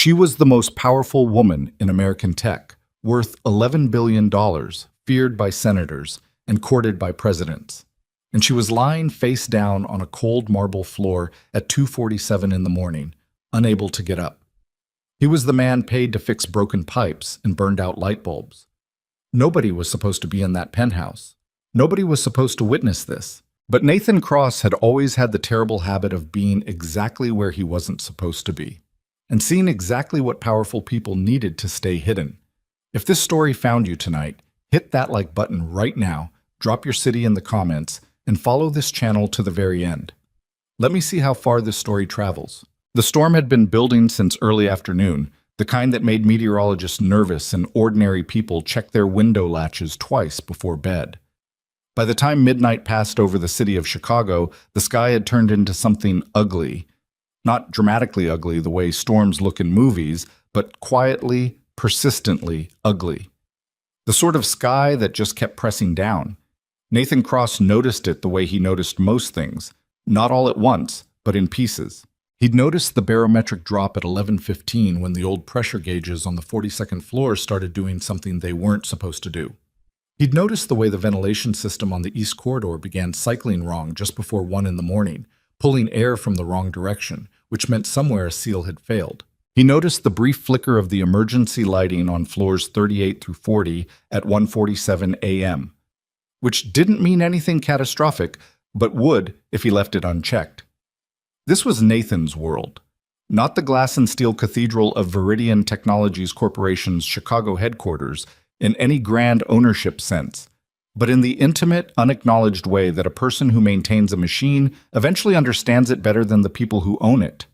She was the most powerful woman in American tech, worth $11 billion, feared by senators, and courted by presidents. And she was lying face down on a cold marble floor at 2:47 in the morning, unable to get up. He was the man paid to fix broken pipes and burned out light bulbs. Nobody was supposed to be in that penthouse. Nobody was supposed to witness this. But Nathan Cross had always had the terrible habit of being exactly where he wasn't supposed to be, and seeing exactly what powerful people needed to stay hidden. If this story found you tonight, hit that like button right now, drop your city in the comments, and follow this channel to the very end. Let me see how far this story travels. The storm had been building since early afternoon, the kind that made meteorologists nervous and ordinary people check their window latches twice before bed. By the time midnight passed over the city of Chicago, the sky had turned into something ugly. Not dramatically ugly the way storms look in movies, but quietly, persistently ugly. The sort of sky that just kept pressing down. Nathan Cross noticed it the way he noticed most things, not all at once, but in pieces. He'd noticed the barometric drop at 11:15 when the old pressure gauges on the 42nd floor started doing something they weren't supposed to do. He'd noticed the way the ventilation system on the east corridor began cycling wrong just before 1 in the morning, pulling air from the wrong direction, which meant somewhere a seal had failed. He noticed the brief flicker of the emergency lighting on floors 38 through 40 at 1:47 a.m., which didn't mean anything catastrophic, but would if he left it unchecked. This was Nathan's world, not the glass and steel cathedral of Veridian Technologies Corporation's Chicago headquarters in any grand ownership sense, but in the intimate, unacknowledged way that a person who maintains a machine eventually understands it better than the people who own it.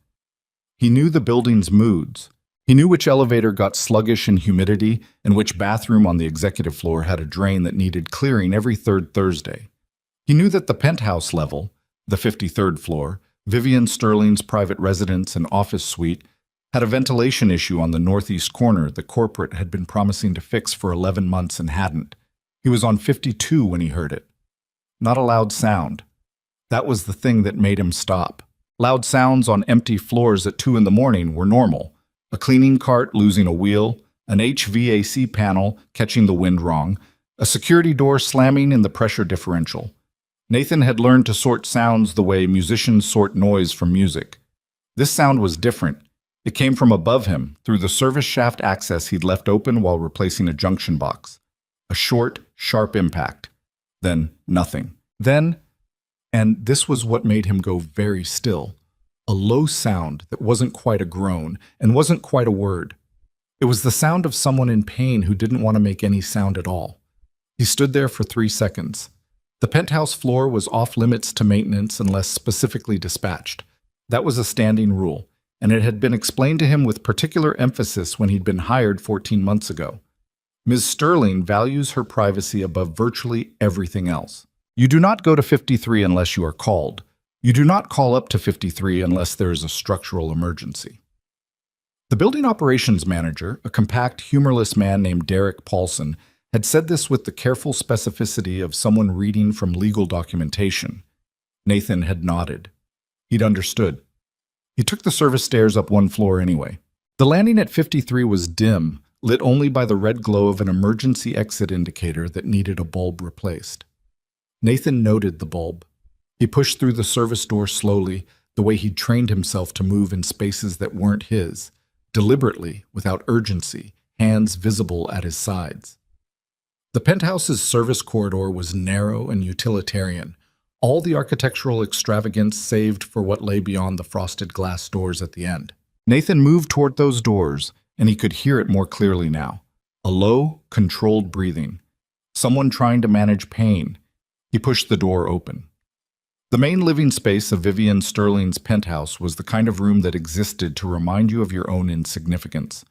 He knew the building's moods. He knew which elevator got sluggish in humidity and which bathroom on the executive floor had a drain that needed clearing every third Thursday. He knew that the penthouse level, the 53rd floor, Vivian Sterling's private residence and office suite, had a ventilation issue on the northeast corner the corporate had been promising to fix for 11 months and hadn't. He was on 52 when he heard it. Not a loud sound. That was the thing that made him stop. Loud sounds on empty floors at 2 in the morning were normal. A cleaning cart losing a wheel, an HVAC panel catching the wind wrong, a security door slamming in the pressure differential. Nathan had learned to sort sounds the way musicians sort noise from music. This sound was different. It came from above him, through the service shaft access he'd left open while replacing a junction box. A short, sharp impact. Then nothing. Then, and this was what made him go very still, a low sound that wasn't quite a groan and wasn't quite a word. It was the sound of someone in pain who didn't want to make any sound at all. He stood there for 3 seconds. The penthouse floor was off limits to maintenance unless specifically dispatched. That was a standing rule, and it had been explained to him with particular emphasis when he'd been hired 14 months ago. Ms. Sterling values her privacy above virtually everything else. You do not go to 53 unless you are called. You do not call up to 53 unless there is a structural emergency. The building operations manager, a compact, humorless man named Derek Paulson, had said this with the careful specificity of someone reading from legal documentation. Nathan had nodded. He'd understood. He took the service stairs up 1 floor anyway. The landing at 53 was dim, lit only by the red glow of an emergency exit indicator that needed a bulb replaced. Nathan noted the bulb. He pushed through the service door slowly, the way he'd trained himself to move in spaces that weren't his, deliberately, without urgency, hands visible at his sides. The penthouse's service corridor was narrow and utilitarian, all the architectural extravagance saved for what lay beyond the frosted glass doors at the end. Nathan moved toward those doors, and he could hear it more clearly now. A low, controlled breathing. Someone trying to manage pain. He pushed the door open. The main living space of Vivian Sterling's penthouse was the kind of room that existed to remind you of your own insignificance.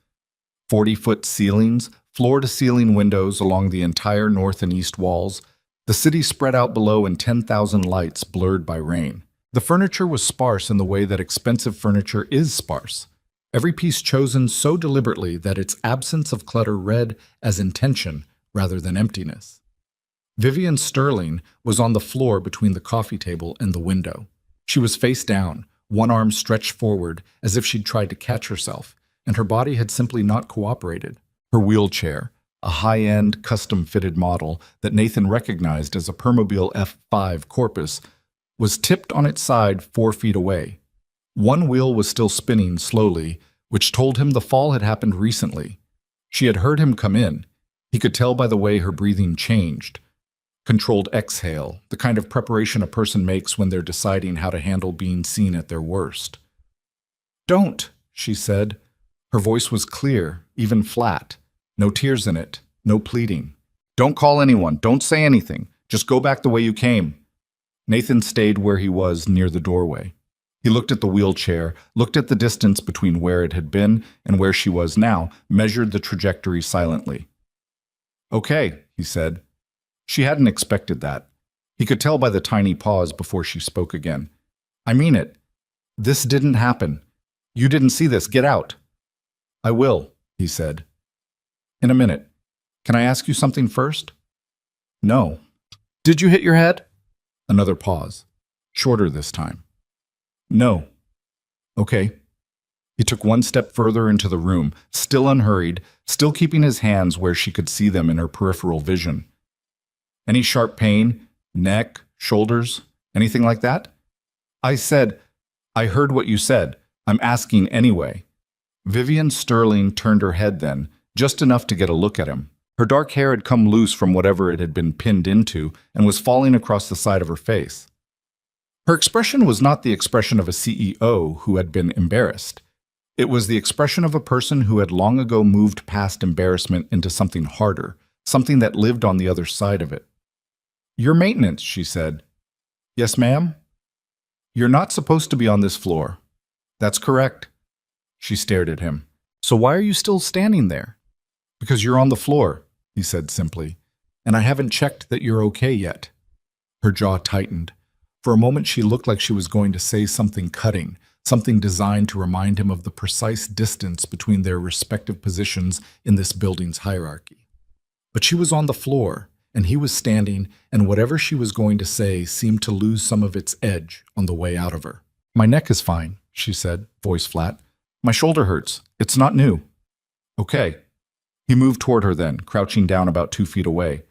40-foot ceilings, floor-to-ceiling windows along the entire north and east walls, the city spread out below in 10,000 lights blurred by rain. The furniture was sparse in the way that expensive furniture is sparse. Every piece chosen so deliberately that its absence of clutter read as intention rather than emptiness. Vivian Sterling was on the floor between the coffee table and the window. She was face down, one arm stretched forward as if she'd tried to catch herself, and her body had simply not cooperated. Her wheelchair, a high-end, custom-fitted model that Nathan recognized as a Permobil F5 Corpus, was tipped on its side 4 feet away. One wheel was still spinning slowly, which told him the fall had happened recently. She had heard him come in. He could tell by the way her breathing changed. Controlled exhale, the kind of preparation a person makes when they're deciding how to handle being seen at their worst. "Don't," she said. Her voice was clear, even flat. No tears in it, no pleading. "Don't call anyone, don't say anything. Just go back the way you came." Nathan stayed where he was near the doorway. He looked at the wheelchair, looked at the distance between where it had been and where she was now, measured the trajectory silently. "Okay," he said. She hadn't expected that. He could tell by the tiny pause before she spoke again. "I mean it. This didn't happen. You didn't see this. Get out." "I will," he said. "In a minute. Can I ask you something first?" "No." "Did you hit your head?" Another pause. Shorter this time. "No." "Okay." He took one step further into the room, still unhurried, still keeping his hands where she could see them in her peripheral vision. "Any sharp pain? Neck? Shoulders? Anything like that?" I heard what you said. I'm asking anyway." Vivian Sterling turned her head then, just enough to get a look at him. Her dark hair had come loose from whatever it had been pinned into and was falling across the side of her face. Her expression was not the expression of a CEO who had been embarrassed. It was the expression of a person who had long ago moved past embarrassment into something harder, something that lived on the other side of it. "Your maintenance," she said. "Yes, ma'am?" "You're not supposed to be on this floor." "That's correct." She stared at him. "So why are you still standing there?" "Because you're on the floor," he said simply, "and I haven't checked that you're okay yet." Her jaw tightened. For a moment she looked like she was going to say something cutting, something designed to remind him of the precise distance between their respective positions in this building's hierarchy. But she was on the floor, and he was standing, and whatever she was going to say seemed to lose some of its edge on the way out of her. "My neck is fine," she said, voice flat. "My shoulder hurts. It's not new." "Okay." He moved toward her then, crouching down about 2 feet away.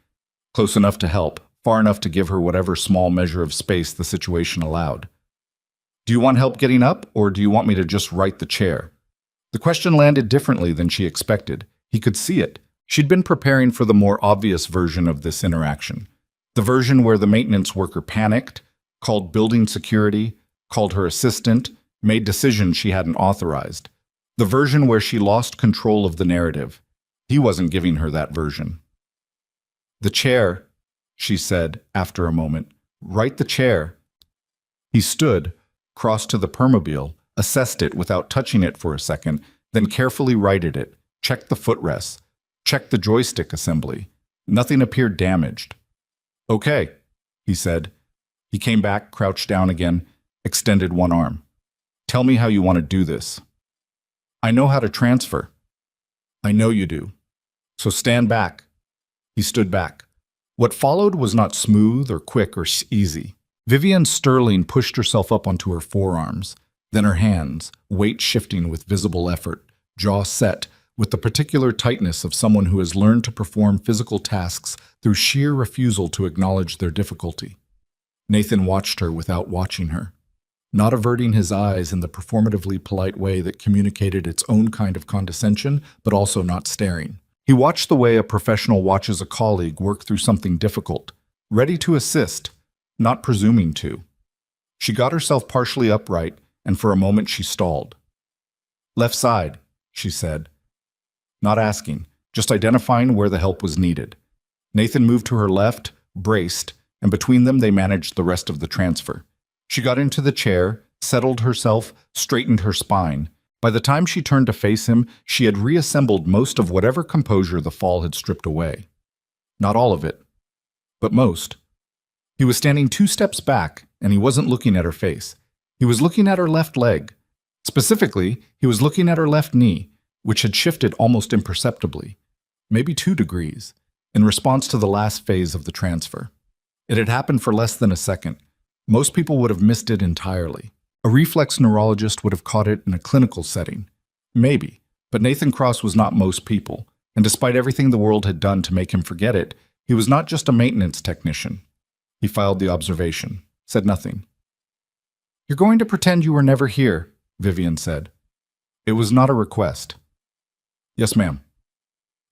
Close enough to help, far enough to give her whatever small measure of space the situation allowed. "Do you want help getting up, or do you want me to just right the chair?" The question landed differently than she expected. He could see it. She'd been preparing for the more obvious version of this interaction. The version where the maintenance worker panicked, called building security, called her assistant, made decisions she hadn't authorized. The version where she lost control of the narrative. He wasn't giving her that version. "The chair," she said after a moment. "Right the chair." He stood, crossed to the Permobil, assessed it without touching it for a second, then carefully righted it, checked the footrests, checked the joystick assembly. Nothing appeared damaged. "Okay," he said. He came back, crouched down again, extended one arm. "Tell me how you want to do this." "I know how to transfer." "I know you do. So stand back." He stood back. What followed was not smooth or quick or easy. Vivian Sterling pushed herself up onto her forearms, then her hands, weight shifting with visible effort, jaw set, with the particular tightness of someone who has learned to perform physical tasks through sheer refusal to acknowledge their difficulty. Nathan watched her without watching her, not averting his eyes in the performatively polite way that communicated its own kind of condescension, but also not staring. He watched the way a professional watches a colleague work through something difficult, ready to assist, not presuming to. She got herself partially upright, and for a moment she stalled. "Left side," she said. Not asking, just identifying where the help was needed. Nathan moved to her left, braced, and between them they managed the rest of the transfer. She got into the chair, settled herself, straightened her spine. By the time she turned to face him, she had reassembled most of whatever composure the fall had stripped away. Not all of it, but most. He was standing 2 steps back, and he wasn't looking at her face. He was looking at her left leg. Specifically, he was looking at her left knee, which had shifted almost imperceptibly, maybe 2 degrees, in response to the last phase of the transfer. It had happened for less than a second. Most people would have missed it entirely. A reflex neurologist would have caught it in a clinical setting. Maybe. But Nathan Cross was not most people, and despite everything the world had done to make him forget it, he was not just a maintenance technician. He filed the observation, said nothing. "You're going to pretend you were never here," Vivian said. It was not a request. "Yes, ma'am.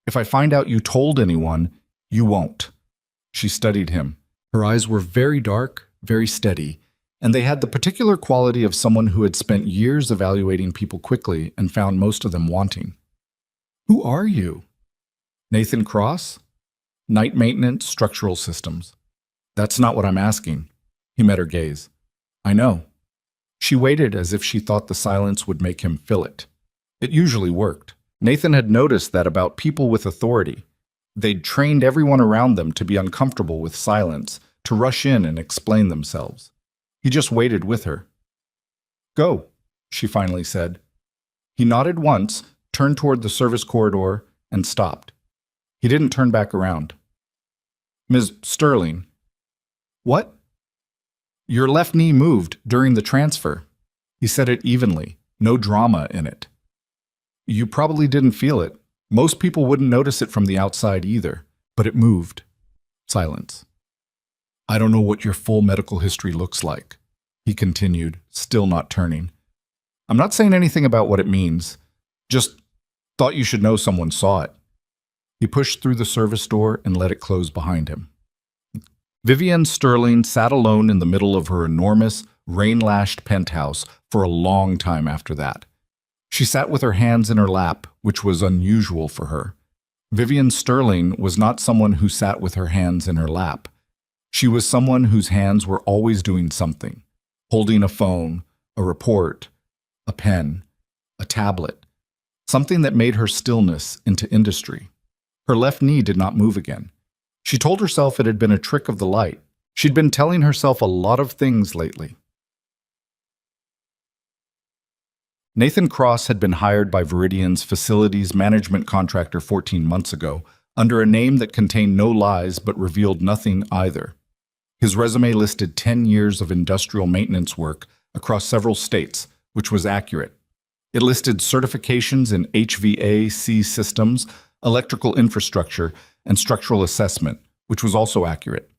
If I find out you told anyone, you won't." She studied him. Her eyes were very dark, very steady, and they had the particular quality of someone who had spent years evaluating people quickly and found most of them wanting. "Who are you?" "Nathan Cross? Night maintenance, structural systems." "That's not what I'm asking." He met her gaze. "I know." She waited as if she thought the silence would make him fill it. It usually worked. Nathan had noticed that about people with authority. They'd trained everyone around them to be uncomfortable with silence, to rush in and explain themselves. He just waited with her. "Go," she finally said. He nodded once, turned toward the service corridor, and stopped. He didn't turn back around. "Ms. Sterling." "What?" "Your left knee moved during the transfer." He said it evenly, no drama in it. "You probably didn't feel it. Most people wouldn't notice it from the outside either, but it moved." Silence. "I don't know what your full medical history looks like," he continued, still not turning. "I'm not saying anything about what it means. Just thought you should know someone saw it." He pushed through the service door and let it close behind him. Vivian Sterling sat alone in the middle of her enormous, rain-lashed penthouse for a long time after that. She sat with her hands in her lap, which was unusual for her. Vivian Sterling was not someone who sat with her hands in her lap. She was someone whose hands were always doing something, holding a phone, a report, a pen, a tablet, something that made her stillness into industry. Her left knee did not move again. She told herself it had been a trick of the light. She'd been telling herself a lot of things lately. Nathan Cross had been hired by Viridian's facilities management contractor 14 months ago, under a name that contained no lies but revealed nothing either. His resume listed 10 years of industrial maintenance work across several states, which was accurate. It listed certifications in HVAC systems, electrical infrastructure, and structural assessment, which was also accurate.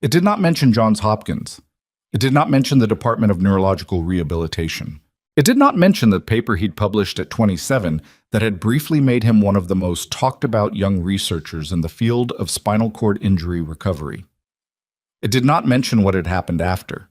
It did not mention Johns Hopkins. It did not mention the Department of Neurological Rehabilitation. It did not mention the paper he'd published at 27 that had briefly made him one of the most talked-about young researchers in the field of spinal cord injury recovery. It did not mention what had happened after.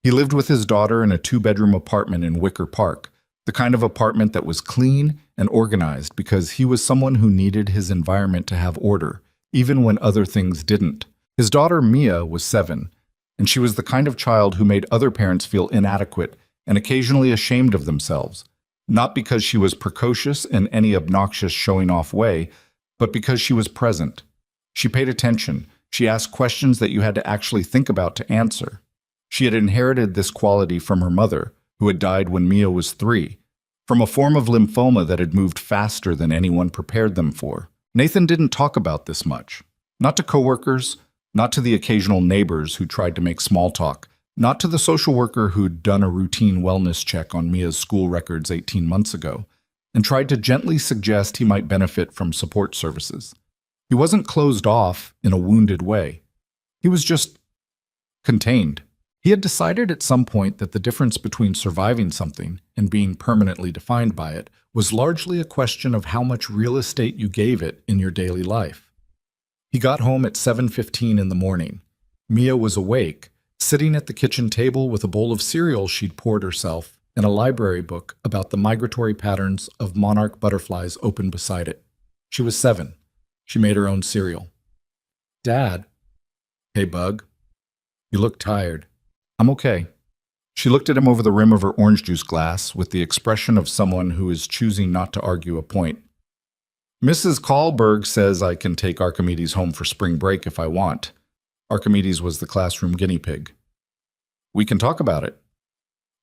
He lived with his daughter in a 2-bedroom apartment in Wicker Park, the kind of apartment that was clean and organized because he was someone who needed his environment to have order, even when other things didn't. His daughter Mia was 7, and she was the kind of child who made other parents feel inadequate and occasionally ashamed of themselves, not because she was precocious in any obnoxious showing-off way, but because she was present. She paid attention. She asked questions that you had to actually think about to answer. She had inherited this quality from her mother, who had died when Mia was 3, from a form of lymphoma that had moved faster than anyone prepared them for. Nathan didn't talk about this much. Not to coworkers, not to the occasional neighbors who tried to make small talk, not to the social worker who'd done a routine wellness check on Mia's school records 18 months ago, and tried to gently suggest he might benefit from support services. He wasn't closed off in a wounded way. He was just contained. He had decided at some point that the difference between surviving something and being permanently defined by it was largely a question of how much real estate you gave it in your daily life. He got home at 7:15 in the morning. Mia was awake, sitting at the kitchen table with a bowl of cereal she'd poured herself and a library book about the migratory patterns of monarch butterflies open beside it. She was 7. She made her own cereal. "Dad." "Hey, Bug. You look tired." "I'm okay." She looked at him over the rim of her orange juice glass with the expression of someone who is choosing not to argue a point. "Mrs. Kahlberg says I can take Archimedes home for spring break if I want." Archimedes was the classroom guinea pig. "We can talk about it."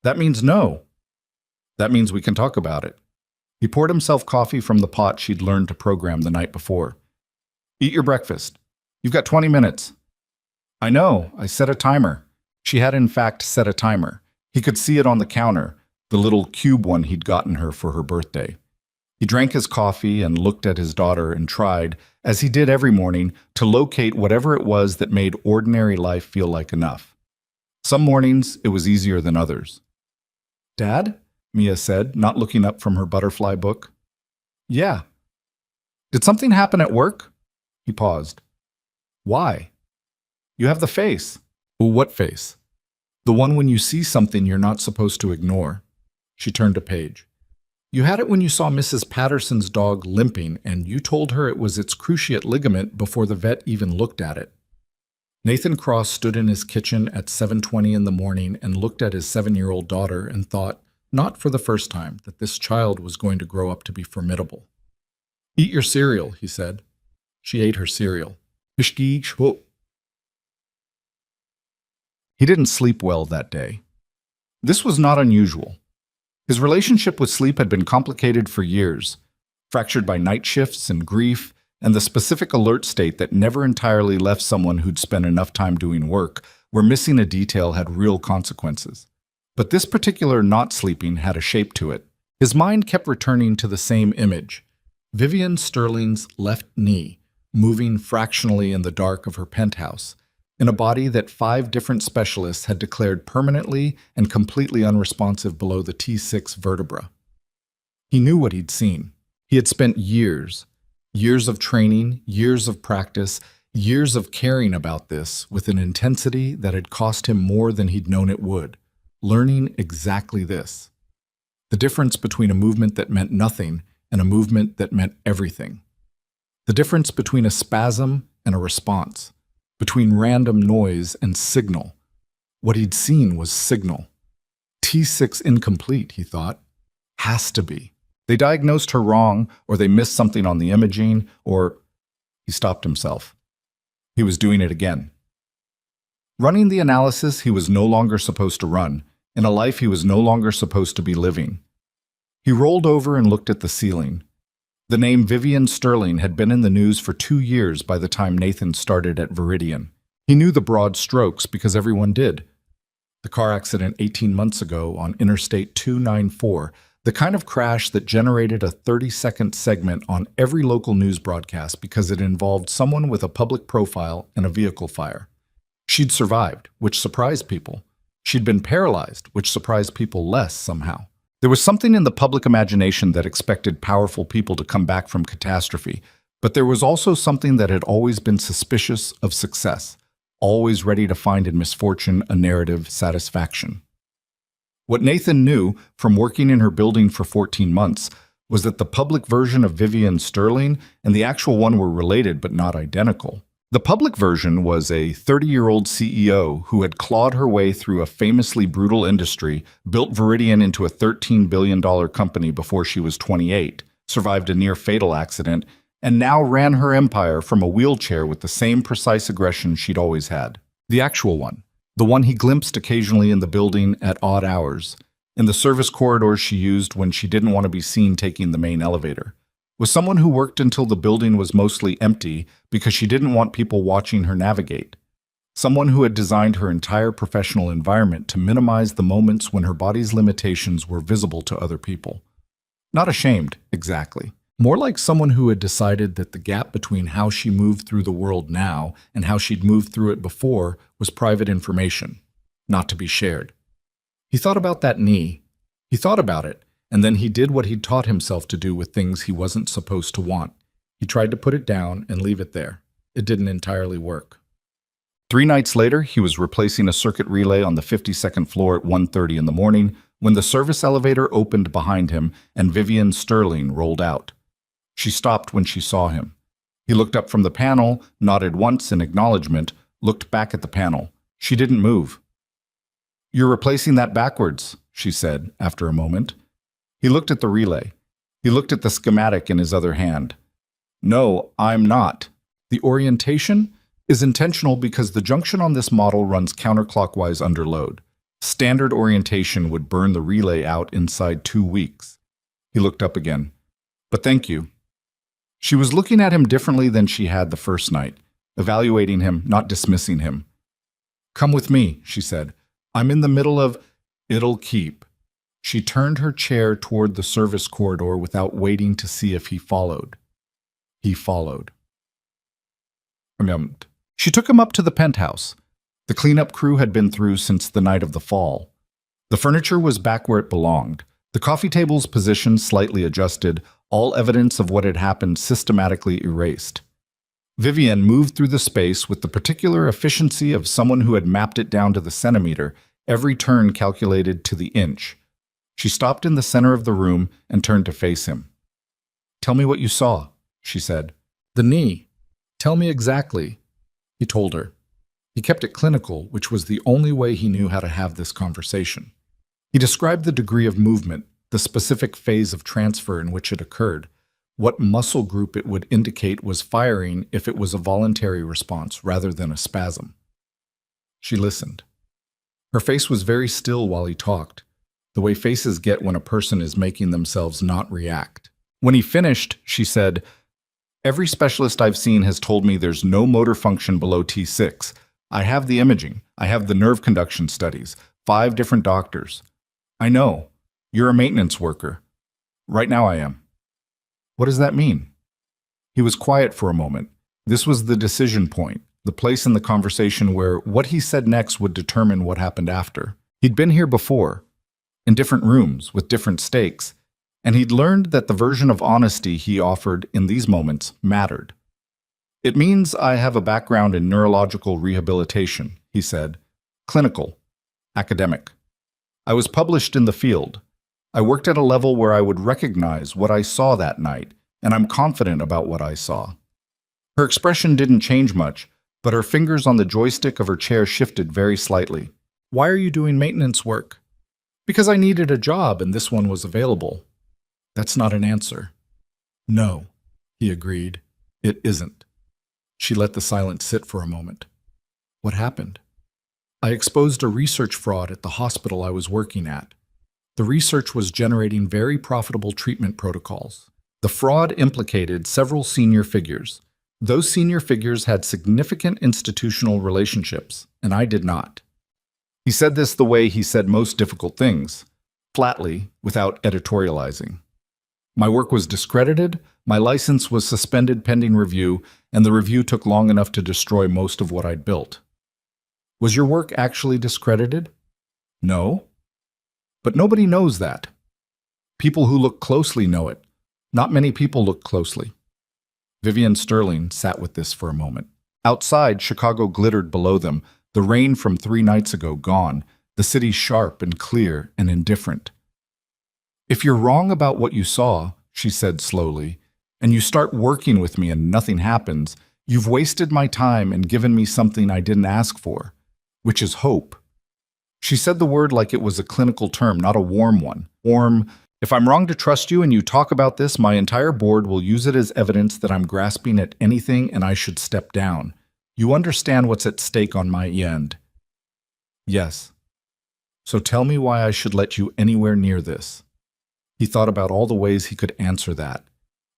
"That means no." "That means we can talk about it." He poured himself coffee from the pot she'd learned to program the night before. "Eat your breakfast. You've got 20 minutes. "I know. I set a timer." She had in fact set a timer. He could see it on the counter, the little cube one he'd gotten her for her birthday. He drank his coffee and looked at his daughter and tried, as he did every morning, to locate whatever it was that made ordinary life feel like enough. Some mornings it was easier than others. "Dad?" Mia said, not looking up from her butterfly book. "Yeah." "Did something happen at work?" He paused. "Why?" "You have the face." "Well, what face?" "The one when you see something you're not supposed to ignore." She turned a page. "You had it when you saw Mrs. Patterson's dog limping, and you told her it was its cruciate ligament before the vet even looked at it." Nathan Cross stood in his kitchen at 7:20 in the morning and looked at his 7-year-old daughter and thought, not for the first time, that this child was going to grow up to be formidable. "Eat your cereal," he said. She ate her cereal. He didn't sleep well that day. This was not unusual. His relationship with sleep had been complicated for years, fractured by night shifts and grief, and the specific alert state that never entirely left someone who'd spent enough time doing work, where missing a detail had real consequences. But this particular not sleeping had a shape to it. His mind kept returning to the same image: Vivian Sterling's left knee, moving fractionally in the dark of her penthouse, in a body that 5 different specialists had declared permanently and completely unresponsive below the T6 vertebra. He knew what he'd seen. He had spent years of training, years of practice, years of caring about this with an intensity that had cost him more than he'd known it would, learning exactly this: the difference between a movement that meant nothing and a movement that meant everything. The difference between a spasm and a response, between random noise and signal. What he'd seen was signal. T6 incomplete, he thought. Has to be. They diagnosed her wrong, or they missed something on the imaging, or... He stopped himself. He was doing it again. Running the analysis he was no longer supposed to run, in a life he was no longer supposed to be living. He rolled over and looked at the ceiling. The name Vivian Sterling had been in the news for 2 years by the time Nathan started at Viridian. He knew the broad strokes because everyone did. The car accident 18 months ago on Interstate 294, the kind of crash that generated a 30-second segment on every local news broadcast because it involved someone with a public profile and a vehicle fire. She'd survived, which surprised people. She'd been paralyzed, which surprised people less somehow. There was something in the public imagination that expected powerful people to come back from catastrophe, but there was also something that had always been suspicious of success, always ready to find in misfortune a narrative satisfaction. What Nathan knew from working in her building for 14 months was that the public version of Vivian Sterling and the actual one were related but not identical. The public version was a 30-year-old CEO who had clawed her way through a famously brutal industry, built Viridian into a $13 billion company before she was 28, survived a near-fatal accident, and now ran her empire from a wheelchair with the same precise aggression she'd always had. The actual one. The one he glimpsed occasionally in the building at odd hours, in the service corridors she used when she didn't want to be seen taking the main elevator, was someone who worked until the building was mostly empty because she didn't want people watching her navigate. Someone who had designed her entire professional environment to minimize the moments when her body's limitations were visible to other people. Not ashamed, exactly. More like someone who had decided that the gap between how she moved through the world now and how she'd moved through it before was private information, not to be shared. He thought about that knee. He thought about it, and then he did what he'd taught himself to do with things he wasn't supposed to want. He tried to put it down and leave it there. It didn't entirely work. 3 nights later, he was replacing a circuit relay on the 52nd floor at 1:30 in the morning when the service elevator opened behind him and Vivian Sterling rolled out. She stopped when she saw him. He looked up from the panel, nodded once in acknowledgement, looked back at the panel. She didn't move. "You're replacing that backwards," she said after a moment. He looked at the relay. He looked at the schematic in his other hand. "No, I'm not. The orientation is intentional because the junction on this model runs counterclockwise under load. Standard orientation would burn the relay out inside 2 weeks." He looked up again. "But thank you." She was looking at him differently than she had the first night, evaluating him, not dismissing him. "Come with me," she said. "I'm in the middle of... It'll keep." She turned her chair toward the service corridor without waiting to see if he followed. He followed. She took him up to the penthouse. The cleanup crew had been through since the night of the fall. The furniture was back where it belonged, the coffee table's position slightly adjusted, all evidence of what had happened systematically erased. Vivian moved through the space with the particular efficiency of someone who had mapped it down to the centimeter, every turn calculated to the inch. She stopped in the center of the room and turned to face him. "Tell me what you saw," she said. "The knee. Tell me exactly." He told her. He kept it clinical, which was the only way he knew how to have this conversation. He described the degree of movement, the specific phase of transfer in which it occurred, what muscle group it would indicate was firing if it was a voluntary response rather than a spasm. She listened. Her face was very still while he talked, the way faces get when a person is making themselves not react. When he finished, she said, "Every specialist I've seen has told me there's no motor function below T6. I have the imaging. I have the nerve conduction studies. 5 different doctors. I know. You're a maintenance worker. Right now I am." "What does that mean?" He was quiet for a moment. This was the decision point, the place in the conversation where what he said next would determine what happened after. He'd been here before, in different rooms with different stakes, and he'd learned that the version of honesty he offered in these moments mattered. "It means I have a background in neurological rehabilitation," he said. "Clinical, academic. I was published in the field. I worked at a level where I would recognize what I saw that night, and I'm confident about what I saw." Her expression didn't change much, but her fingers on the joystick of her chair shifted very slightly. "Why are you doing maintenance work?" "Because I needed a job and this one was available." "That's not an answer." "No," he agreed. "It isn't." She let the silence sit for a moment. "What happened?" "I exposed a research fraud at the hospital I was working at. The research was generating very profitable treatment protocols. The fraud implicated several senior figures. Those senior figures had significant institutional relationships, and I did not." He said this the way he said most difficult things, flatly, without editorializing. "My work was discredited, my license was suspended pending review, and the review took long enough to destroy most of what I'd built." "Was your work actually discredited?" "No. But nobody knows that. People who look closely know it. Not many people look closely." Vivian Sterling sat with this for a moment. Outside, Chicago glittered below them, the rain from 3 nights ago gone, the city sharp and clear and indifferent. "If you're wrong about what you saw," she said slowly, "and you start working with me and nothing happens, you've wasted my time and given me something I didn't ask for, which is hope." She said the word like it was a clinical term, not a warm one. Warm. "If I'm wrong to trust you and you talk about this, my entire board will use it as evidence that I'm grasping at anything and I should step down. You understand what's at stake on my end?" "Yes." "So tell me why I should let you anywhere near this." He thought about all the ways he could answer that.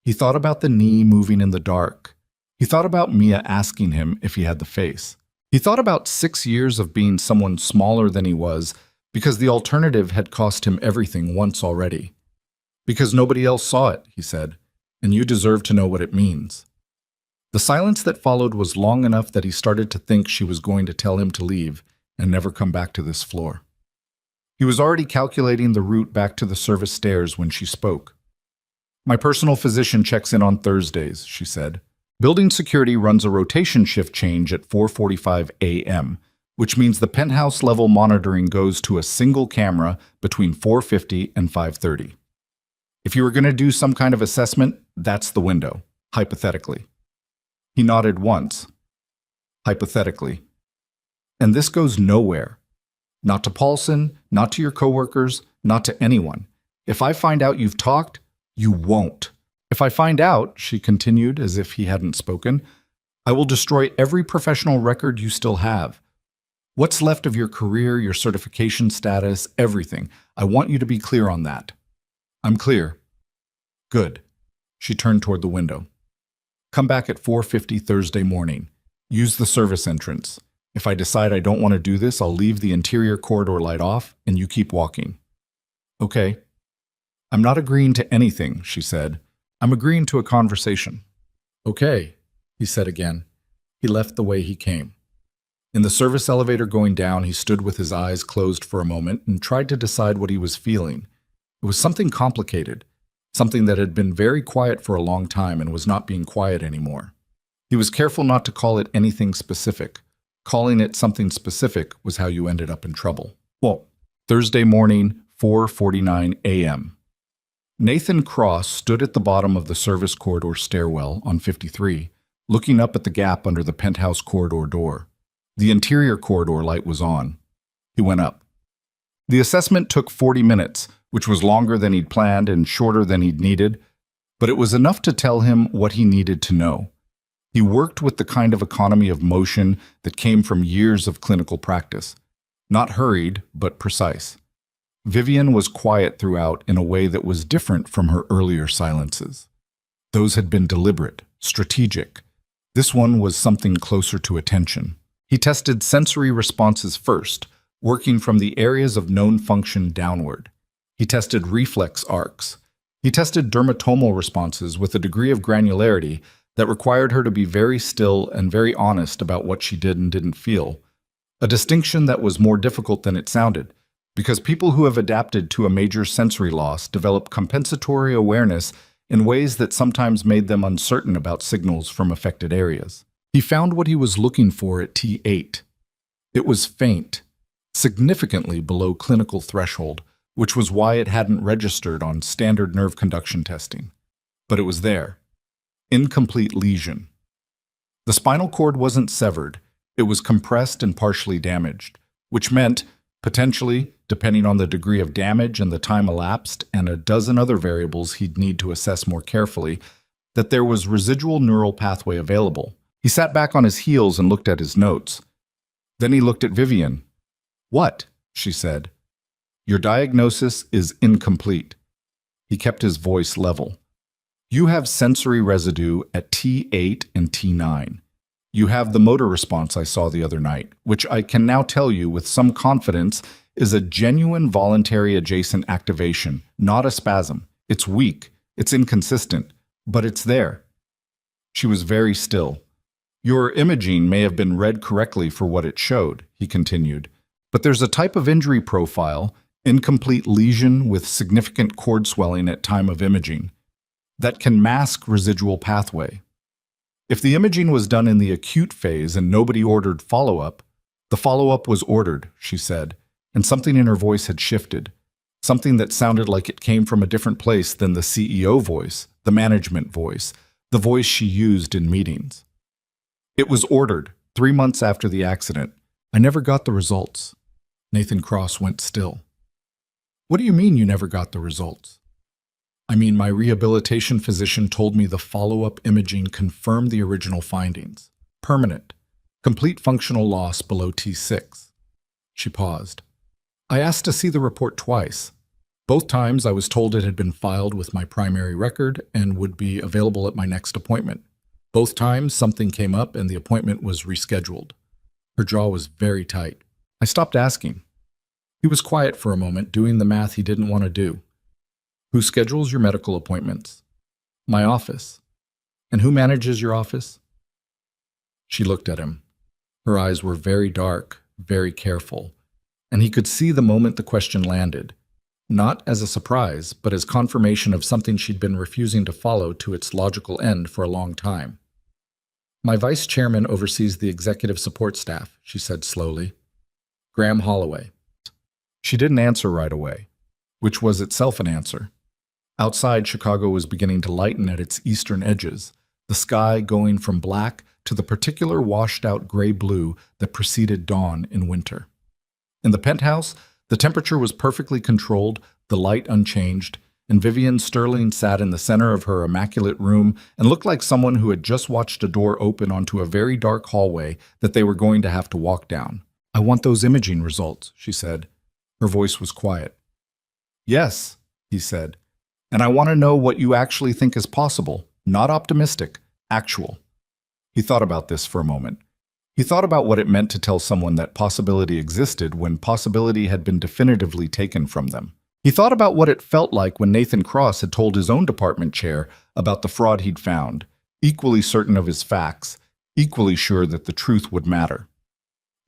He thought about the knee moving in the dark. He thought about Mia asking him if he had the face. He thought about 6 years of being someone smaller than he was, because the alternative had cost him everything once already. "Because nobody else saw it," he said, "and you deserve to know what it means." The silence that followed was long enough that he started to think she was going to tell him to leave and never come back to this floor. He was already calculating the route back to the service stairs when she spoke. "My personal physician checks in on Thursdays," she said. "Building security runs a rotation shift change at 4:45 a.m., which means the penthouse level monitoring goes to a single camera between 4:50 and 5:30. If you were going to do some kind of assessment, that's the window, hypothetically." He nodded once. "Hypothetically. And this goes nowhere. Not to Paulson, not to your coworkers, not to anyone. If I find out you've talked, you won't. If I find out," she continued as if he hadn't spoken, "I will destroy every professional record you still have. What's left of your career, your certification status, everything. I want you to be clear on that." "I'm clear." "Good." She turned toward the window. "Come back at 4:50 Thursday morning. Use the service entrance. If I decide I don't want to do this, I'll leave the interior corridor light off and you keep walking." Okay. I'm not agreeing to anything, she said. I'm agreeing to a conversation. Okay, he said again. He left the way he came. In the service elevator going down, he stood with his eyes closed for a moment and tried to decide what he was feeling. It was something complicated, something that had been very quiet for a long time and was not being quiet anymore. He was careful not to call it anything specific. Calling it something specific was how you ended up in trouble. Well, Thursday morning, 4:49 a.m. Nathan Cross stood at the bottom of the service corridor stairwell on 53, looking up at the gap under the penthouse corridor door. The interior corridor light was on. He went up. The assessment took 40 minutes, which was longer than he'd planned and shorter than he'd needed, but it was enough to tell him what he needed to know. He worked with the kind of economy of motion that came from years of clinical practice. Not hurried, but precise. Vivian was quiet throughout in a way that was different from her earlier silences. Those had been deliberate, strategic. This one was something closer to attention. He tested sensory responses first, working from the areas of known function downward. He tested reflex arcs. He tested dermatomal responses with a degree of granularity that required her to be very still and very honest about what she did and didn't feel. A distinction that was more difficult than it sounded, because people who have adapted to a major sensory loss develop compensatory awareness in ways that sometimes made them uncertain about signals from affected areas. He found what he was looking for at T8. It was faint, significantly below clinical threshold, which was why it hadn't registered on standard nerve conduction testing. But it was there. Incomplete lesion. The spinal cord wasn't severed. It was compressed and partially damaged, which meant, potentially, depending on the degree of damage and the time elapsed and a dozen other variables he'd need to assess more carefully, that there was residual neural pathway available. He sat back on his heels and looked at his notes. Then he looked at Vivian. "What?" she said. "Your diagnosis is incomplete." He kept his voice level. "You have sensory residue at T8 and T9. You have the motor response I saw the other night, which I can now tell you with some confidence is a genuine voluntary adjacent activation, not a spasm. It's weak, it's inconsistent, but it's there." She was very still. "Your imaging may have been read correctly for what it showed," he continued, "but there's a type of injury profile, incomplete lesion with significant cord swelling at time of imaging, that can mask residual pathway. If the imaging was done in the acute phase and nobody ordered follow-up, the follow-up was ordered," she said, and something in her voice had shifted, something that sounded like it came from a different place than the CEO voice, the management voice, the voice she used in meetings. "It was ordered 3 months after the accident. I never got the results." Nathan Cross went still. "What do you mean you never got the results?" "I mean, my rehabilitation physician told me the follow-up imaging confirmed the original findings. Permanent. Complete functional loss below T6. She paused. "I asked to see the report twice. Both times I was told it had been filed with my primary record and would be available at my next appointment. Both times something came up and the appointment was rescheduled." Her jaw was very tight. I stopped asking. He was quiet for a moment, doing the math he didn't want to do. "Who schedules your medical appointments?" "My office." "And who manages your office?" She looked at him. Her eyes were very dark, very careful, and he could see the moment the question landed, not as a surprise, but as confirmation of something she'd been refusing to follow to its logical end for a long time. "My vice chairman oversees the executive support staff," she said slowly. "Graham Holloway." She didn't answer right away, which was itself an answer. Outside, Chicago was beginning to lighten at its eastern edges, the sky going from black to the particular washed-out gray-blue that preceded dawn in winter. In the penthouse, the temperature was perfectly controlled, the light unchanged, and Vivian Sterling sat in the center of her immaculate room and looked like someone who had just watched a door open onto a very dark hallway that they were going to have to walk down. "I want those imaging results," she said. Her voice was quiet. "Yes," he said, "and I want to know what you actually think is possible, not optimistic, actual." He thought about this for a moment. He thought about what it meant to tell someone that possibility existed when possibility had been definitively taken from them. He thought about what it felt like when Nathan Cross had told his own department chair about the fraud he'd found, equally certain of his facts, equally sure that the truth would matter.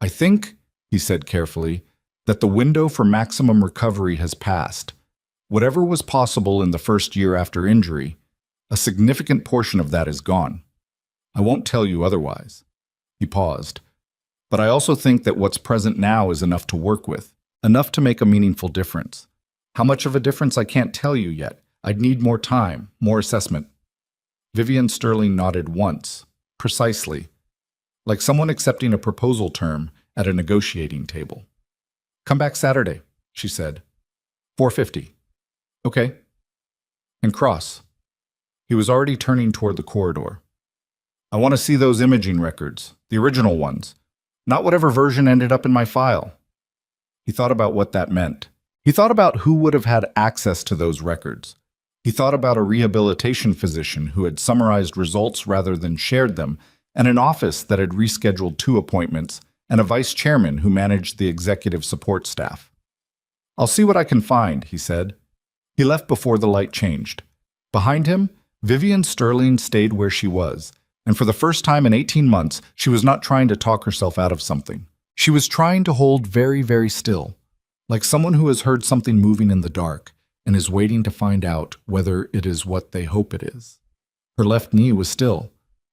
"I think," he said carefully, "that the window for maximum recovery has passed. Whatever was possible in the first year after injury, a significant portion of that is gone. I won't tell you otherwise." He paused. "But I also think that what's present now is enough to work with, enough to make a meaningful difference. How much of a difference I can't tell you yet. I'd need more time, more assessment." Vivian Sterling nodded once, precisely, like someone accepting a proposal term at a negotiating table. "Come back Saturday," she said. 4:50. "Okay." And Cross. He was already turning toward the corridor. "I want to see those imaging records, the original ones, not whatever version ended up in my file." He thought about what that meant. He thought about who would have had access to those records. He thought about a rehabilitation physician who had summarized results rather than shared them, and an office that had rescheduled 2 appointments, and a vice chairman who managed the executive support staff. "I'll see what I can find," he said. He left before the light changed. Behind him, Vivian Sterling stayed where she was, and for the first time in 18 months, she was not trying to talk herself out of something. She was trying to hold very, very still, like someone who has heard something moving in the dark and is waiting to find out whether it is what they hope it is. Her left knee was still,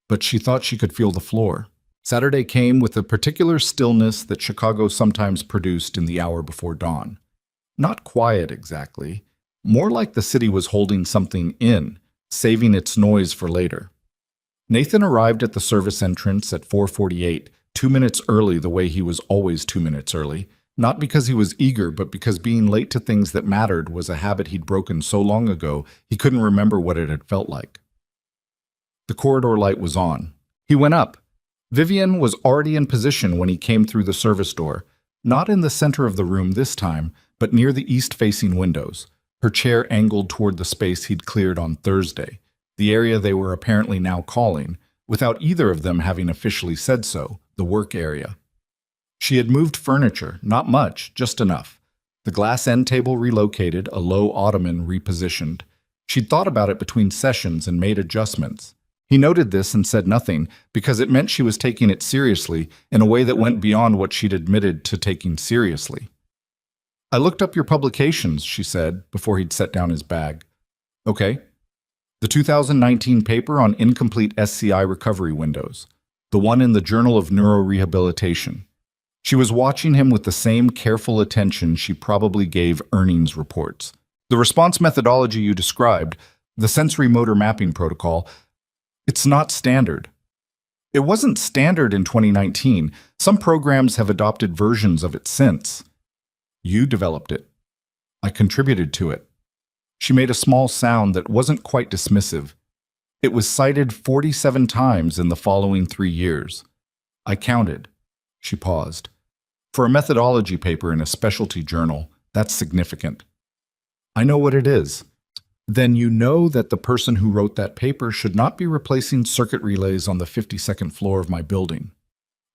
but she thought she could feel the floor. Saturday came with a particular stillness that Chicago sometimes produced in the hour before dawn. Not quiet exactly, more like the city was holding something in, saving its noise for later. Nathan arrived at the service entrance at 4:48, 2 minutes early the way he was always 2 minutes early, not because he was eager, but because being late to things that mattered was a habit he'd broken so long ago he couldn't remember what it had felt like. The corridor light was on. He went up. Vivian was already in position when he came through the service door, not in the center of the room this time, but near the east-facing windows, her chair angled toward the space he'd cleared on Thursday, the area they were apparently now calling, without either of them having officially said so, the work area. She had moved furniture, not much, just enough. The glass end table relocated, a low ottoman repositioned. She'd thought about it between sessions and made adjustments. He noted this and said nothing, because it meant she was taking it seriously in a way that went beyond what she'd admitted to taking seriously. "I looked up your publications," she said, before he'd set down his bag. "Okay." "The 2019 paper on incomplete SCI recovery windows. The one in the Journal of Neurorehabilitation." She was watching him with the same careful attention she probably gave earnings reports. "The response methodology you described, the sensory motor mapping protocol, it's not standard." "It wasn't standard in 2019. Some programs have adopted versions of it since." "You developed it." "I contributed to it." She made a small sound that wasn't quite dismissive. "It was cited 47 times in the following 3 years. I counted." She paused. "For a methodology paper in a specialty journal, that's significant." "I know what it is." "Then you know that the person who wrote that paper should not be replacing circuit relays on the 52nd floor of my building."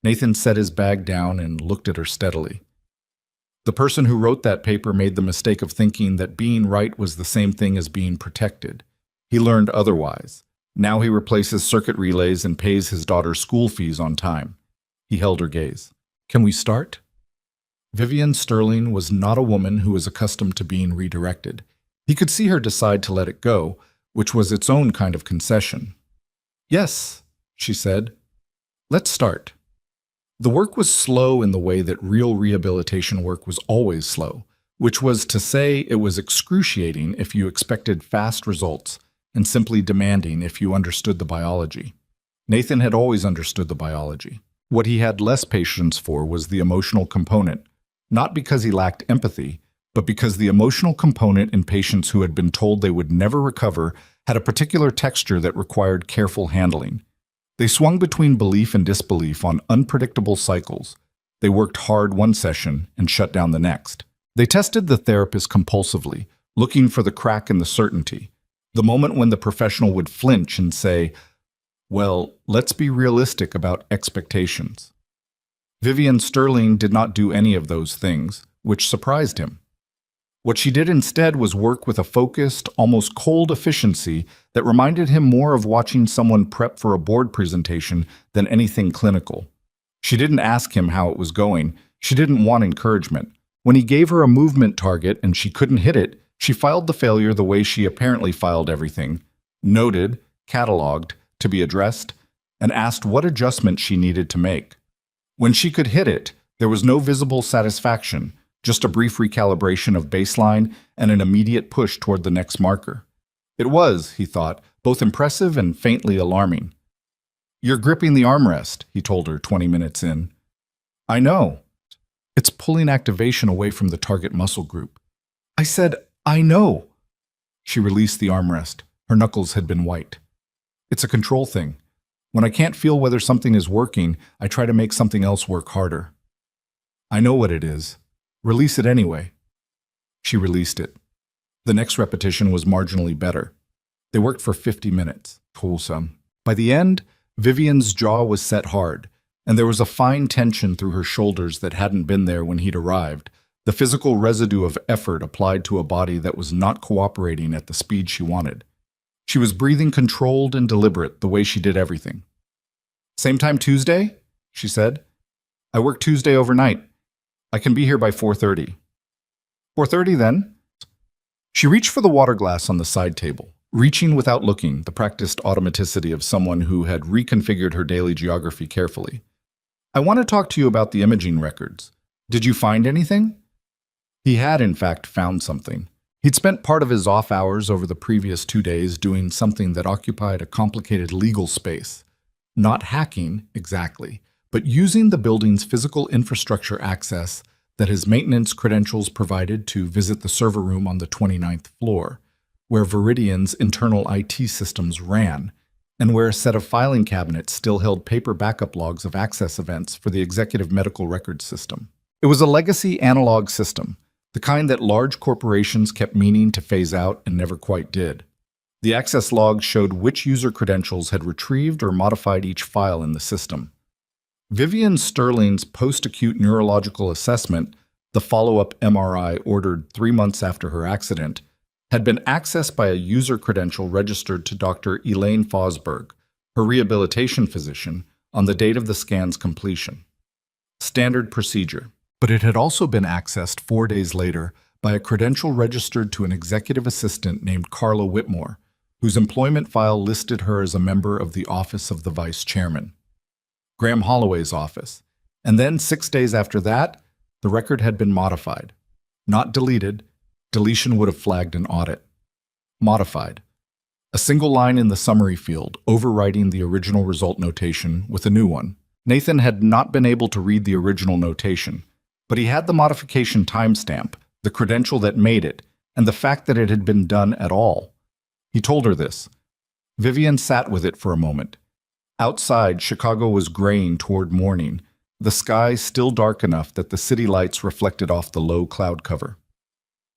Nathan set his bag down and looked at her steadily. "The person who wrote that paper made the mistake of thinking that being right was the same thing as being protected. He learned otherwise. Now he replaces circuit relays and pays his daughter's school fees on time." He held her gaze. "Can we start?" Vivian Sterling was not a woman who was accustomed to being redirected. He could see her decide to let it go, which was its own kind of concession. "Yes," she said. "Let's start." The work was slow in the way that real rehabilitation work was always slow, which was to say it was excruciating if you expected fast results and simply demanding if you understood the biology. Nathan had always understood the biology. What he had less patience for was the emotional component, not because he lacked empathy, but because the emotional component in patients who had been told they would never recover had a particular texture that required careful handling. They swung between belief and disbelief on unpredictable cycles. They worked hard one session and shut down the next. They tested the therapist compulsively, looking for the crack in the certainty, the moment when the professional would flinch and say, "Well, let's be realistic about expectations." Vivian Sterling did not do any of those things, which surprised him. What she did instead was work with a focused, almost cold efficiency that reminded him more of watching someone prep for a board presentation than anything clinical. She didn't ask him how it was going. She didn't want encouragement. When he gave her a movement target and she couldn't hit it, she filed the failure the way she apparently filed everything: noted, cataloged, to be addressed, and asked what adjustment she needed to make. When she could hit it, there was no visible satisfaction, just a brief recalibration of baseline and an immediate push toward the next marker. It was, he thought, both impressive and faintly alarming. "You're gripping the armrest," he told her 20 minutes in. "I know. It's pulling activation away from the target muscle group." "I said, I know." She released the armrest. Her knuckles had been white. "It's a control thing. When I can't feel whether something is working, I try to make something else work harder." "I know what it is. Release it anyway." She released it. The next repetition was marginally better. They worked for 50 minutes. Wholesome. By the end, Vivian's jaw was set hard, and there was a fine tension through her shoulders that hadn't been there when he'd arrived, the physical residue of effort applied to a body that was not cooperating at the speed she wanted. She was breathing controlled and deliberate, the way she did everything. "Same time Tuesday?" she said. "I work Tuesday overnight. I can be here by 4:30. 4:30 then?" She reached for the water glass on the side table, reaching without looking, the practiced automaticity of someone who had reconfigured her daily geography carefully. "I want to talk to you about the imaging records. Did you find anything?" He had, in fact, found something. He'd spent part of his off hours over the previous 2 days doing something that occupied a complicated legal space. Not hacking, exactly, but using the building's physical infrastructure access that his maintenance credentials provided to visit the server room on the 29th floor, where Viridian's internal IT systems ran, and where a set of filing cabinets still held paper backup logs of access events for the executive medical records system. It was a legacy analog system, the kind that large corporations kept meaning to phase out and never quite did. The access logs showed which user credentials had retrieved or modified each file in the system. Vivian Sterling's post-acute neurological assessment, the follow-up MRI ordered 3 months after her accident, had been accessed by a user credential registered to Dr. Elaine Fosberg, her rehabilitation physician, on the date of the scan's completion. Standard procedure. But it had also been accessed 4 days later by a credential registered to an executive assistant named Carla Whitmore, whose employment file listed her as a member of the Office of the Vice Chairman, Graham Holloway's office. And then 6 days after that, the record had been modified. Not deleted. Deletion would have flagged an audit. Modified. A single line in the summary field, overwriting the original result notation with a new one. Nathan had not been able to read the original notation, but he had the modification timestamp, the credential that made it, and the fact that it had been done at all. He told her this. Vivian sat with it for a moment. Outside, Chicago was graying toward morning, the sky still dark enough that the city lights reflected off the low cloud cover.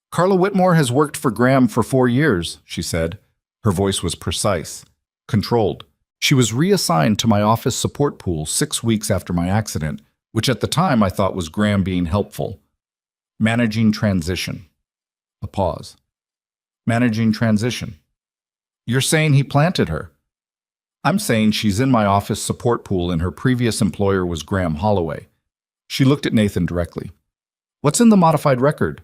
"Carla Whitmore has worked for Graham for 4 years, she said. Her voice was precise, controlled. She was reassigned to my office support pool 6 weeks after my accident, which at the time I thought was Graham being helpful. Managing transition." A pause. "Managing transition. You're saying he planted her?" "I'm saying she's in my office support pool and her previous employer was Graham Holloway." She looked at Nathan directly. "What's in the modified record?"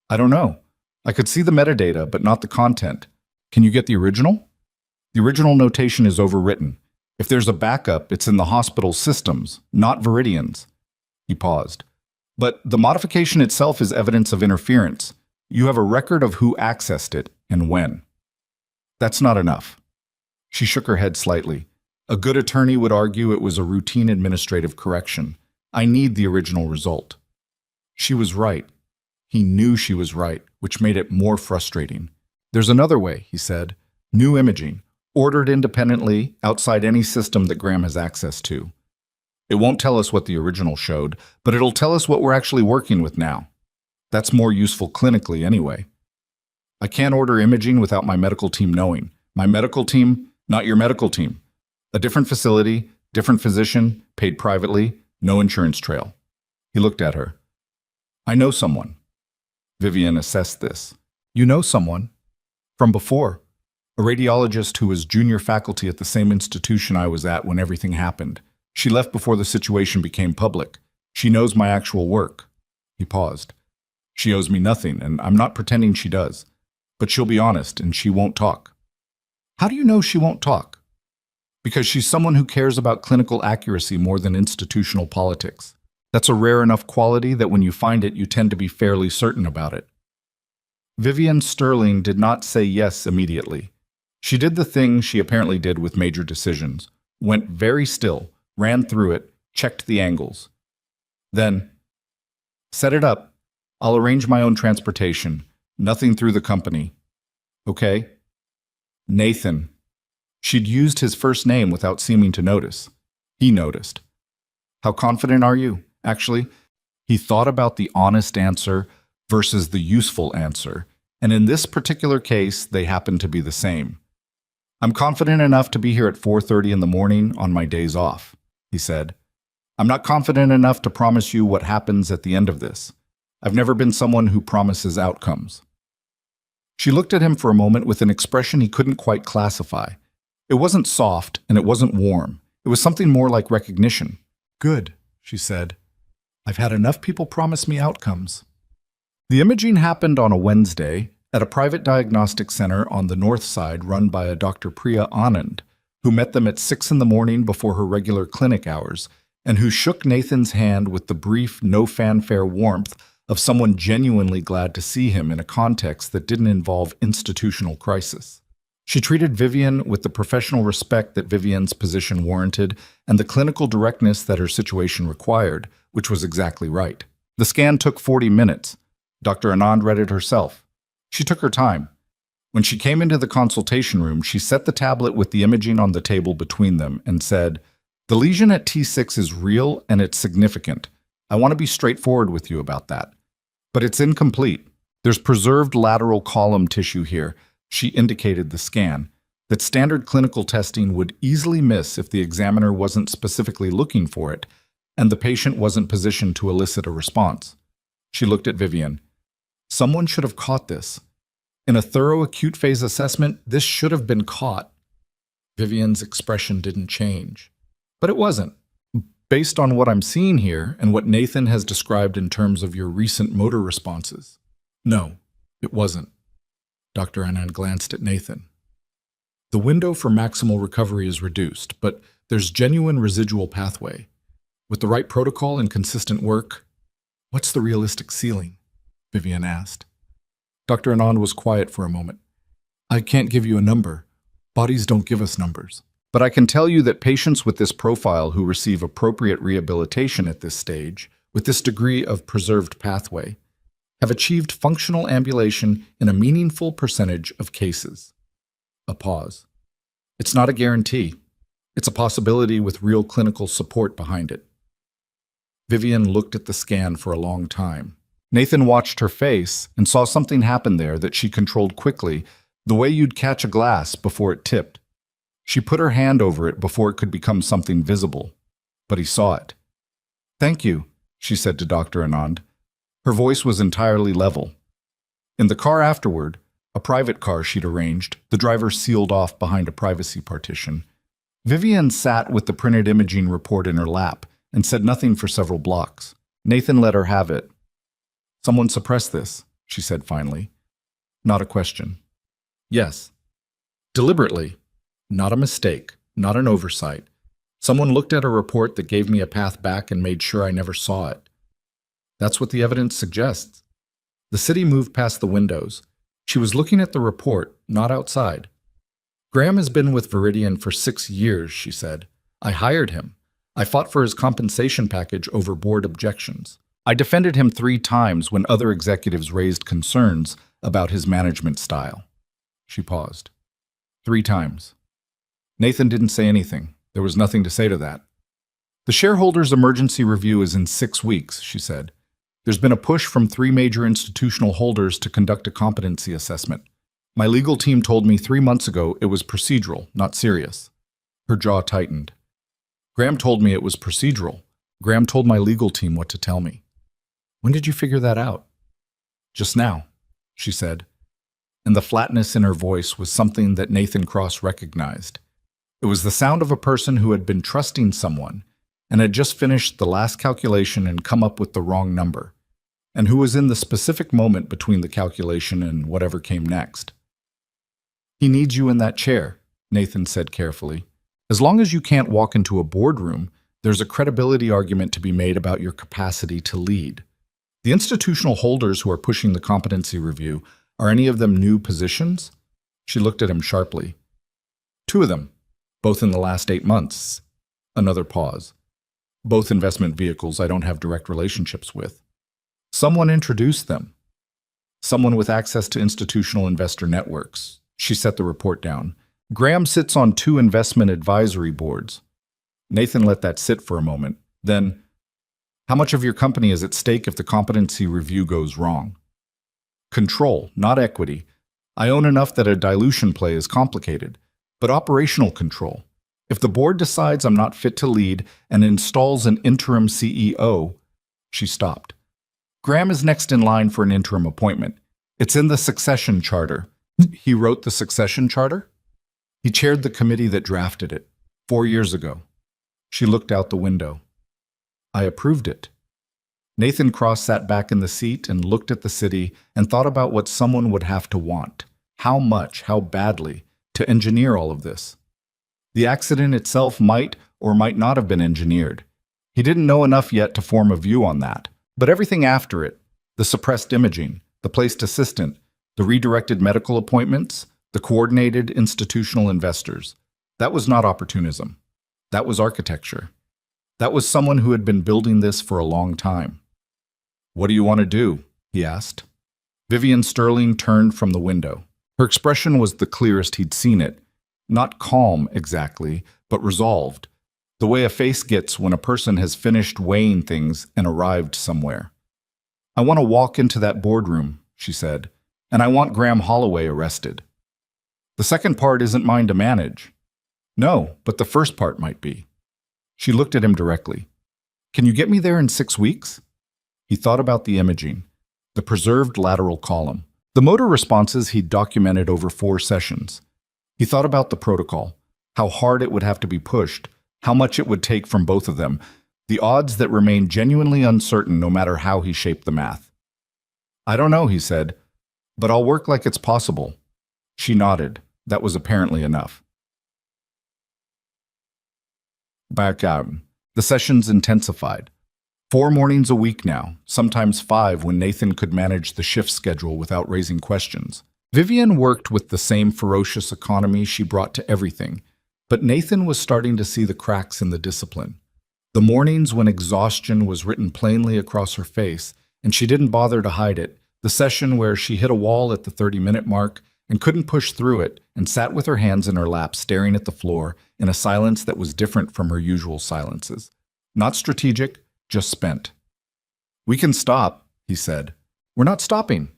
"I don't know. I could see the metadata, but not the content. Can you get the original?" "The original notation is overwritten. If there's a backup, it's in the hospital's systems, not Viridian's." He paused. "But the modification itself is evidence of interference. You have a record of who accessed it and when." "That's not enough." She shook her head slightly. "A good attorney would argue it was a routine administrative correction. I need the original result." She was right. He knew she was right, which made it more frustrating. "There's another way," he said. "New imaging. Ordered independently, outside any system that Graham has access to. It won't tell us what the original showed, but it'll tell us what we're actually working with now. That's more useful clinically anyway. I can't order imaging without my medical team knowing. My medical team, not your medical team. A different facility, different physician, paid privately, no insurance trail." He looked at her. "I know someone." Vivian assessed this. You know someone? From before. A radiologist who was junior faculty at the same institution I was at when everything happened. She left before the situation became public. She knows my actual work. He paused. She owes me nothing, and I'm not pretending she does. But she'll be honest, and she won't talk. How do you know she won't talk? Because she's someone who cares about clinical accuracy more than institutional politics. That's a rare enough quality that when you find it, you tend to be fairly certain about it. Vivian Sterling did not say yes immediately. She did the thing she apparently did with major decisions, went very still, ran through it, checked the angles. Then, set it up. I'll arrange my own transportation. Nothing through the company. Okay? Nathan. She'd used his first name without seeming to notice. He noticed. How confident are you? Actually, he thought about the honest answer versus the useful answer, and in this particular case, they happened to be the same. I'm confident enough to be here at 4:30 in the morning on my days off, he said. I'm not confident enough to promise you what happens at the end of this. I've never been someone who promises outcomes. She looked at him for a moment with an expression he couldn't quite classify. It wasn't soft and it wasn't warm. It was something more like recognition. Good, she said. I've had enough people promise me outcomes. The imaging happened on a Wednesday at a private diagnostic center on the north side run by a Dr. Priya Anand, who met them at 6 in the morning before her regular clinic hours, and who shook Nathan's hand with the brief, no-fanfare warmth of someone genuinely glad to see him in a context that didn't involve institutional crisis. She treated Vivian with the professional respect that Vivian's position warranted and the clinical directness that her situation required, which was exactly right. The scan took 40 minutes. Dr. Anand read it herself. She took her time. When she came into the consultation room, she set the tablet with the imaging on the table between them and said, "The lesion at T6 is real and it's significant. I want to be straightforward with you about that. But it's incomplete. There's preserved lateral column tissue here," she indicated the scan, "that standard clinical testing would easily miss if the examiner wasn't specifically looking for it and the patient wasn't positioned to elicit a response." She looked at Vivian. Someone should have caught this. In a thorough acute phase assessment, this should have been caught. Vivian's expression didn't change. But it wasn't. Based on what I'm seeing here and what Nathan has described in terms of your recent motor responses. No, it wasn't. Dr. Anand glanced at Nathan. The window for maximal recovery is reduced, but there's genuine residual pathway. With the right protocol and consistent work, what's the realistic ceiling? Vivian asked. Dr. Anand was quiet for a moment. I can't give you a number. Bodies don't give us numbers. But I can tell you that patients with this profile who receive appropriate rehabilitation at this stage, with this degree of preserved pathway, have achieved functional ambulation in a meaningful percentage of cases. A pause. It's not a guarantee. It's a possibility with real clinical support behind it. Vivian looked at the scan for a long time. Nathan watched her face and saw something happen there that she controlled quickly, the way you'd catch a glass before it tipped. She put her hand over it before it could become something visible. But he saw it. Thank you, she said to Dr. Anand. Her voice was entirely level. In the car afterward, a private car she'd arranged, the driver sealed off behind a privacy partition, Vivian sat with the printed imaging report in her lap and said nothing for several blocks. Nathan let her have it. Someone suppressed this, she said finally. Not a question. Yes. Deliberately. Not a mistake. Not an oversight. Someone looked at a report that gave me a path back and made sure I never saw it. That's what the evidence suggests. The city moved past the windows. She was looking at the report, not outside. Graham has been with Viridian for 6 years, she said. I hired him. I fought for his compensation package over board objections. I defended him 3 times when other executives raised concerns about his management style. She paused. 3 times. Nathan didn't say anything. There was nothing to say to that. The shareholders' emergency review is in 6 weeks, she said. There's been a push from 3 major institutional holders to conduct a competency assessment. My legal team told me 3 months ago it was procedural, not serious. Her jaw tightened. Graham told me it was procedural. Graham told my legal team what to tell me. When did you figure that out? Just now, she said, and the flatness in her voice was something that Nathan Cross recognized. It was the sound of a person who had been trusting someone and had just finished the last calculation and come up with the wrong number, and who was in the specific moment between the calculation and whatever came next. He needs you in that chair, Nathan said carefully. As long as you can't walk into a boardroom, there's a credibility argument to be made about your capacity to lead. The institutional holders who are pushing the competency review, are any of them new positions? She looked at him sharply. 2 of them, both in the last 8 months. Another pause. Both investment vehicles I don't have direct relationships with. Someone introduced them. Someone with access to institutional investor networks. She set the report down. Graham sits on 2 investment advisory boards. Nathan let that sit for a moment. Then, how much of your company is at stake if the competency review goes wrong? Control, not equity. I own enough that a dilution play is complicated, but operational control. If the board decides I'm not fit to lead and installs an interim CEO, she stopped. Graham is next in line for an interim appointment. It's in the succession charter. He wrote the succession charter? He chaired the committee that drafted it 4 years ago. She looked out the window. I approved it. Nathan Cross sat back in the seat and looked at the city and thought about what someone would have to want, how much, how badly, to engineer all of this. The accident itself might or might not have been engineered. He didn't know enough yet to form a view on that, but everything after it, the suppressed imaging, the placed assistant, the redirected medical appointments, the coordinated institutional investors, that was not opportunism. That was architecture. That was someone who had been building this for a long time. What do you want to do? He asked. Vivian Sterling turned from the window. Her expression was the clearest he'd seen it. Not calm exactly, but resolved. The way a face gets when a person has finished weighing things and arrived somewhere. I want to walk into that boardroom, she said, and I want Graham Holloway arrested. The second part isn't mine to manage. No, but the first part might be. She looked at him directly. Can you get me there in 6 weeks? He thought about the imaging, the preserved lateral column, the motor responses he'd documented over 4 sessions. He thought about the protocol, how hard it would have to be pushed, how much it would take from both of them, the odds that remained genuinely uncertain no matter how he shaped the math. I don't know, he said, but I'll work like it's possible. She nodded. That was apparently enough. Back out. The sessions intensified. 4 mornings a week now, sometimes 5 when Nathan could manage the shift schedule without raising questions. Vivian worked with the same ferocious economy she brought to everything, but Nathan was starting to see the cracks in the discipline. The mornings when exhaustion was written plainly across her face, and she didn't bother to hide it, the session where she hit a wall at the 30-minute mark and couldn't push through it and sat with her hands in her lap staring at the floor in a silence that was different from her usual silences. Not strategic, just spent. We can stop, he said. We're not stopping.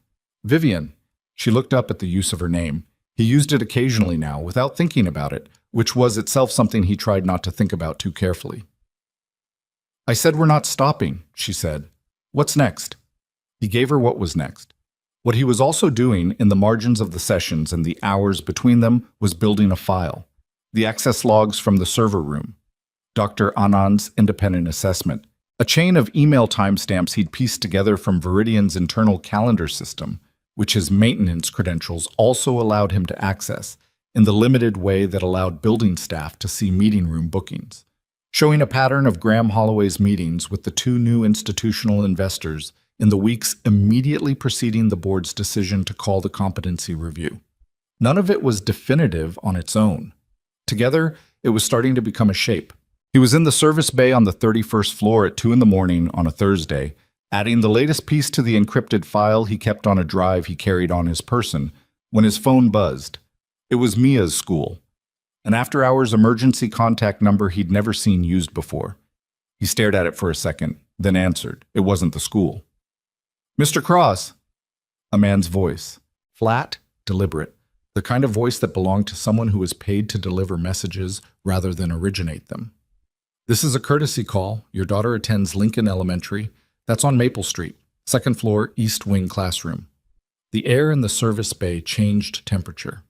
Vivian. She looked up at the use of her name. He used it occasionally now, without thinking about it, which was itself something he tried not to think about too carefully. I said we're not stopping, she said. What's next? He gave her what was next. What he was also doing in the margins of the sessions and the hours between them was building a file. The access logs from the server room. Dr. Anand's independent assessment. A chain of email timestamps he'd pieced together from Viridian's internal calendar system, which his maintenance credentials also allowed him to access, in the limited way that allowed building staff to see meeting room bookings, showing a pattern of Graham Holloway's meetings with the 2 new institutional investors in the weeks immediately preceding the board's decision to call the competency review. None of it was definitive on its own. Together, it was starting to become a shape. He was in the service bay on the 31st floor at 2 a.m. on a Thursday, adding the latest piece to the encrypted file he kept on a drive he carried on his person, when his phone buzzed. It was Mia's school, an after-hours emergency contact number he'd never seen used before. He stared at it for a second, then answered. It wasn't the school. Mr. Cross, a man's voice, flat, deliberate, the kind of voice that belonged to someone who was paid to deliver messages rather than originate them. This is a courtesy call. Your daughter attends Lincoln Elementary. That's on Maple Street, 2nd floor, East Wing classroom. The air in the service bay changed temperature.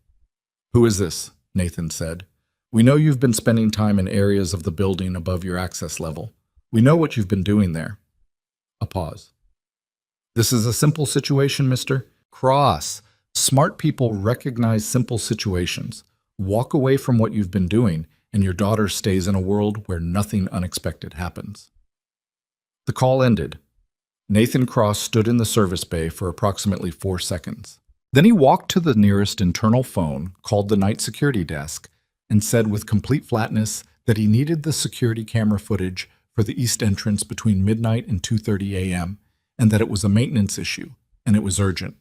"Who is this?" Nathan said. "We know you've been spending time in areas of the building above your access level. We know what you've been doing there." A pause. "This is a simple situation, mister." Cross. Smart people recognize simple situations. Walk away from what you've been doing, and your daughter stays in a world where nothing unexpected happens. The call ended. Nathan Cross stood in the service bay for approximately 4 seconds. Then he walked to the nearest internal phone, called the night security desk, and said with complete flatness that he needed the security camera footage for the east entrance between midnight and 2:30 a.m., and that it was a maintenance issue, and it was urgent.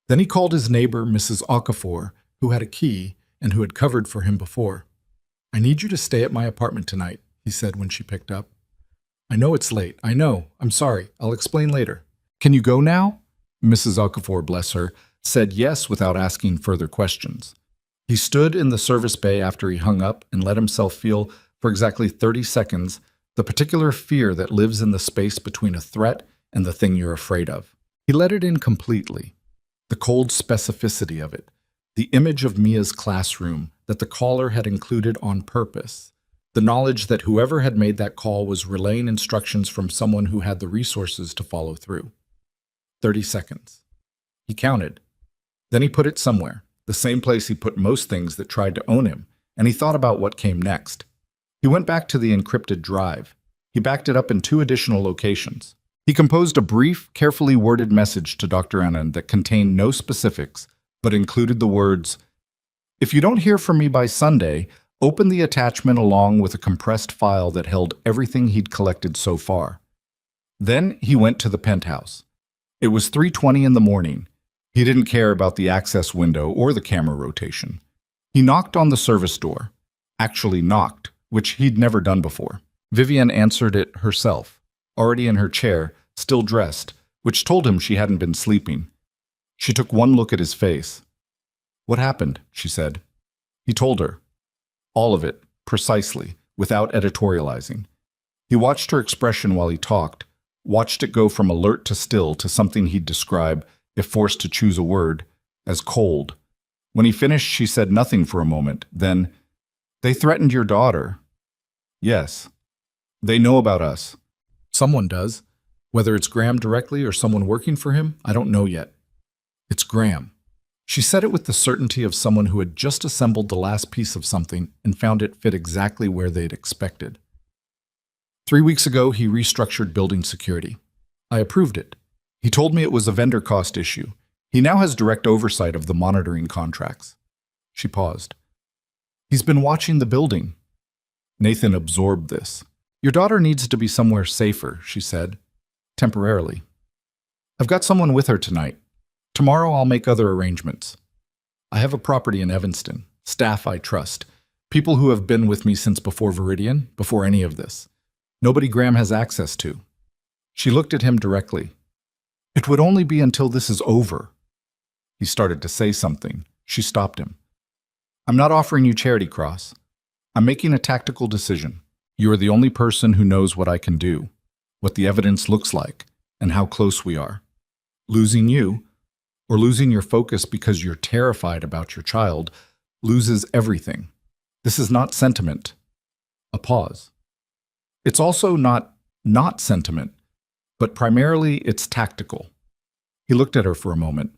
Then he called his neighbor, Mrs. Okafor, who had a key and who had covered for him before. "I need you to stay at my apartment tonight," he said when she picked up. "I know it's late. I know. I'm sorry. I'll explain later." "Can you go now?" Mrs. Okafor, bless her, said yes without asking further questions. He stood in the service bay after he hung up and let himself feel for exactly 30 seconds the particular fear that lives in the space between a threat and the thing you're afraid of. He let it in completely. The cold specificity of it, the image of Mia's classroom that the caller had included on purpose, the knowledge that whoever had made that call was relaying instructions from someone who had the resources to follow through. 30 seconds. He counted. Then he put it somewhere, the same place he put most things that tried to own him, and he thought about what came next. He went back to the encrypted drive. He backed it up in 2 additional locations. He composed a brief, carefully worded message to Dr. Anand that contained no specifics, but included the words, "If you don't hear from me by Sunday, open the attachment along with a compressed file that held everything he'd collected so far." Then he went to the penthouse. It was 3:20 in the morning. He didn't care about the access window or the camera rotation. He knocked on the service door. Actually knocked, which he'd never done before. Vivian answered it herself, already in her chair, still dressed, which told him she hadn't been sleeping. She took one look at his face. "What happened?" she said. He told her. All of it, precisely, without editorializing. He watched her expression while he talked, watched it go from alert to still to something he'd describe, if forced to choose a word, as cold. When he finished, she said nothing for a moment. Then, "They threatened your daughter." "Yes. They know about us." "Someone does. Whether it's Graham directly or someone working for him, I don't know yet." "It's Graham." She said it with the certainty of someone who had just assembled the last piece of something and found it fit exactly where they'd expected. 3 weeks ago, he restructured building security. I approved it. He told me it was a vendor cost issue. He now has direct oversight of the monitoring contracts. She paused. "He's been watching the building." Nathan absorbed this. "Your daughter needs to be somewhere safer," she said, temporarily. "I've got someone with her tonight. Tomorrow I'll make other arrangements. I have a property in Evanston, staff I trust, people who have been with me since before Viridian, before any of this. Nobody Graham has access to." She looked at him directly. "It would only be until this is over." He started to say something. She stopped him. "I'm not offering you charity, Cross. I'm making a tactical decision. You are the only person who knows what I can do, what the evidence looks like, and how close we are. Losing you, or losing your focus because you're terrified about your child, loses everything. This is not sentiment." A pause. "It's also not sentiment, but primarily it's tactical." He looked at her for a moment.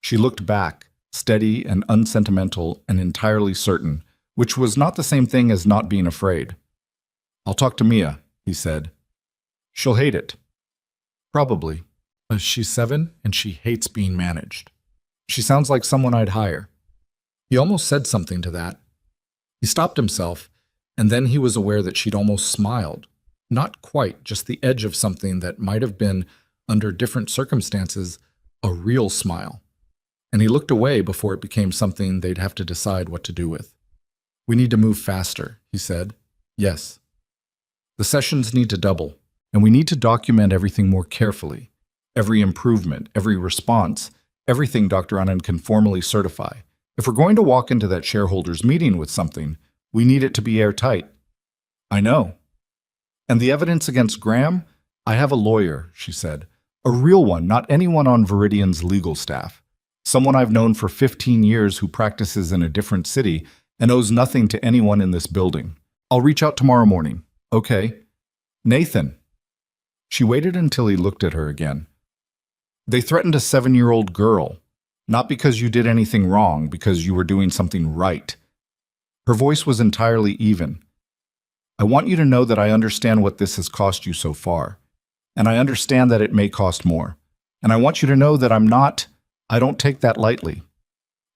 She looked back, steady and unsentimental and entirely certain, which was not the same thing as not being afraid. "I'll talk to Mia," he said. "She'll hate it." "Probably. She's 7 and she hates being managed. She sounds like someone I'd hire." He almost said something to that. He stopped himself, and then he was aware that she'd almost smiled. Not quite, just the edge of something that might have been, under different circumstances, a real smile. And he looked away before it became something they'd have to decide what to do with. "We need to move faster," he said. "Yes. The sessions need to double, and we need to document everything more carefully. Every improvement, every response, everything Dr. Anand can formally certify. If we're going to walk into that shareholders' meeting with something, we need it to be airtight." "I know." "And the evidence against Graham? I have a lawyer," she said. "A real one, not anyone on Viridian's legal staff. Someone I've known for 15 years who practices in a different city and owes nothing to anyone in this building. I'll reach out tomorrow morning. Okay. Nathan. She waited until he looked at her again. They threatened a 7-year-old girl. Not because you did anything wrong, because you were doing something right. Her voice was entirely even. I want you to know that I understand what this has cost you so far. And I understand that it may cost more. And I want you to know that I don't take that lightly.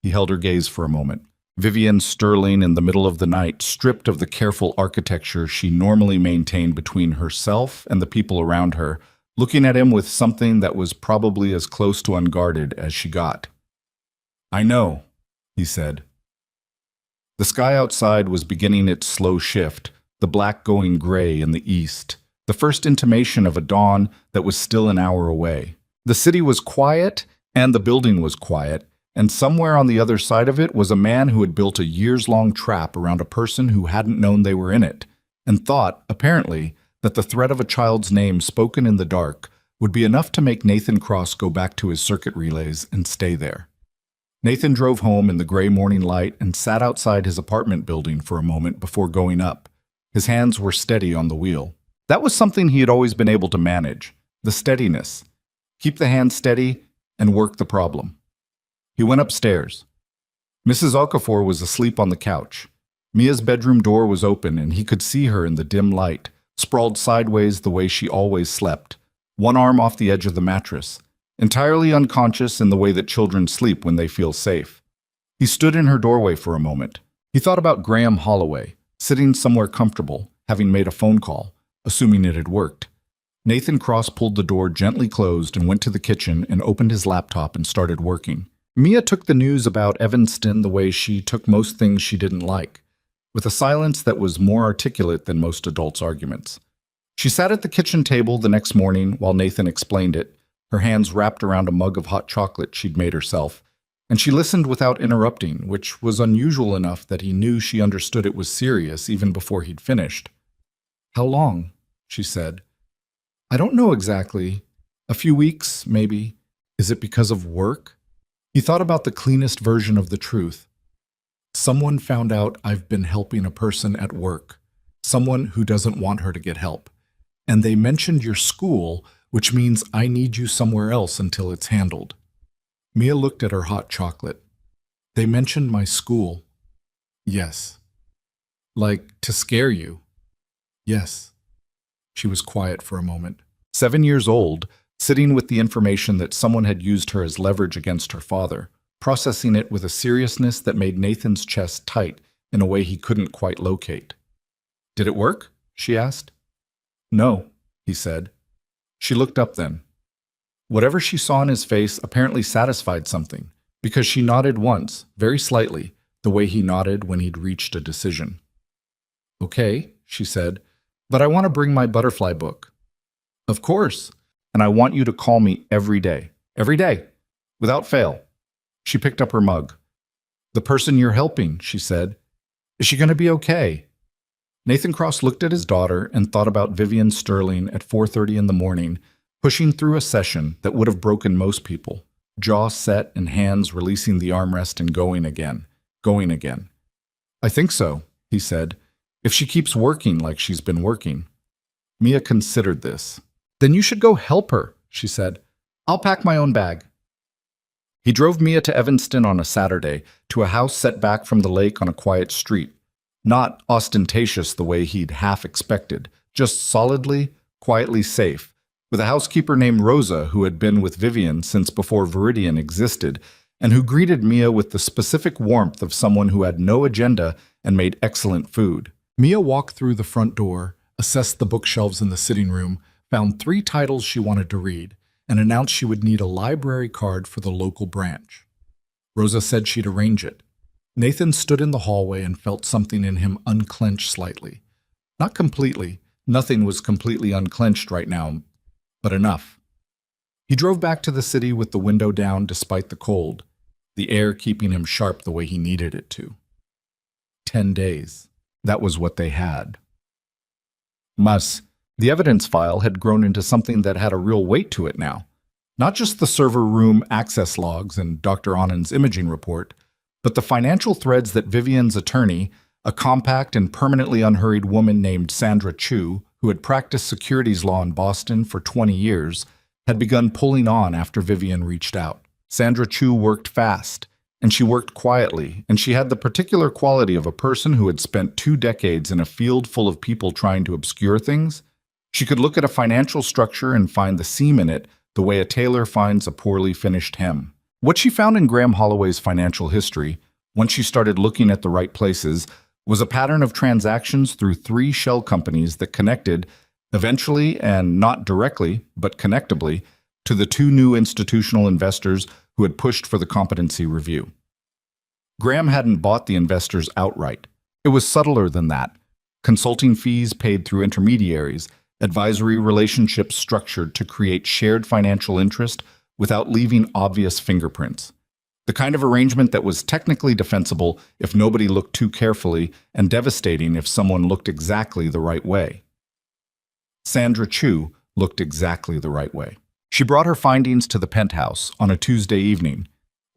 He held her gaze for a moment. Vivian Sterling in the middle of the night, stripped of the careful architecture she normally maintained between herself and the people around her, looking at him with something that was probably as close to unguarded as she got. I know, he said. The sky outside was beginning its slow shift, the black going gray in the east, the first intimation of a dawn that was still an hour away. The city was quiet, and the building was quiet, and somewhere on the other side of it was a man who had built a years-long trap around a person who hadn't known they were in it, and thought, apparently, that the threat of a child's name spoken in the dark would be enough to make Nathan Cross go back to his circuit relays and stay there. Nathan drove home in the gray morning light and sat outside his apartment building for a moment before going up. His hands were steady on the wheel. That was something he had always been able to manage, the steadiness. Keep the hands steady and work the problem. He went upstairs. Mrs. Okafor was asleep on the couch. Mia's bedroom door was open and he could see her in the dim light, sprawled sideways the way she always slept, one arm off the edge of the mattress, entirely unconscious in the way that children sleep when they feel safe. He stood in her doorway for a moment. He thought about Graham Holloway, sitting somewhere comfortable, having made a phone call, assuming it had worked. Nathan Cross pulled the door gently closed and went to the kitchen and opened his laptop and started working. Mia took the news about Evanston the way she took most things she didn't like, with a silence that was more articulate than most adults' arguments. She sat at the kitchen table the next morning while Nathan explained it, her hands wrapped around a mug of hot chocolate she'd made herself, and she listened without interrupting, which was unusual enough that he knew she understood it was serious even before he'd finished. "How long?" she said. "I don't know exactly. A few weeks, maybe. Is it because of work?" He thought about the cleanest version of the truth. Someone found out I've been helping a person at work, someone who doesn't want her to get help. And they mentioned your school, which means I need you somewhere else until it's handled. Mia looked at her hot chocolate. "They mentioned my school." "Yes." "Like, to scare you?" "Yes." She was quiet for a moment. 7 years old, sitting with the information that someone had used her as leverage against her father, processing it with a seriousness that made Nathan's chest tight in a way he couldn't quite locate. "Did it work?" she asked. "No," he said. She looked up then. Whatever she saw in his face apparently satisfied something, because she nodded once, very slightly, the way he nodded when he'd reached a decision. "Okay," she said, "but I want to bring my butterfly book." "Of course. And I want you to call me every day, without fail." She picked up her mug. "The person you're helping," she said. "Is she going to be okay?" Nathan Cross looked at his daughter and thought about Vivian Sterling at 4:30 in the morning, pushing through a session that would have broken most people, jaw set and hands releasing the armrest and going again. "I think so," he said, "if she keeps working like she's been working." Mia considered this. "Then you should go help her," she said. "I'll pack my own bag." He drove Mia to Evanston on a Saturday, to a house set back from the lake on a quiet street. Not ostentatious the way he'd half expected, just solidly, quietly safe, with a housekeeper named Rosa who had been with Vivian since before Viridian existed, and who greeted Mia with the specific warmth of someone who had no agenda and made excellent food. Mia walked through the front door, assessed the bookshelves in the sitting room, found 3 titles she wanted to read, and announced she would need a library card for the local branch. Rosa said she'd arrange it. Nathan stood in the hallway and felt something in him unclench slightly. Not completely. Nothing was completely unclenched right now, but enough. He drove back to the city with the window down despite the cold, the air keeping him sharp the way he needed it to. 10 days. That was what they had. The evidence file had grown into something that had a real weight to it now. Not just the server room access logs and Dr. Anand's imaging report, but the financial threads that Vivian's attorney, a compact and permanently unhurried woman named Sandra Chu, who had practiced securities law in Boston for 20 years, had begun pulling on after Vivian reached out. Sandra Chu worked fast, and she worked quietly, and she had the particular quality of a person who had spent 2 decades in a field full of people trying to obscure things. She could look at a financial structure and find the seam in it the way a tailor finds a poorly finished hem. What she found in Graham Holloway's financial history, once she started looking at the right places, was a pattern of transactions through 3 shell companies that connected, eventually and not directly, but connectably, to the 2 new institutional investors who had pushed for the competency review. Graham hadn't bought the investors outright. It was subtler than that. Consulting fees paid through intermediaries, advisory relationships structured to create shared financial interest without leaving obvious fingerprints. The kind of arrangement that was technically defensible if nobody looked too carefully and devastating if someone looked exactly the right way. Sandra Chu looked exactly the right way. She brought her findings to the penthouse on a Tuesday evening,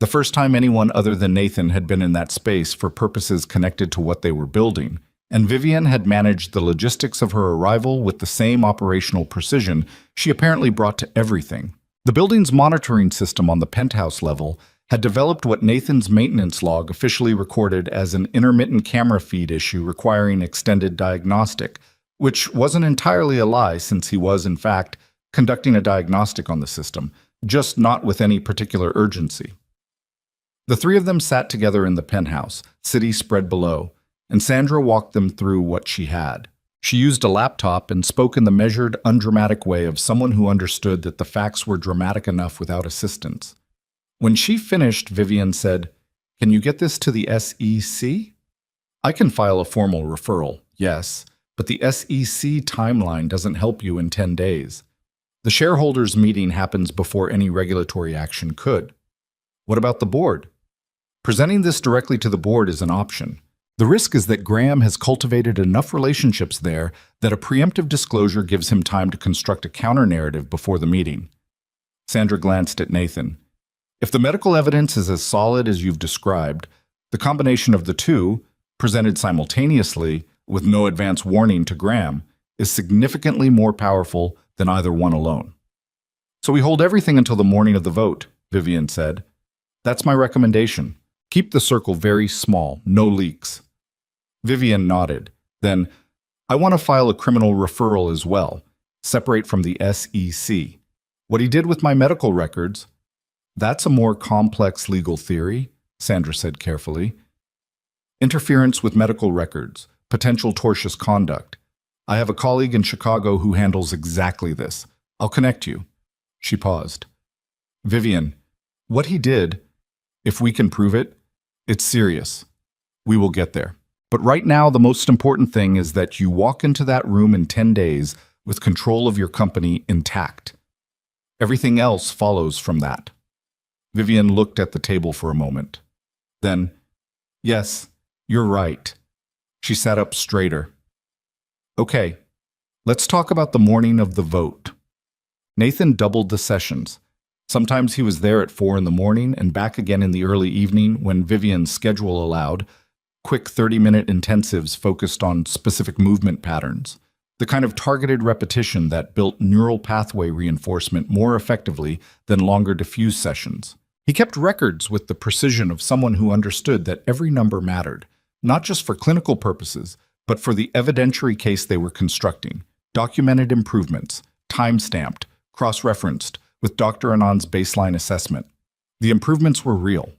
the first time anyone other than Nathan had been in that space for purposes connected to what they were building, and Vivian had managed the logistics of her arrival with the same operational precision she apparently brought to everything. The building's monitoring system on the penthouse level had developed what Nathan's maintenance log officially recorded as an intermittent camera feed issue requiring extended diagnostic, which wasn't entirely a lie since he was, in fact, conducting a diagnostic on the system, just not with any particular urgency. The 3 of them sat together in the penthouse, city spread below, and Sandra walked them through what she had. She used a laptop and spoke in the measured, undramatic way of someone who understood that the facts were dramatic enough without assistance. When she finished, Vivian said, "Can you get this to the SEC? I can file a formal referral, yes, but the SEC timeline doesn't help you in 10 days. The shareholders' meeting happens before any regulatory action could. What about the board? Presenting this directly to the board is an option. The risk is that Graham has cultivated enough relationships there that a preemptive disclosure gives him time to construct a counter-narrative before the meeting." Sandra glanced at Nathan. "If the medical evidence is as solid as you've described, the combination of the 2, presented simultaneously with no advance warning to Graham, is significantly more powerful than either one alone." "So we hold everything until the morning of the vote," Vivian said. "That's my recommendation. Keep the circle very small, no leaks." Vivian nodded. Then, "I want to file a criminal referral as well, separate from the SEC. What he did with my medical records—" "That's a more complex legal theory," Sandra said carefully. "Interference with medical records, potential tortious conduct. I have a colleague in Chicago who handles exactly this. I'll connect you." She paused. "Vivian, what he did, if we can prove it, it's serious. We will get there. But right now, the most important thing is that you walk into that room in 10 days with control of your company intact. Everything else follows from that." Vivian looked at the table for a moment. Then, "Yes, you're right." She sat up straighter. "Okay, let's talk about the morning of the vote." Nathan doubled the sessions. Sometimes he was there at 4 in the morning and back again in the early evening when Vivian's schedule allowed, quick 30-minute intensives focused on specific movement patterns, the kind of targeted repetition that built neural pathway reinforcement more effectively than longer diffuse sessions. He kept records with the precision of someone who understood that every number mattered, not just for clinical purposes, but for the evidentiary case they were constructing. Documented improvements, time-stamped, cross-referenced, with Dr. Anand's baseline assessment. The improvements were real.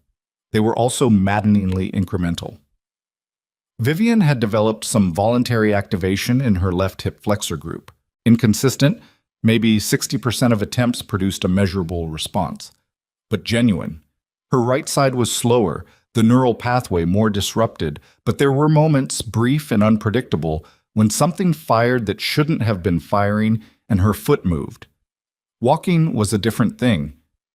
They were also maddeningly incremental. Vivian had developed some voluntary activation in her left hip flexor group. Inconsistent, maybe 60% of attempts produced a measurable response. But genuine. Her right side was slower, the neural pathway more disrupted, but there were moments, brief and unpredictable, when something fired that shouldn't have been firing and her foot moved. Walking was a different thing.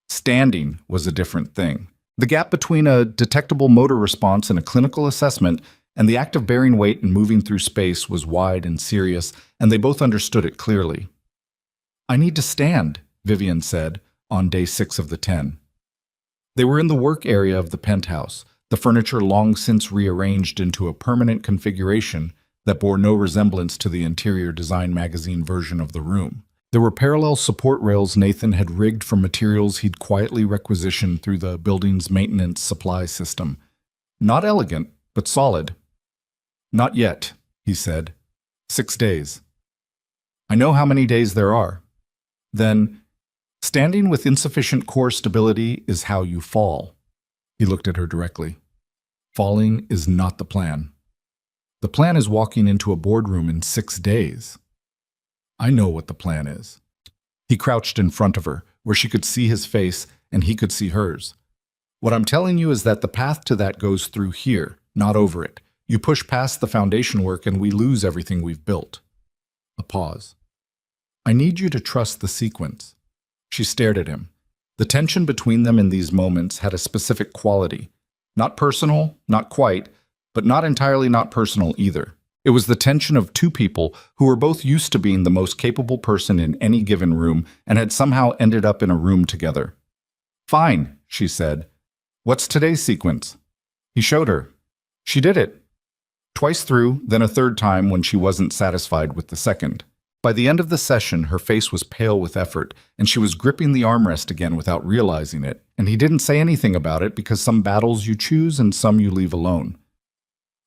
Standing was a different thing. The gap between a detectable motor response in a clinical assessment and the act of bearing weight and moving through space was wide and serious, and they both understood it clearly. "I need to stand," Vivian said, on day 6 of the 10. They were in the work area of the penthouse, the furniture long since rearranged into a permanent configuration that bore no resemblance to the Interior Design magazine version of the room. There were parallel support rails Nathan had rigged from materials he'd quietly requisitioned through the building's maintenance supply system. Not elegant, but solid. "Not yet," he said. 6 days. "I know how many days there are." Then, "Standing with insufficient core stability is how you fall." He looked at her directly. "Falling is not the plan. The plan is walking into a boardroom in 6 days. I know what the plan is." He crouched in front of her, where she could see his face and he could see hers. "What I'm telling you is that the path to that goes through here, not over it. You push past the foundation work and we lose everything we've built." A pause. "I need you to trust the sequence." She stared at him. The tension between them in these moments had a specific quality. Not personal, not quite, but not entirely not personal either. It was the tension of two people who were both used to being the most capable person in any given room and had somehow ended up in a room together. "Fine," she said. "What's today's sequence?" He showed her. She did it. Twice through, then a third time when she wasn't satisfied with the second. By the end of the session, her face was pale with effort, and she was gripping the armrest again without realizing it, and he didn't say anything about it because some battles you choose and some you leave alone.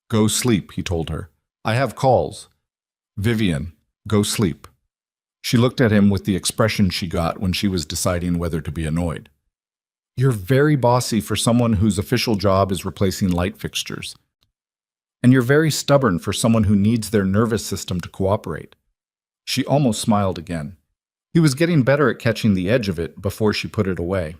"Go sleep," he told her. "I have calls." "Vivian, go sleep." She looked at him with the expression she got when she was deciding whether to be annoyed. "You're very bossy for someone whose official job is replacing light fixtures. And you're very stubborn for someone who needs their nervous system to cooperate." She almost smiled again. He was getting better at catching the edge of it before she put it away.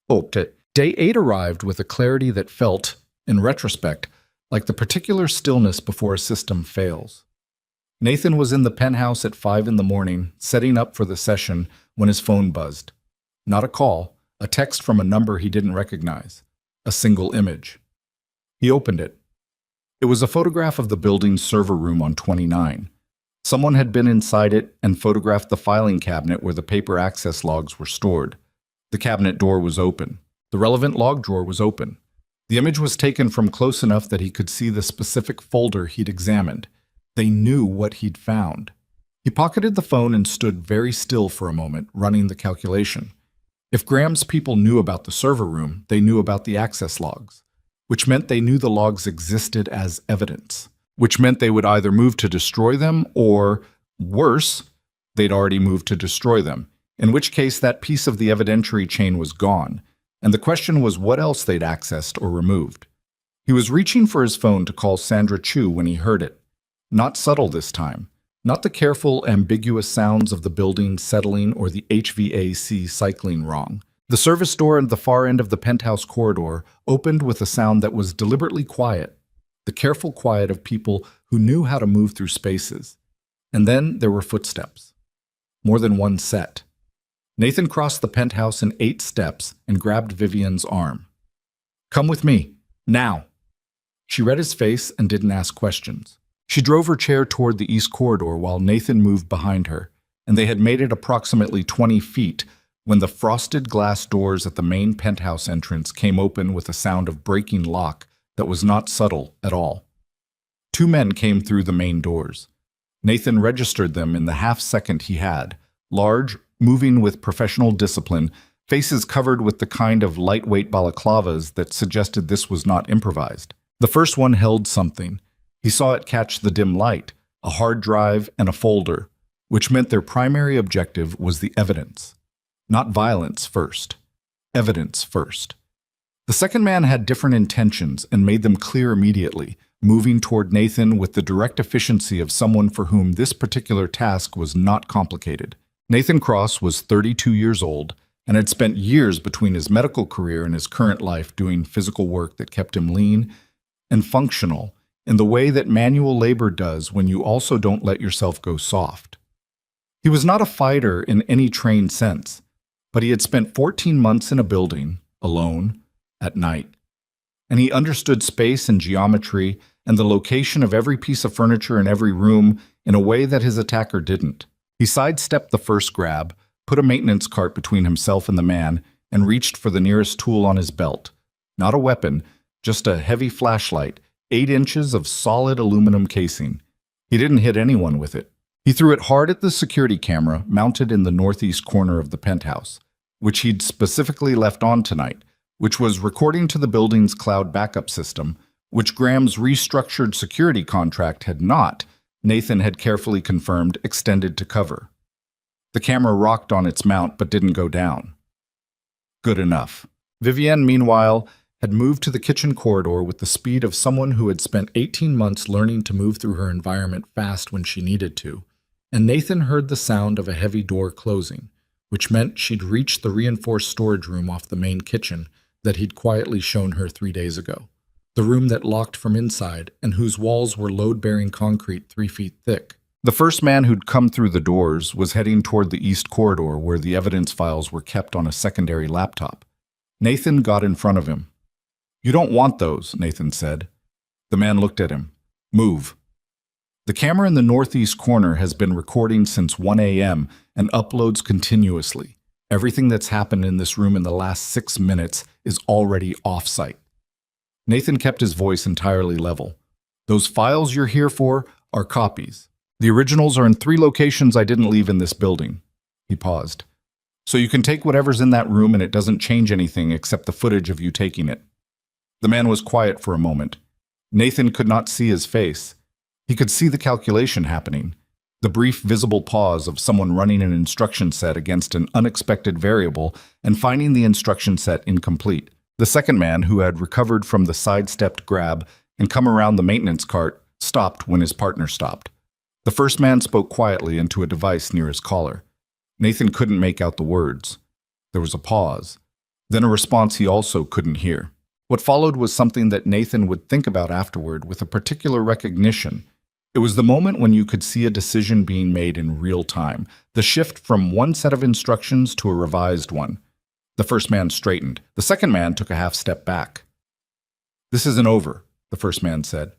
Day 8 arrived with a clarity that felt, in retrospect, like the particular stillness before a system fails. Nathan was in the penthouse at 5 in the morning, setting up for the session, when his phone buzzed. Not a call, a text from a number he didn't recognize. A single image. He opened it. It was a photograph of the building's server room on 29. Someone had been inside it and photographed the filing cabinet where the paper access logs were stored. The cabinet door was open. The relevant log drawer was open. The image was taken from close enough that he could see the specific folder he'd examined. They knew what he'd found. He pocketed the phone and stood very still for a moment, running the calculation. If Graham's people knew about the server room, they knew about the access logs, which meant they knew the logs existed as evidence, which meant they would either move to destroy them or, worse, they'd already moved to destroy them, in which case that piece of the evidentiary chain was gone, and the question was what else they'd accessed or removed. He was reaching for his phone to call Sandra Chu when he heard it. Not subtle this time. Not the careful, ambiguous sounds of the building settling or the HVAC cycling wrong. The service door at the far end of the penthouse corridor opened with a sound that was deliberately quiet, the careful quiet of people who knew how to move through spaces. And then there were footsteps. More than one set. Nathan crossed the penthouse in 8 steps and grabbed Vivian's arm. "Come with me. Now." She read his face and didn't ask questions. She drove her chair toward the east corridor while Nathan moved behind her, and they had made it approximately 20 feet when the frosted glass doors at the main penthouse entrance came open with a sound of breaking lock that was not subtle at all. 2 men came through the main doors. Nathan registered them in the half-second he had, large, moving with professional discipline, faces covered with the kind of lightweight balaclavas that suggested this was not improvised. The first one held something. He saw it catch the dim light, a hard drive and a folder, which meant their primary objective was the evidence. Not violence first. Evidence first. The second man had different intentions and made them clear immediately, moving toward Nathan with the direct efficiency of someone for whom this particular task was not complicated. Nathan Cross was 32 years old and had spent years between his medical career and his current life doing physical work that kept him lean and functional in the way that manual labor does when you also don't let yourself go soft. He was not a fighter in any trained sense, but he had spent 14 months in a building, alone, at night. And he understood space and geometry and the location of every piece of furniture in every room in a way that his attacker didn't. He sidestepped the first grab, put a maintenance cart between himself and the man, and reached for the nearest tool on his belt. Not a weapon, just a heavy flashlight, 8 inches of solid aluminum casing. He didn't hit anyone with it. He threw it hard at the security camera mounted in the northeast corner of the penthouse, which he'd specifically left on tonight, which was recording to the building's cloud backup system, which Graham's restructured security contract had not, Nathan had carefully confirmed, extended to cover. The camera rocked on its mount but didn't go down. Good enough. Vivienne, meanwhile, had moved to the kitchen corridor with the speed of someone who had spent 18 months learning to move through her environment fast when she needed to, and Nathan heard the sound of a heavy door closing, which meant she'd reached the reinforced storage room off the main kitchen that he'd quietly shown her 3 days ago. The room that locked from inside and whose walls were load-bearing concrete 3 feet thick. The first man who'd come through the doors was heading toward the east corridor where the evidence files were kept on a secondary laptop. Nathan got in front of him. "You don't want those," Nathan said. The man looked at him. "Move." The camera in the northeast corner has been recording since 1 a.m. and uploads continuously. Everything that's happened in this room in the last 6 minutes is already off-site. Nathan kept his voice entirely level. "Those files you're here for are copies. The originals are in 3 locations I didn't leave in this building." He paused. "So you can take whatever's in that room and it doesn't change anything except the footage of you taking it." The man was quiet for a moment. Nathan could not see his face. He could see the calculation happening, the brief visible pause of someone running an instruction set against an unexpected variable and finding the instruction set incomplete. The second man, who had recovered from the sidestepped grab and come around the maintenance cart, stopped when his partner stopped. The first man spoke quietly into a device near his collar. Nathan couldn't make out the words. There was a pause, then a response he also couldn't hear. What followed was something that Nathan would think about afterward with a particular recognition. It was the moment when you could see a decision being made in real time, the shift from one set of instructions to a revised one. The first man straightened. The second man took a half step back. "This isn't over," the first man said.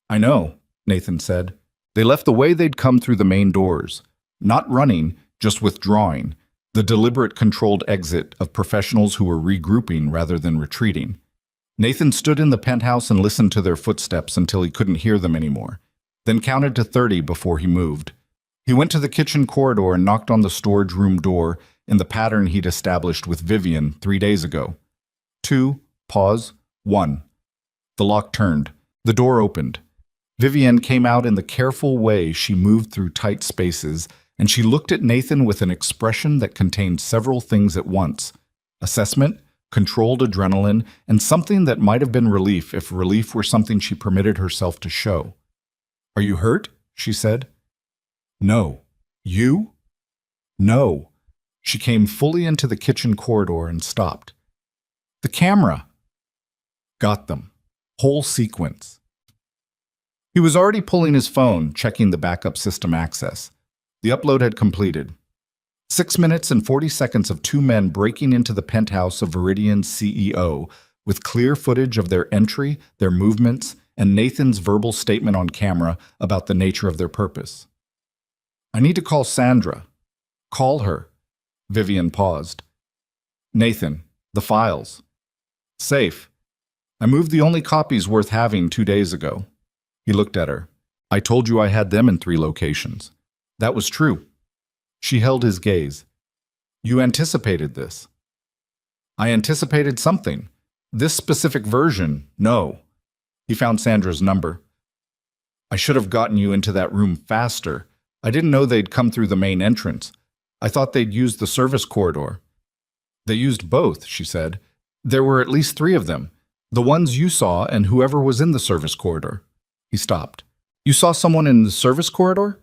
"I know," Nathan said. They left the way they'd come through the main doors. Not running, just withdrawing. The deliberate, controlled exit of professionals who were regrouping rather than retreating. Nathan stood in the penthouse and listened to their footsteps until he couldn't hear them anymore, then counted to 30 before he moved. He went to the kitchen corridor and knocked on the storage room door in the pattern he'd established with Vivienne 3 days ago. 2, pause, 1. The lock turned. The door opened. Vivienne came out in the careful way she moved through tight spaces, and she looked at Nathan with an expression that contained several things at once: assessment, controlled adrenaline, and something that might have been relief if relief were something she permitted herself to show. "Are you hurt?" she said. "No." "You?" "No." She came fully into the kitchen corridor and stopped. "The camera." "Got them. Whole sequence." He was already pulling his phone, checking the backup system access. The upload had completed. 6 minutes and 40 seconds of 2 men breaking into the penthouse of Viridian's CEO, with clear footage of their entry, their movements, and Nathan's verbal statement on camera about the nature of their purpose. "I need to call Sandra." "Call her." Vivienne paused. "Nathan, the files." "Safe. I moved the only copies worth having 2 days ago." He looked at her. "I told you I had them in 3 locations." "That was true." She held his gaze. "You anticipated this." "I anticipated something. This specific version, no." He found Sandra's number. "I should have gotten you into that room faster. I didn't know they'd come through the main entrance. I thought they'd used the service corridor." "They used both," she said. "There were at least 3 of them. The ones you saw and whoever was in the service corridor." He stopped. "You saw someone in the service corridor?"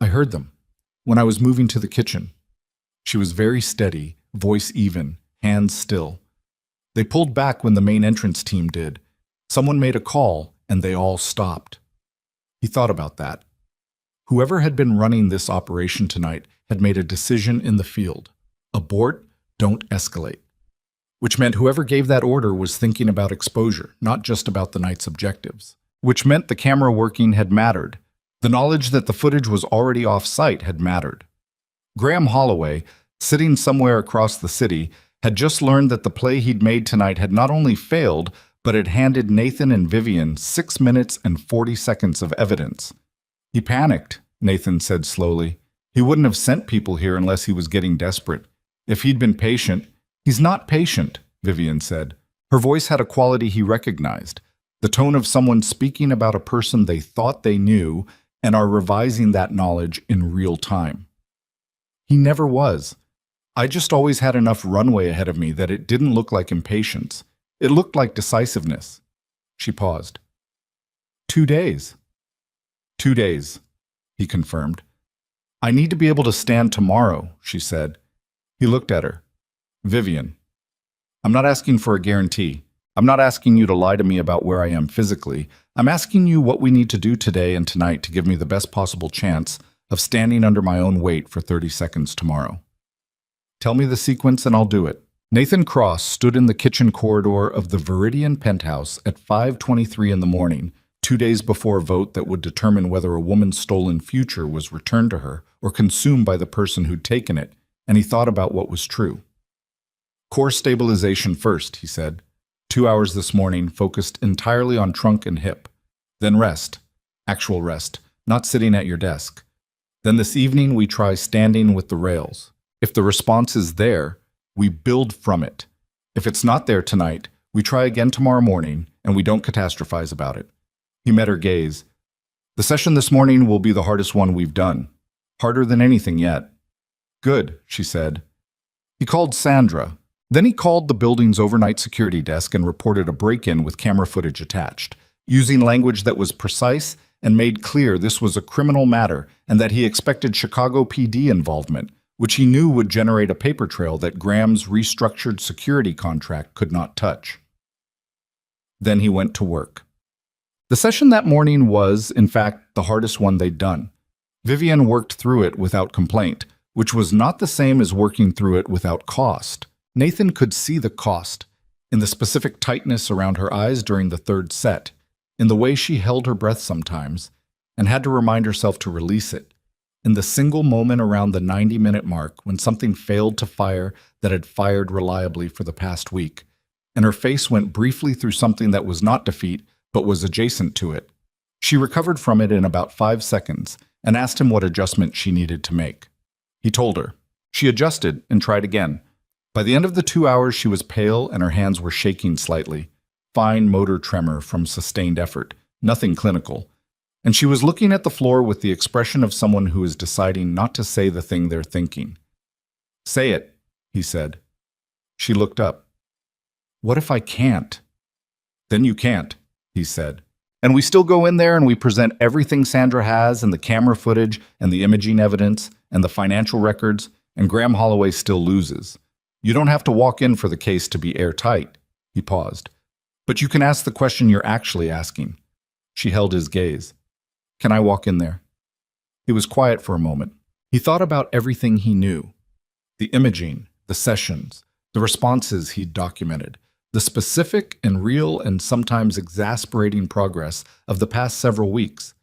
"I heard them when I was moving to the kitchen." She was very steady, voice even, hands still. "They pulled back when the main entrance team did. Someone made a call, and they all stopped." He thought about that. Whoever had been running this operation tonight had made a decision in the field. Abort, don't escalate. Which meant whoever gave that order was thinking about exposure, not just about the night's objectives. Which meant the camera working had mattered. The knowledge that the footage was already off-site had mattered. Graham Holloway, sitting somewhere across the city, had just learned that the play he'd made tonight had not only failed, but had handed Nathan and Vivian 6 minutes and 40 seconds of evidence. He panicked, Nathan said slowly. He wouldn't have sent people here unless he was getting desperate. If he'd been patient— He's not patient, Vivian said. Her voice had a quality he recognized, the tone of someone speaking about a person they thought they knew and are revising that knowledge in real time. He never was. I just always had enough runway ahead of me that it didn't look like impatience. It looked like decisiveness. She paused. 2 days. 2 days, he confirmed. I need to be able to stand tomorrow, she said. He looked at her. Vivian, I'm not asking for a guarantee. I'm not asking you to lie to me about where I am physically. I'm asking you what we need to do today and tonight to give me the best possible chance of standing under my own weight for 30 seconds tomorrow. Tell me the sequence and I'll do it. Nathan Cross stood in the kitchen corridor of the Viridian penthouse at 5:23 in the morning, 2 days before a vote that would determine whether a woman's stolen future was returned to her or consumed by the person who'd taken it, and he thought about what was true. Core stabilization first, he said. 2 hours this morning focused entirely on trunk and hip. Then rest. Actual rest, not sitting at your desk. Then this evening we try standing with the rails. If the response is there, we build from it. If it's not there tonight, we try again tomorrow morning and we don't catastrophize about it. He met her gaze. The session this morning will be the hardest one we've done. Harder than anything yet. Good, she said. He called Sandra. Then he called the building's overnight security desk and reported a break-in with camera footage attached, using language that was precise and made clear this was a criminal matter and that he expected Chicago PD involvement, which he knew would generate a paper trail that Graham's restructured security contract could not touch. Then he went to work. The session that morning was, in fact, the hardest one they'd done. Vivian worked through it without complaint, which was not the same as working through it without cost. Nathan could see the cost, in the specific tightness around her eyes during the third set, in the way she held her breath sometimes, and had to remind herself to release it, in the single moment around the 90-minute mark when something failed to fire that had fired reliably for the past week, and her face went briefly through something that was not defeat but was adjacent to it. She recovered from it in about 5 seconds and asked him what adjustment she needed to make. He told her. She adjusted and tried again. By the end of the 2 hours, she was pale and her hands were shaking slightly. Fine motor tremor from sustained effort, nothing clinical. And she was looking at the floor with the expression of someone who is deciding not to say the thing they're thinking. Say it, he said. She looked up. What if I can't? Then you can't, he said. And we still go in there and we present everything Sandra has and the camera footage and the imaging evidence and the financial records, and Graham Holloway still loses. You don't have to walk in for the case to be airtight, he paused. But you can ask the question you're actually asking. She held his gaze. Can I walk in there? He was quiet for a moment. He thought about everything he knew. The imaging, the sessions, the responses he'd documented, the specific and real and sometimes exasperating progress of the past several weeks.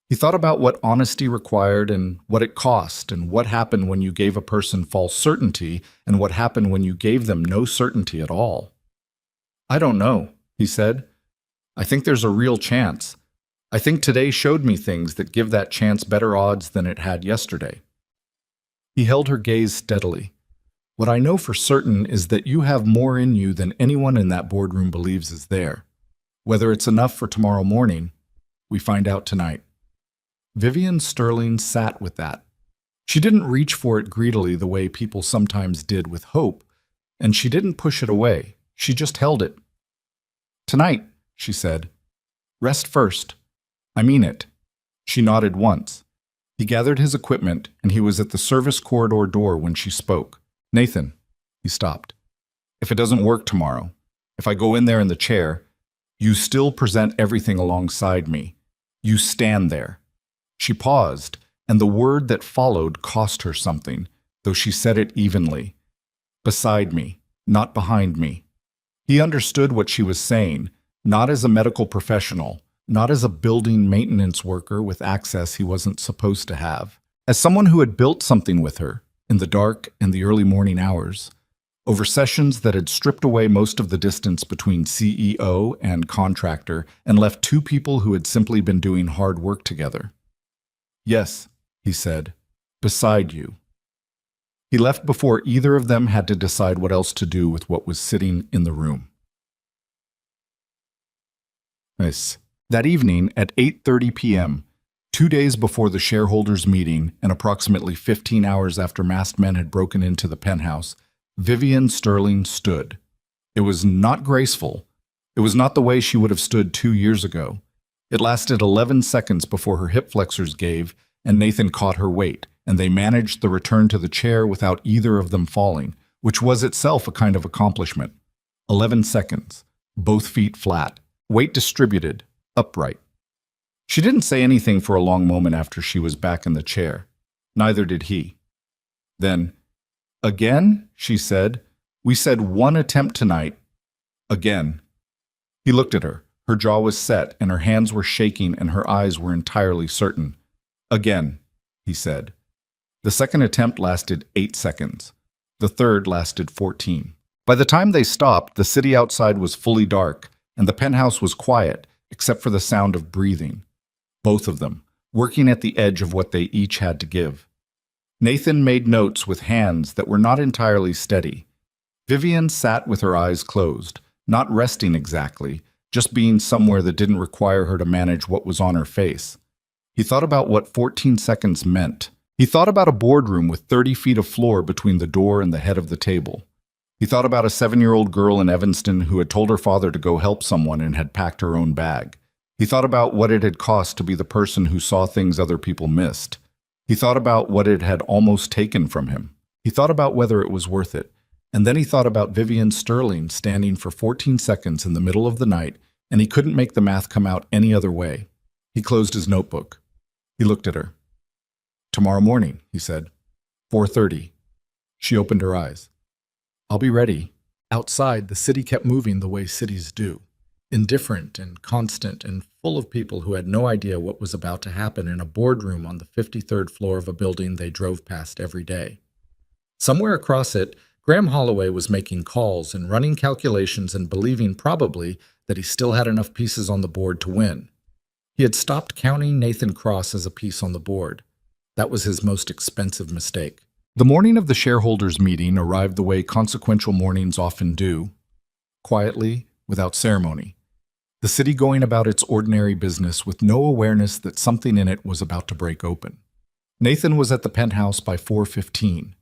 He thought about what honesty required and what it cost and what happened when you gave a person false certainty and what happened when you gave them no certainty at all. I don't know, he said. I think there's a real chance. I think today showed me things that give that chance better odds than it had yesterday. He held her gaze steadily. What I know for certain is that you have more in you than anyone in that boardroom believes is there. Whether it's enough for tomorrow morning, we find out tonight. Vivian Sterling sat with that. She didn't reach for it greedily the way people sometimes did with hope, and she didn't push it away. She just held it. Tonight, she said. Rest first. I mean it. She nodded once. He gathered his equipment, and he was at the service corridor door when she spoke. Nathan, he stopped. If it doesn't work tomorrow, if I go in there in the chair, you still present everything alongside me. You stand there. She paused, and the word that followed cost her something, though she said it evenly. Beside me, not behind me. He understood what she was saying, not as a medical professional, not as a building maintenance worker with access he wasn't supposed to have, as someone who had built something with her, in the dark and the early morning hours, over sessions that had stripped away most of the distance between CEO and contractor and left two people who had simply been doing hard work together. "Yes," he said, "beside you." He left before either of them had to decide what else to do with what was sitting in the room. Nice. That evening at 8:30 p.m., 2 days before the shareholders' meeting and approximately 15 hours after masked men had broken into the penthouse, Vivian Sterling stood. It was not graceful. It was not the way she would have stood 2 years ago. It lasted 11 seconds before her hip flexors gave and Nathan caught her weight, and they managed the return to the chair without either of them falling, which was itself a kind of accomplishment. 11 seconds, both feet flat, weight distributed, upright. She didn't say anything for a long moment after she was back in the chair. Neither did he. Then, "Again?" she said. "We said one attempt tonight." "Again." He looked at her. Her jaw was set, and her hands were shaking, and her eyes were entirely certain. "Again," he said. The second attempt lasted 8 seconds. The third lasted 14. By the time they stopped, the city outside was fully dark, and the penthouse was quiet, except for the sound of breathing. Both of them, working at the edge of what they each had to give. Nathan made notes with hands that were not entirely steady. Vivian sat with her eyes closed, not resting exactly, just being somewhere that didn't require her to manage what was on her face. He thought about what 14 seconds meant. He thought about a boardroom with 30 feet of floor between the door and the head of the table. He thought about a 7-year-old girl in Evanston who had told her father to go help someone and had packed her own bag. He thought about what it had cost to be the person who saw things other people missed. He thought about what it had almost taken from him. He thought about whether it was worth it. And then he thought about Vivian Sterling standing for 14 seconds in the middle of the night, and he couldn't make the math come out any other way. He closed his notebook. He looked at her. "Tomorrow morning," he said. 4:30. She opened her eyes. "I'll be ready." Outside, the city kept moving the way cities do, indifferent and constant and full of people who had no idea what was about to happen in a boardroom on the 53rd floor of a building they drove past every day. Somewhere across it, Graham Holloway was making calls and running calculations and believing probably that he still had enough pieces on the board to win. He had stopped counting Nathan Cross as a piece on the board. That was his most expensive mistake. The morning of the shareholders' meeting arrived the way consequential mornings often do, quietly, without ceremony. The city going about its ordinary business with no awareness that something in it was about to break open. Nathan was at the penthouse by 4:15.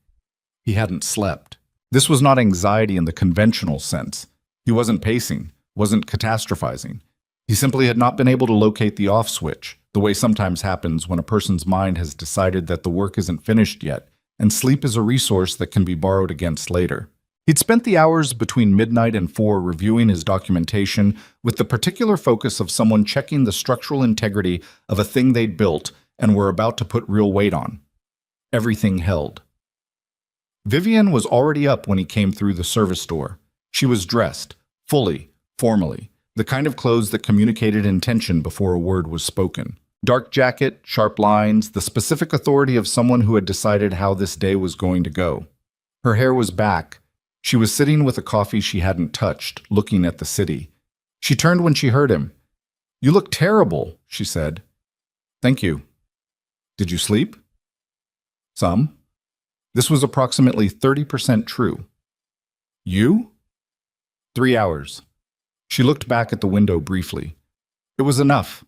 He hadn't slept. This was not anxiety in the conventional sense. He wasn't pacing, wasn't catastrophizing. He simply had not been able to locate the off switch, the way sometimes happens when a person's mind has decided that the work isn't finished yet, and sleep is a resource that can be borrowed against later. He'd spent the hours between midnight and 4 reviewing his documentation with the particular focus of someone checking the structural integrity of a thing they'd built and were about to put real weight on. Everything held. Vivian was already up when he came through the service door. She was dressed, fully, formally, the kind of clothes that communicated intention before a word was spoken. Dark jacket, sharp lines, the specific authority of someone who had decided how this day was going to go. Her hair was back. She was sitting with a coffee she hadn't touched, looking at the city. She turned when she heard him. "You look terrible," she said. "Thank you." "Did you sleep?" "Some." This was approximately 30% true. "You?" 3 hours. She looked back at the window briefly. It was enough.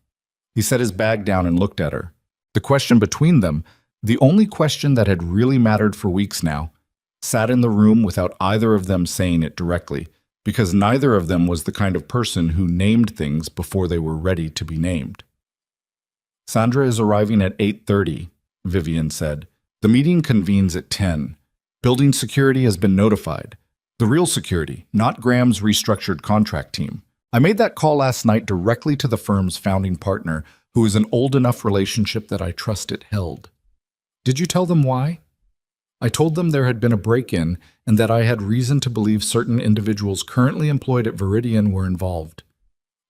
He set his bag down and looked at her. The question between them, the only question that had really mattered for weeks now, sat in the room without either of them saying it directly, because neither of them was the kind of person who named things before they were ready to be named. "Sandra is arriving at 8:30, Vivian said. "The meeting convenes at 10. Building security has been notified. The real security, not Graham's restructured contract team. I made that call last night directly to the firm's founding partner, who is an old enough relationship that I trust it held." "Did you tell them why?" "I told them there had been a break-in and that I had reason to believe certain individuals currently employed at Viridian were involved.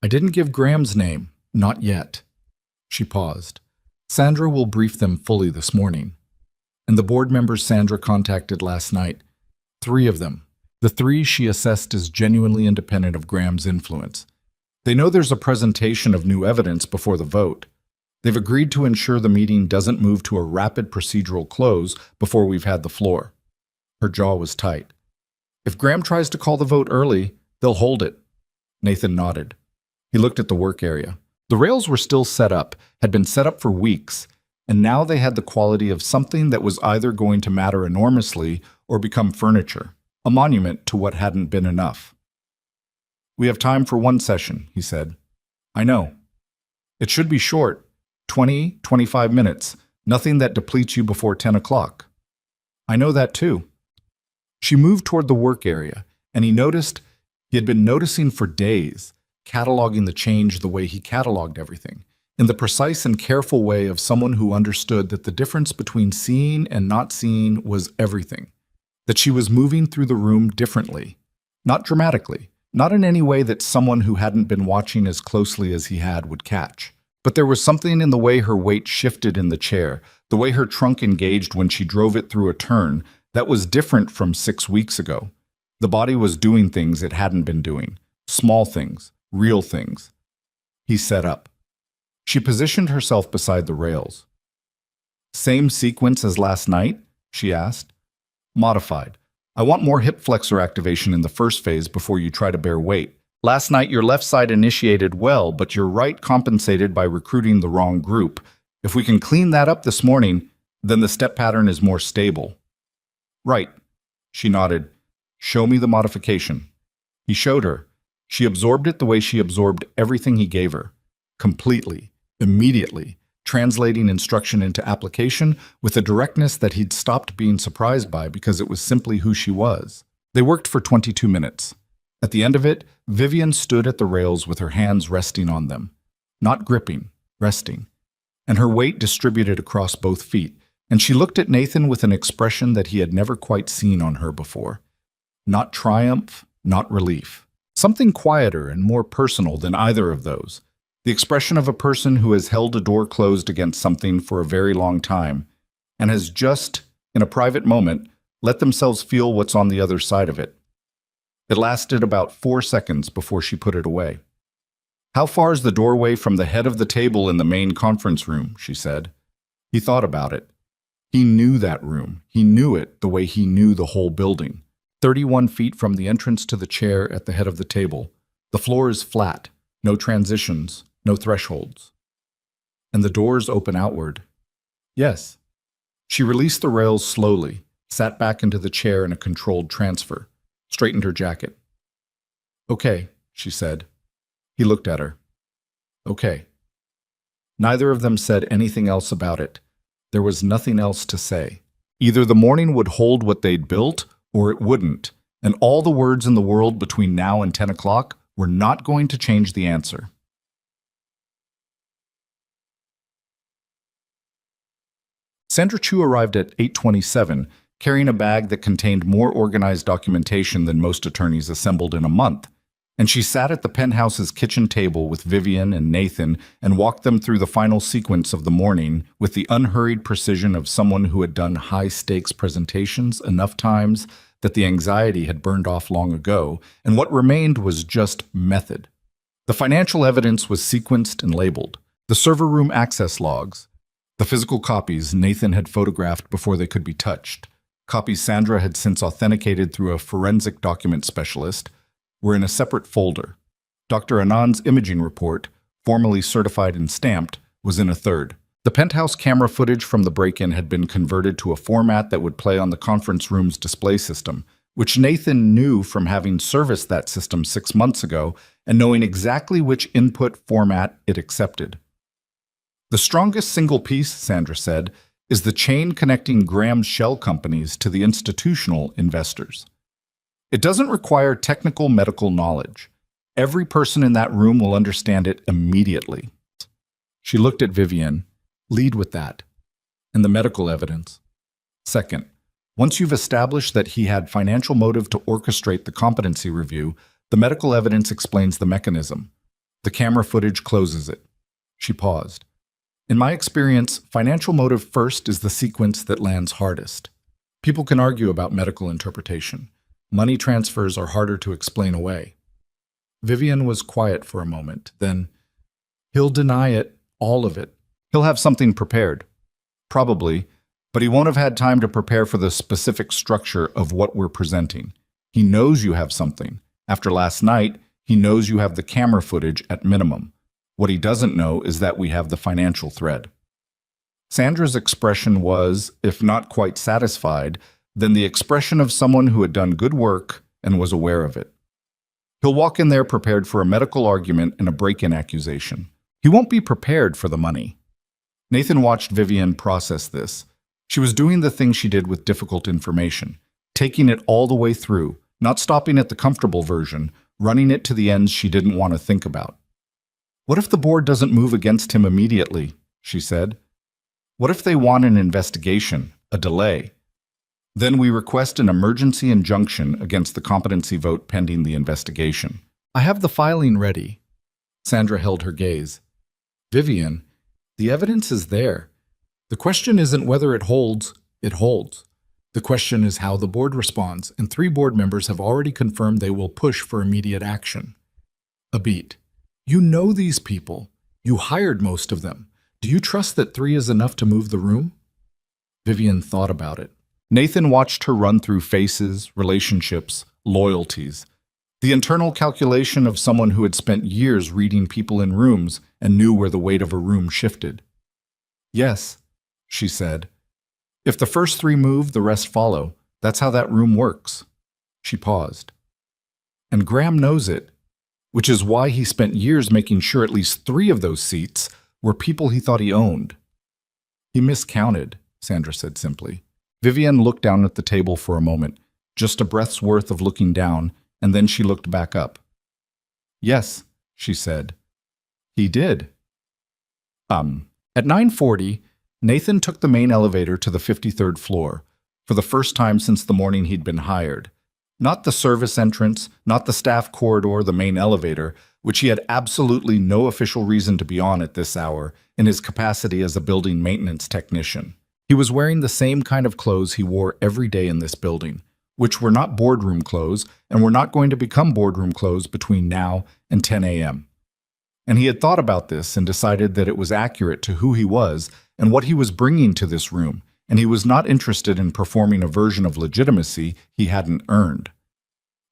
I didn't give Graham's name, not yet." She paused. "Sandra will brief them fully this morning." and the board members Sandra contacted last night. 3 of them. The 3 she assessed as genuinely independent of Graham's influence. They know there's a presentation of new evidence before the vote. They've agreed to ensure the meeting doesn't move to a rapid procedural close before we've had the floor. Her jaw was tight. If Graham tries to call the vote early, they'll hold it. Nathan nodded. He looked at the work area. The rails were still set up, had been set up for weeks, and now they had the quality of something that was either going to matter enormously or become furniture, a monument to what hadn't been enough. "We have time for 1 session," he said. "I know. It should be short, 25 minutes, nothing that depletes you before 10 o'clock. "I know that too." She moved toward the work area, and he noticed he had been noticing for days, cataloging the change the way he cataloged everything, in the precise and careful way of someone who understood that the difference between seeing and not seeing was everything, that she was moving through the room differently, not dramatically, not in any way that someone who hadn't been watching as closely as he had would catch. But there was something in the way her weight shifted in the chair, the way her trunk engaged when she drove it through a turn, that was different from 6 weeks ago. The body was doing things it hadn't been doing, small things, real things. He sat up. She positioned herself beside the rails. "Same sequence as last night?" she asked. "Modified. I want more hip flexor activation in the first phase before you try to bear weight. Last night your left side initiated well, but your right compensated by recruiting the wrong group. If we can clean that up this morning, then the step pattern is more stable." "Right." She nodded. "Show me the modification." He showed her. She absorbed it the way she absorbed everything he gave her. Completely, immediately, translating instruction into application with a directness that he'd stopped being surprised by because it was simply who she was. They worked for 22 minutes. At the end of it, Vivian stood at the rails with her hands resting on them. Not gripping, resting. And her weight distributed across both feet. And she looked at Nathan with an expression that he had never quite seen on her before. Not triumph, not relief. Something quieter and more personal than either of those. The expression of a person who has held a door closed against something for a very long time and has just, in a private moment, let themselves feel what's on the other side of it. It lasted about 4 seconds before she put it away. "How far is the doorway from the head of the table in the main conference room?" she said. He thought about it. He knew that room. He knew it the way he knew the whole building. 31 feet from the entrance to the chair at the head of the table. The floor is flat, no transitions, no thresholds. And the doors open outward. Yes. She released the rails slowly, sat back into the chair in a controlled transfer, straightened her jacket. "Okay," she said. He looked at her. "Okay." Neither of them said anything else about it. There was nothing else to say. Either the morning would hold what they'd built, or it wouldn't, and all the words in the world between now and 10 o'clock were not going to change the answer. Sandra Chu arrived at 8:27, carrying a bag that contained more organized documentation than most attorneys assembled in a month, and she sat at the penthouse's kitchen table with Vivian and Nathan and walked them through the final sequence of the morning with the unhurried precision of someone who had done high-stakes presentations enough times that the anxiety had burned off long ago, and what remained was just method. The financial evidence was sequenced and labeled. The server room access logs, the physical copies Nathan had photographed before they could be touched, copies Sandra had since authenticated through a forensic document specialist, were in a separate folder. Dr. Anand's imaging report, formally certified and stamped, was in a third. The penthouse camera footage from the break-in had been converted to a format that would play on the conference room's display system, which Nathan knew from having serviced that system 6 months ago and knowing exactly which input format it accepted. The strongest single piece, Sandra said, is the chain connecting Graham's shell companies to the institutional investors. It doesn't require technical medical knowledge. Every person in that room will understand it immediately. She looked at Vivian. Lead with that. And the medical evidence. Second, once you've established that he had financial motive to orchestrate the competency review, the medical evidence explains the mechanism. The camera footage closes it. She paused. In my experience, financial motive first is the sequence that lands hardest. People can argue about medical interpretation. Money transfers are harder to explain away. Vivian was quiet for a moment. Then, he'll deny it, all of it. He'll have something prepared. Probably, but he won't have had time to prepare for the specific structure of what we're presenting. He knows you have something. After last night, he knows you have the camera footage at minimum. What he doesn't know is that we have the financial thread. Sandra's expression was, if not quite satisfied, then the expression of someone who had done good work and was aware of it. He'll walk in there prepared for a medical argument and a break-in accusation. He won't be prepared for the money. Nathan watched Vivian process this. She was doing the thing she did with difficult information, taking it all the way through, not stopping at the comfortable version, running it to the ends she didn't want to think about. What if the board doesn't move against him immediately? She said. What if they want an investigation, a delay? Then we request an emergency injunction against the competency vote pending the investigation. I have the filing ready. Sandra held her gaze. Vivian, the evidence is there. The question isn't whether it holds, it holds. The question is how the board responds, and 3 board members have already confirmed they will push for immediate action. A beat. You know these people. You hired most of them. Do you trust that 3 is enough to move the room? Vivian thought about it. Nathan watched her run through faces, relationships, loyalties. The internal calculation of someone who had spent years reading people in rooms and knew where the weight of a room shifted. Yes, she said. If the first 3 move, the rest follow. That's how that room works. She paused. And Graham knows it, which is why he spent years making sure at least 3 of those seats were people he thought he owned. He miscounted, Sandra said simply. Vivian looked down at the table for a moment, just a breath's worth of looking down, and then she looked back up. Yes, she said. He did. At 9:40, Nathan took the main elevator to the 53rd floor, for the first time since the morning he'd been hired. Not the service entrance, not the staff corridor, the main elevator, which he had absolutely no official reason to be on at this hour in his capacity as a building maintenance technician. He was wearing the same kind of clothes he wore every day in this building, which were not boardroom clothes and were not going to become boardroom clothes between now and 10 a.m. And he had thought about this and decided that it was accurate to who he was and what he was bringing to this room, and he was not interested in performing a version of legitimacy he hadn't earned.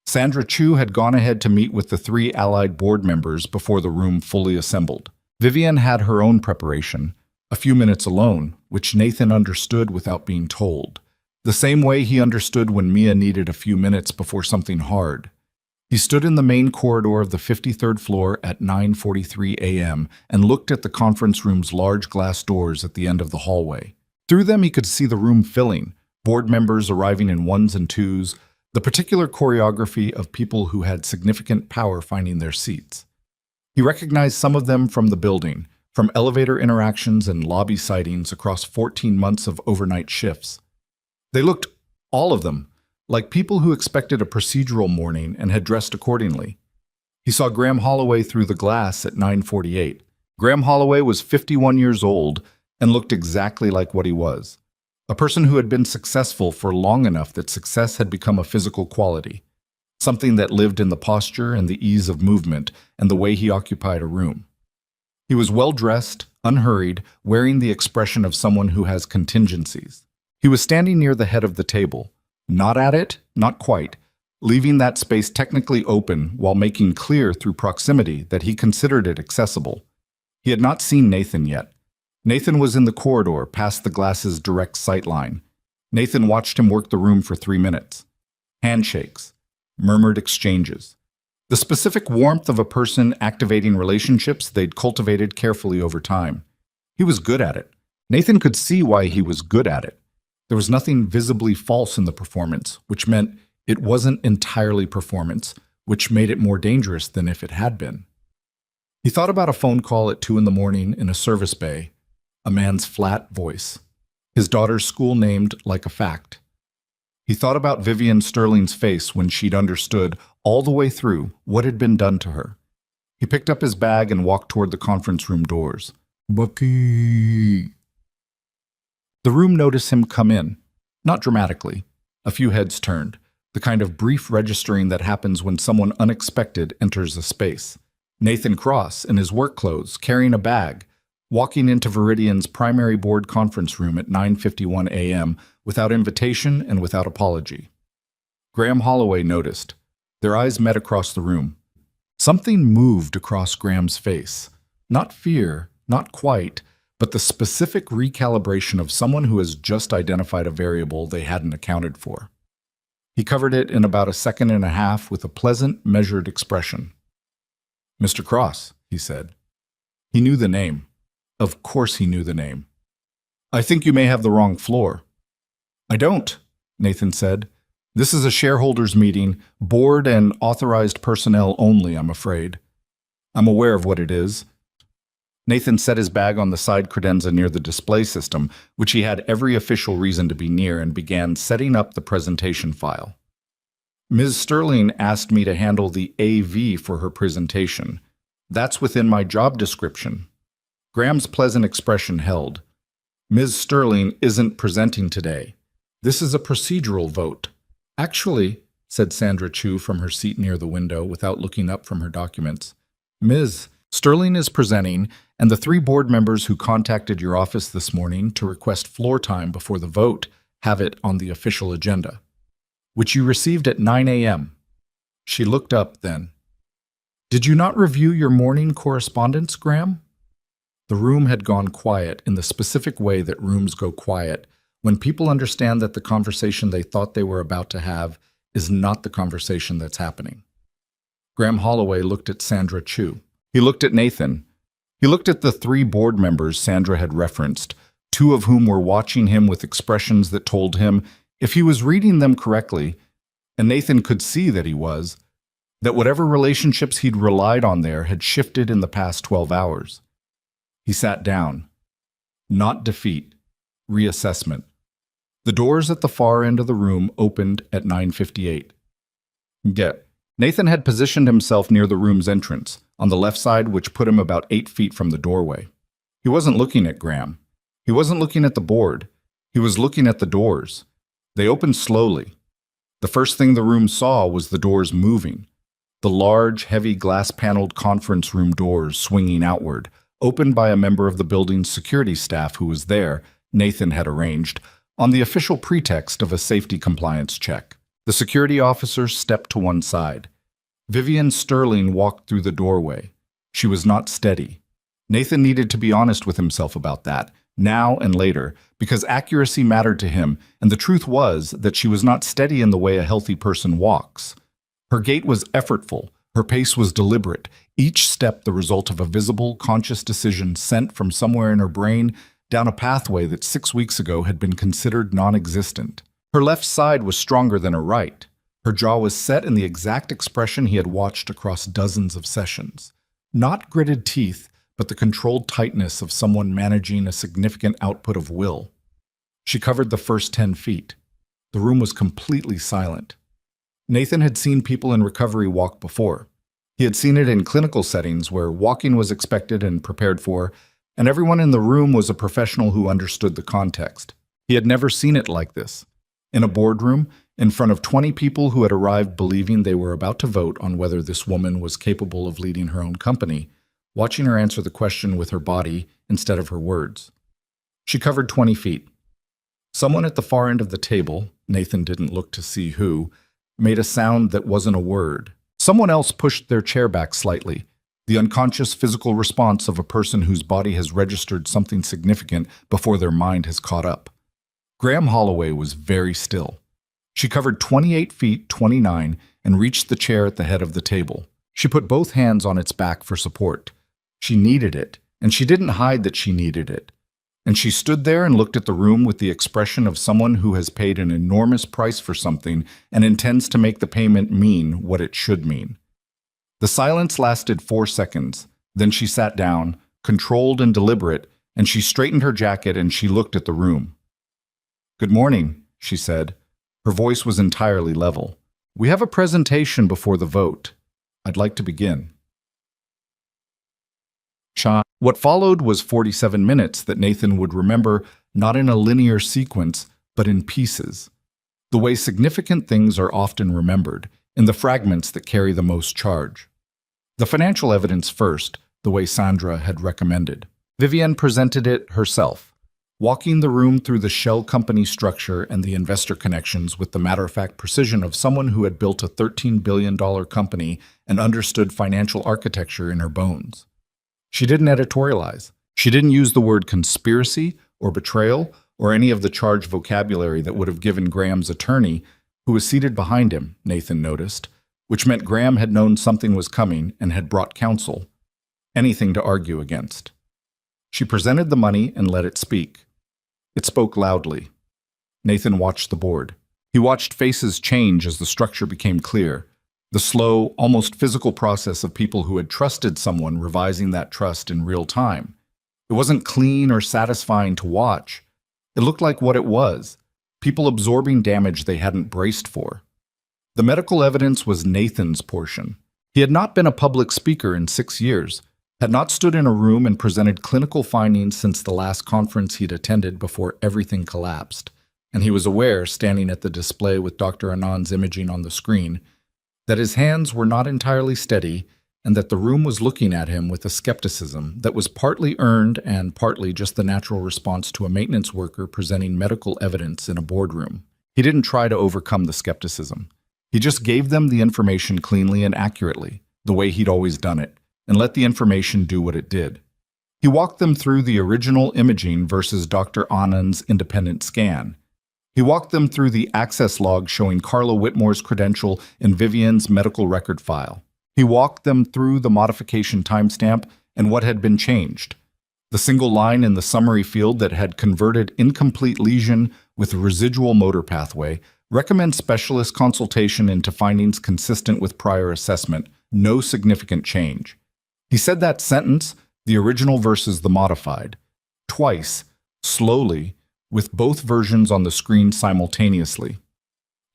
Sandra Chu had gone ahead to meet with the 3 allied board members before the room fully assembled. Vivian had her own preparation, a few minutes alone, which Nathan understood without being told, the same way he understood when Mia needed a few minutes before something hard. He stood in the main corridor of the 53rd floor at 9:43 a.m. and looked at the conference room's large glass doors at the end of the hallway. Through them he could see the room filling, board members arriving in 1s and 2s, the particular choreography of people who had significant power finding their seats. He recognized some of them from the building, from elevator interactions and lobby sightings across 14 months of overnight shifts. They looked, all of them, like people who expected a procedural morning and had dressed accordingly. He saw Graham Holloway through the glass at 9:48. Graham Holloway was 51 years old and looked exactly like what he was. A person who had been successful for long enough that success had become a physical quality, something that lived in the posture and the ease of movement and the way he occupied a room. He was well-dressed, unhurried, wearing the expression of someone who has contingencies. He was standing near the head of the table, not at it, not quite, leaving that space technically open while making clear through proximity that he considered it accessible. He had not seen Nathan yet. Nathan was in the corridor past the glass's direct sight line. Nathan watched him work the room for 3 minutes. Handshakes, murmured exchanges. The specific warmth of a person activating relationships they'd cultivated carefully over time. He was good at it. Nathan could see why he was good at it. There was nothing visibly false in the performance, which meant it wasn't entirely performance, which made it more dangerous than if it had been. He thought about a phone call at 2 a.m. in a service bay, a man's flat voice, his daughter's school named like a fact. He thought about Vivian Sterling's face when she'd understood all the way through what had been done to her. He picked up his bag and walked toward the conference room doors. Bucky. The room noticed him come in, not dramatically. A few heads turned, the kind of brief registering that happens when someone unexpected enters a space. Nathan Cross, in his work clothes, carrying a bag, walking into Viridian's primary board conference room at 9:51 a.m. without invitation and without apology. Graham Holloway noticed. Their eyes met across the room. Something moved across Graham's face. Not fear, not quite, but the specific recalibration of someone who has just identified a variable they hadn't accounted for. He covered it in about a second and a half with a pleasant, measured expression. "Mr. Cross," he said. He knew the name. Of course he knew the name. "I think you may have the wrong floor." "I don't," Nathan said. "This is a shareholders' meeting, board and authorized personnel only, I'm afraid." "I'm aware of what it is." Nathan set his bag on the side credenza near the display system, which he had every official reason to be near, and began setting up the presentation file. "Ms. Sterling asked me to handle the AV for her presentation. That's within my job description." Graham's pleasant expression held. "Ms. Sterling isn't presenting today. This is a procedural vote." "Actually," said Sandra Chu from her seat near the window without looking up from her documents, "Ms. Sterling is presenting, and the 3 board members who contacted your office this morning to request floor time before the vote have it on the official agenda, which you received at 9 a.m. She looked up then. "Did you not review your morning correspondence, Graham?" The room had gone quiet in the specific way that rooms go quiet when people understand that the conversation they thought they were about to have is not the conversation that's happening. Graham Holloway looked at Sandra Chu. He looked at Nathan. He looked at the 3 board members Sandra had referenced, 2 of whom were watching him with expressions that told him, if he was reading them correctly, and Nathan could see that he was, that whatever relationships he'd relied on there had shifted in the past 12 hours. He sat down. Not defeat. Reassessment. The doors at the far end of the room opened at 9:58. Nathan had positioned himself near the room's entrance, on the left side, which put him about 8 feet from the doorway. He wasn't looking at Graham. He wasn't looking at the board. He was looking at the doors. They opened slowly. The first thing the room saw was the doors moving. The large, heavy glass-paneled conference room doors swinging outward, opened by a member of the building's security staff who was there, Nathan had arranged, on the official pretext of a safety compliance check. The security officer stepped to one side. Vivian Sterling walked through the doorway. She was not steady. Nathan needed to be honest with himself about that, now and later, because accuracy mattered to him, and the truth was that she was not steady in the way a healthy person walks. Her gait was effortful. Her pace was deliberate, each step the result of a visible, conscious decision sent from somewhere in her brain down a pathway that 6 weeks ago had been considered non-existent. Her left side was stronger than her right. Her jaw was set in the exact expression he had watched across dozens of sessions. Not gritted teeth, but the controlled tightness of someone managing a significant output of will. She covered the first 10 feet. The room was completely silent. Nathan had seen people in recovery walk before. He had seen it in clinical settings where walking was expected and prepared for, and everyone in the room was a professional who understood the context. He had never seen it like this. In a boardroom, in front of 20 people who had arrived believing they were about to vote on whether this woman was capable of leading her own company, watching her answer the question with her body instead of her words. She covered 20 feet. Someone at the far end of the table, Nathan didn't look to see who, made a sound that wasn't a word. Someone else pushed their chair back slightly, the unconscious physical response of a person whose body has registered something significant before their mind has caught up. Graham Holloway was very still. She covered 28 feet, 29, and reached the chair at the head of the table. She put both hands on its back for support. She needed it, and she didn't hide that she needed it. And she stood there and looked at the room with the expression of someone who has paid an enormous price for something and intends to make the payment mean what it should mean. The silence lasted 4 seconds. Then she sat down, controlled and deliberate, and she straightened her jacket and she looked at the room. "Good morning," she said. Her voice was entirely level. "We have a presentation before the vote. I'd like to begin." What followed was 47 minutes that Nathan would remember not in a linear sequence, but in pieces. The way significant things are often remembered, in the fragments that carry the most charge. The financial evidence first, the way Sandra had recommended. Vivienne presented it herself, walking the room through the shell company structure and the investor connections with the matter-of-fact precision of someone who had built a $13 billion company and understood financial architecture in her bones. She didn't editorialize. She didn't use the word conspiracy or betrayal or any of the charged vocabulary that would have given Graham's attorney, who was seated behind him, Nathan noticed, which meant Graham had known something was coming and had brought counsel, anything to argue against. She presented the money and let it speak. It spoke loudly. Nathan watched the board. He watched faces change as the structure became clear, the slow, almost physical process of people who had trusted someone revising that trust in real time. It wasn't clean or satisfying to watch. It looked like what it was, people absorbing damage they hadn't braced for. The medical evidence was Nathan's portion. He had not been a public speaker in 6 years, had not stood in a room and presented clinical findings since the last conference he'd attended before everything collapsed, and he was aware, standing at the display with Dr. Anand's imaging on the screen, that his hands were not entirely steady and that the room was looking at him with a skepticism that was partly earned and partly just the natural response to a maintenance worker presenting medical evidence in a boardroom. He didn't try to overcome the skepticism. He just gave them the information cleanly and accurately, the way he'd always done it, and let the information do what it did. He walked them through the original imaging versus Dr. Anand's independent scan. He walked them through the access log showing Carla Whitmore's credential in Vivienne's medical record file. He walked them through the modification timestamp and what had been changed. The single line in the summary field that had converted incomplete lesion with residual motor pathway, recommend specialist consultation into findings consistent with prior assessment, no significant change. He said that sentence, the original versus the modified, twice, slowly, with both versions on the screen simultaneously.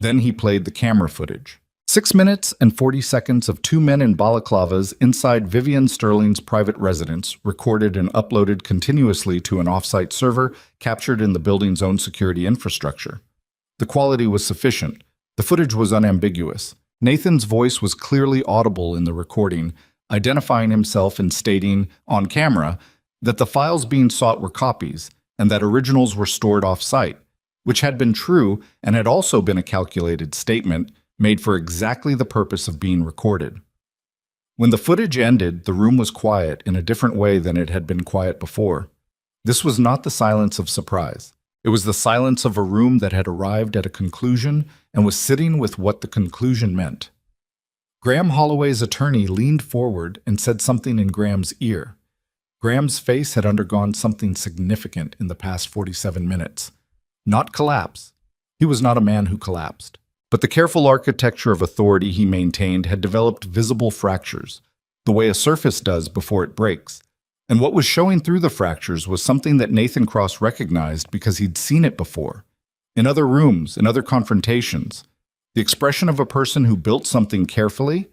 Then he played the camera footage. 6 minutes and 40 seconds of 2 men in balaclavas inside Vivienne Sterling's private residence, recorded and uploaded continuously to an off-site server captured in the building's own security infrastructure. The quality was sufficient. The footage was unambiguous. Nathan's voice was clearly audible in the recording, identifying himself and stating, on camera, that the files being sought were copies, and that originals were stored off-site, which had been true and had also been a calculated statement made for exactly the purpose of being recorded. When the footage ended, the room was quiet in a different way than it had been quiet before. This was not the silence of surprise. It was the silence of a room that had arrived at a conclusion and was sitting with what the conclusion meant. Graham Holloway's attorney leaned forward and said something in Graham's ear. Graham's face had undergone something significant in the past 47 minutes. Not collapse. He was not a man who collapsed. But the careful architecture of authority he maintained had developed visible fractures, the way a surface does before it breaks. And what was showing through the fractures was something that Nathan Cross recognized because he'd seen it before. In other rooms, in other confrontations. The expression of a person who built something carefully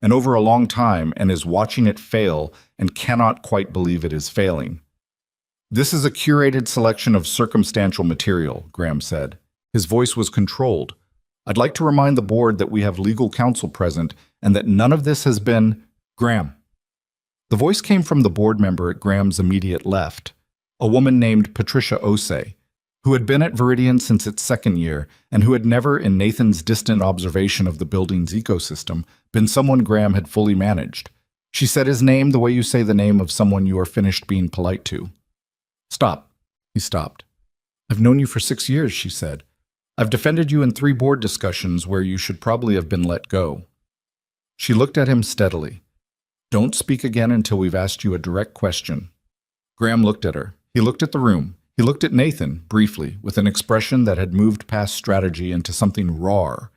and over a long time and is watching it fail and cannot quite believe it is failing. This is a curated selection of circumstantial material, Graham said. His voice was controlled. I'd like to remind the board that we have legal counsel present and that none of this has been Graham. The voice came from the board member at Graham's immediate left, a woman named Patricia Osei, who had been at Viridian since its second year and who had never, in Nathan's distant observation of the building's ecosystem, been someone Graham had fully managed. She said his name the way you say the name of someone you are finished being polite to. Stop. He stopped. I've known you for 6 years, she said. I've defended you in 3 board discussions where you should probably have been let go. She looked at him steadily. Don't speak again until we've asked you a direct question. Graham looked at her. He looked at the room. He looked at Nathan, briefly, with an expression that had moved past strategy into something raw,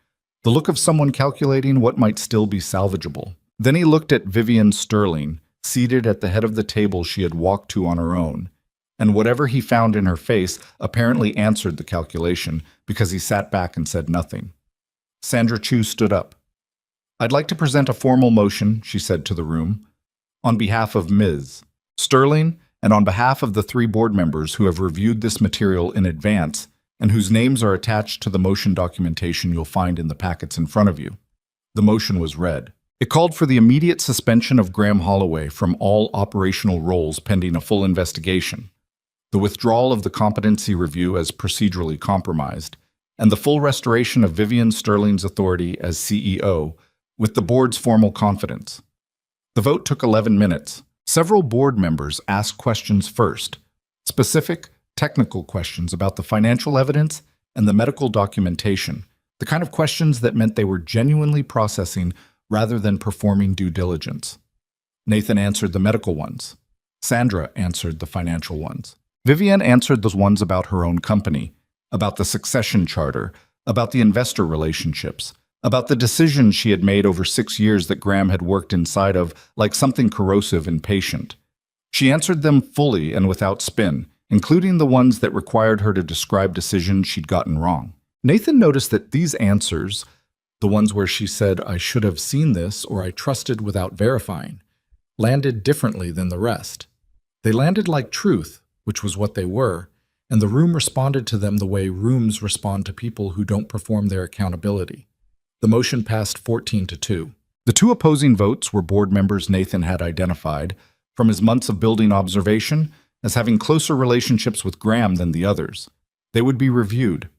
the look of someone calculating what might still be salvageable. Then he looked at Vivienne Sterling, seated at the head of the table she had walked to on her own, and whatever he found in her face apparently answered the calculation because he sat back and said nothing. Sandra Chu stood up. I'd like to present a formal motion, she said to the room, on behalf of Ms. Sterling, and on behalf of the 3 board members who have reviewed this material in advance and whose names are attached to the motion documentation you'll find in the packets in front of you. The motion was read. It called for the immediate suspension of Graham Holloway from all operational roles pending a full investigation, the withdrawal of the competency review as procedurally compromised, and the full restoration of Vivian Sterling's authority as CEO with the board's formal confidence. The vote took 11 minutes. Several board members asked questions first, specific, technical questions about the financial evidence and the medical documentation, the kind of questions that meant they were genuinely processing rather than performing due diligence. Nathan answered the medical ones. Sandra answered the financial ones. Vivian answered those ones about her own company, about the succession charter, about the investor relationships, about the decisions she had made over 6 years that Graham had worked inside of like something corrosive and patient. She answered them fully and without spin, including the ones that required her to describe decisions she'd gotten wrong. Nathan noticed that these answers, the ones where she said, "I should have seen this," or "I trusted without verifying," landed differently than the rest. They landed like truth, which was what they were, and the room responded to them the way rooms respond to people who don't perform their accountability. The motion passed 14-2. The 2 opposing votes were board members Nathan had identified, from his months of building observation, as having closer relationships with Graham than the others. They would be reviewed.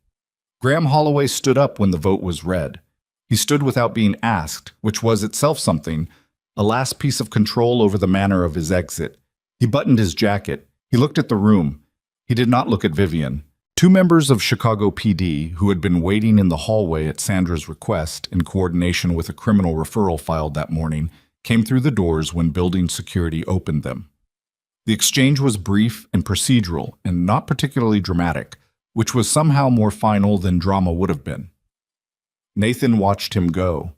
Graham Holloway stood up when the vote was read. He stood without being asked, which was itself something, a last piece of control over the manner of his exit. He buttoned his jacket. He looked at the room. He did not look at Vivian. 2 members of Chicago PD, who had been waiting in the hallway at Sandra's request in coordination with a criminal referral filed that morning, came through the doors when building security opened them. The exchange was brief and procedural and not particularly dramatic, which was somehow more final than drama would have been. Nathan watched him go.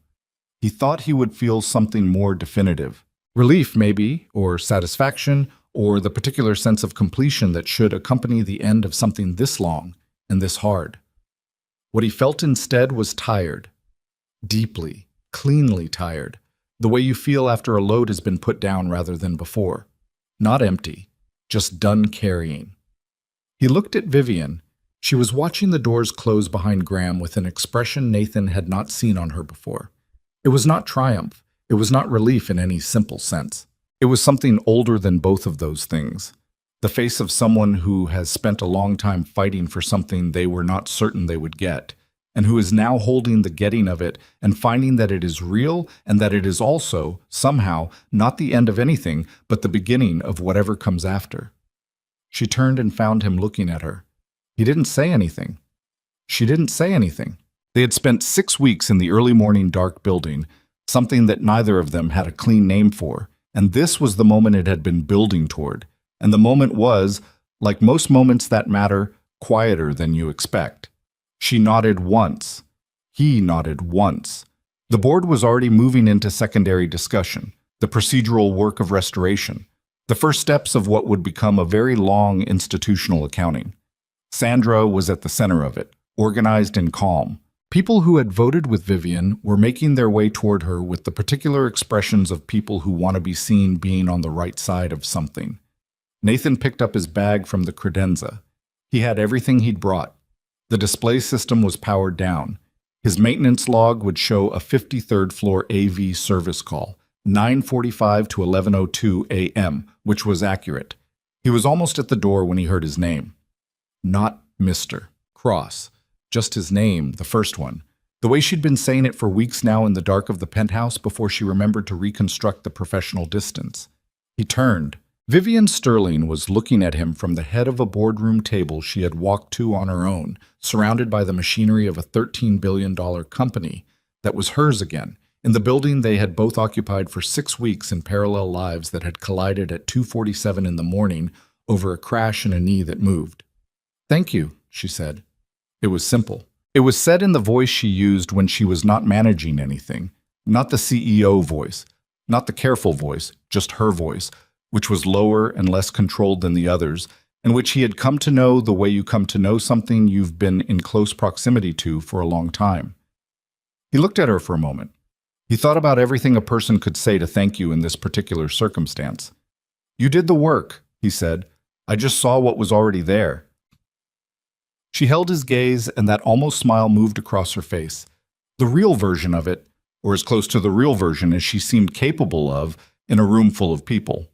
He thought he would feel something more definitive. Relief, maybe, or satisfaction, or the particular sense of completion that should accompany the end of something this long and this hard. What he felt instead was tired. Deeply, cleanly tired. The way you feel after a load has been put down rather than before. Not empty, just done carrying. He looked at Vivian. She was watching the doors close behind Graham with an expression Nathan had not seen on her before. It was not triumph. It was not relief in any simple sense. It was something older than both of those things. The face of someone who has spent a long time fighting for something they were not certain they would get, and who is now holding the getting of it and finding that it is real and that it is also, somehow, not the end of anything, but the beginning of whatever comes after. She turned and found him looking at her. He didn't say anything. She didn't say anything. They had spent 6 weeks in the early morning dark building, something that neither of them had a clean name for, and this was the moment it had been building toward. And the moment was, like most moments that matter, quieter than you expect. She nodded once. He nodded once. The board was already moving into secondary discussion, the procedural work of restoration, the first steps of what would become a very long institutional accounting. Sandra was at the center of it, organized and calm. People who had voted with Vivian were making their way toward her with the particular expressions of people who want to be seen being on the right side of something. Nathan picked up his bag from the credenza. He had everything he'd brought. The display system was powered down. His maintenance log would show a 53rd floor AV service call, 9:45 to 11:02 a.m., which was accurate. He was almost at the door when he heard his name. Not Mr. Cross. Just his name, the first one. The way she'd been saying it for weeks now in the dark of the penthouse before she remembered to reconstruct the professional distance. He turned. Vivian Sterling was looking at him from the head of a boardroom table she had walked to on her own, surrounded by the machinery of a $13 billion company that was hers again, in the building they had both occupied for 6 weeks in parallel lives that had collided at 2:47 in the morning over a crash and a knee that moved. "Thank you," she said. It was simple. It was said in the voice she used when she was not managing anything, not the CEO voice, not the careful voice, just her voice, which was lower and less controlled than the others, and which he had come to know the way you come to know something you've been in close proximity to for a long time. He looked at her for a moment. He thought about everything a person could say to thank you in this particular circumstance. You did the work, he said. I just saw what was already there. She held his gaze, and that almost smile moved across her face. The real version of it, or as close to the real version as she seemed capable of, in a room full of people.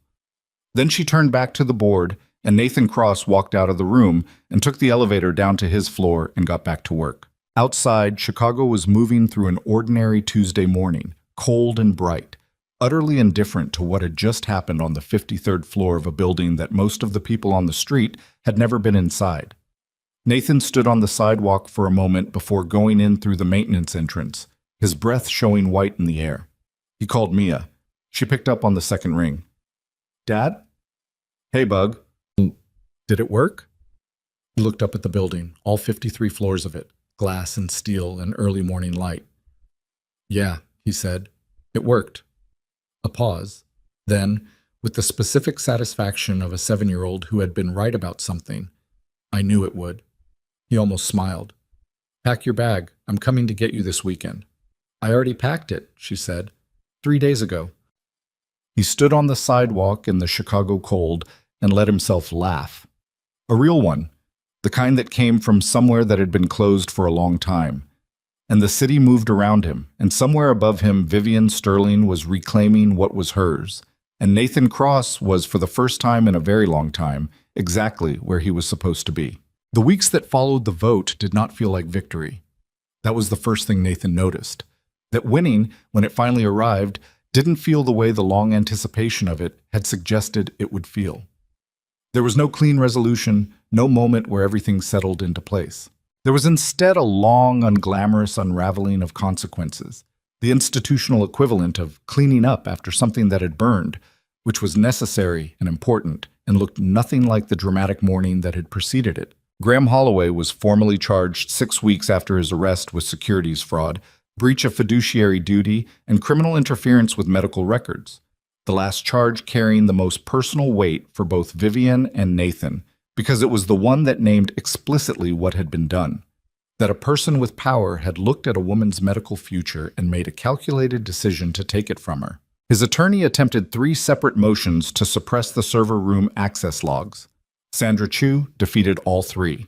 Then she turned back to the board, and Nathan Cross walked out of the room and took the elevator down to his floor and got back to work. Outside, Chicago was moving through an ordinary Tuesday morning, cold and bright, utterly indifferent to what had just happened on the 53rd floor of a building that most of the people on the street had never been inside. Nathan stood on the sidewalk for a moment before going in through the maintenance entrance, his breath showing white in the air. He called Mia. She picked up on the second ring. Dad? Hey, Bug. Did it work? He looked up at the building, all 53 floors of it, glass and steel and early morning light. Yeah, he said. It worked. A pause. Then, with the specific satisfaction of a 7-year-old who had been right about something, I knew it would. He almost smiled. Pack your bag. I'm coming to get you this weekend. I already packed it, she said. 3 days ago. He stood on the sidewalk in the Chicago cold and let himself laugh. A real one, the kind that came from somewhere that had been closed for a long time. And the city moved around him, and somewhere above him Vivian Sterling was reclaiming what was hers, and Nathan Cross was, for the first time in a very long time, exactly where he was supposed to be. The weeks that followed the vote did not feel like victory. That was the first thing Nathan noticed. That winning, when it finally arrived, didn't feel the way the long anticipation of it had suggested it would feel. There was no clean resolution, no moment where everything settled into place. There was instead a long, unglamorous unraveling of consequences, the institutional equivalent of cleaning up after something that had burned, which was necessary and important and looked nothing like the dramatic morning that had preceded it. Graham Holloway was formally charged 6 weeks after his arrest with securities fraud, breach of fiduciary duty, and criminal interference with medical records, the last charge carrying the most personal weight for both Vivian and Nathan, because it was the one that named explicitly what had been done, that a person with power had looked at a woman's medical future and made a calculated decision to take it from her. His attorney attempted 3 separate motions to suppress the server room access logs. Sandra Chu defeated all 3.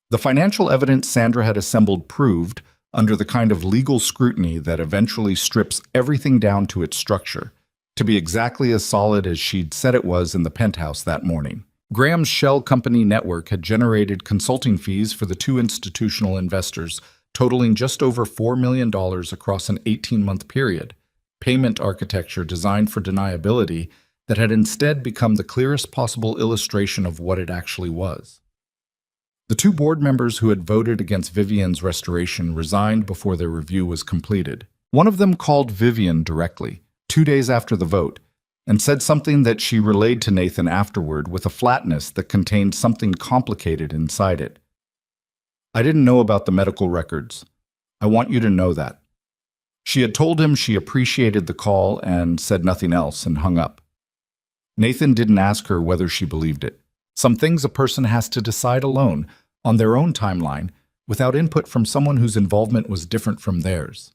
The financial evidence Sandra had assembled proved, under the kind of legal scrutiny that eventually strips everything down to its structure, to be exactly as solid as she'd said it was in the penthouse that morning. Graham's shell company network had generated consulting fees for the 2 institutional investors, totaling just over $4 million across an 18-month period, payment architecture designed for deniability that had instead become the clearest possible illustration of what it actually was. The 2 board members who had voted against Vivian's restoration resigned before their review was completed. One of them called Vivian directly, 2 days after the vote, and said something that she relayed to Nathan afterward with a flatness that contained something complicated inside it. I didn't know about the medical records. I want you to know that. She had told him she appreciated the call and said nothing else and hung up. Nathan didn't ask her whether she believed it. Some things a person has to decide alone, on their own timeline, without input from someone whose involvement was different from theirs.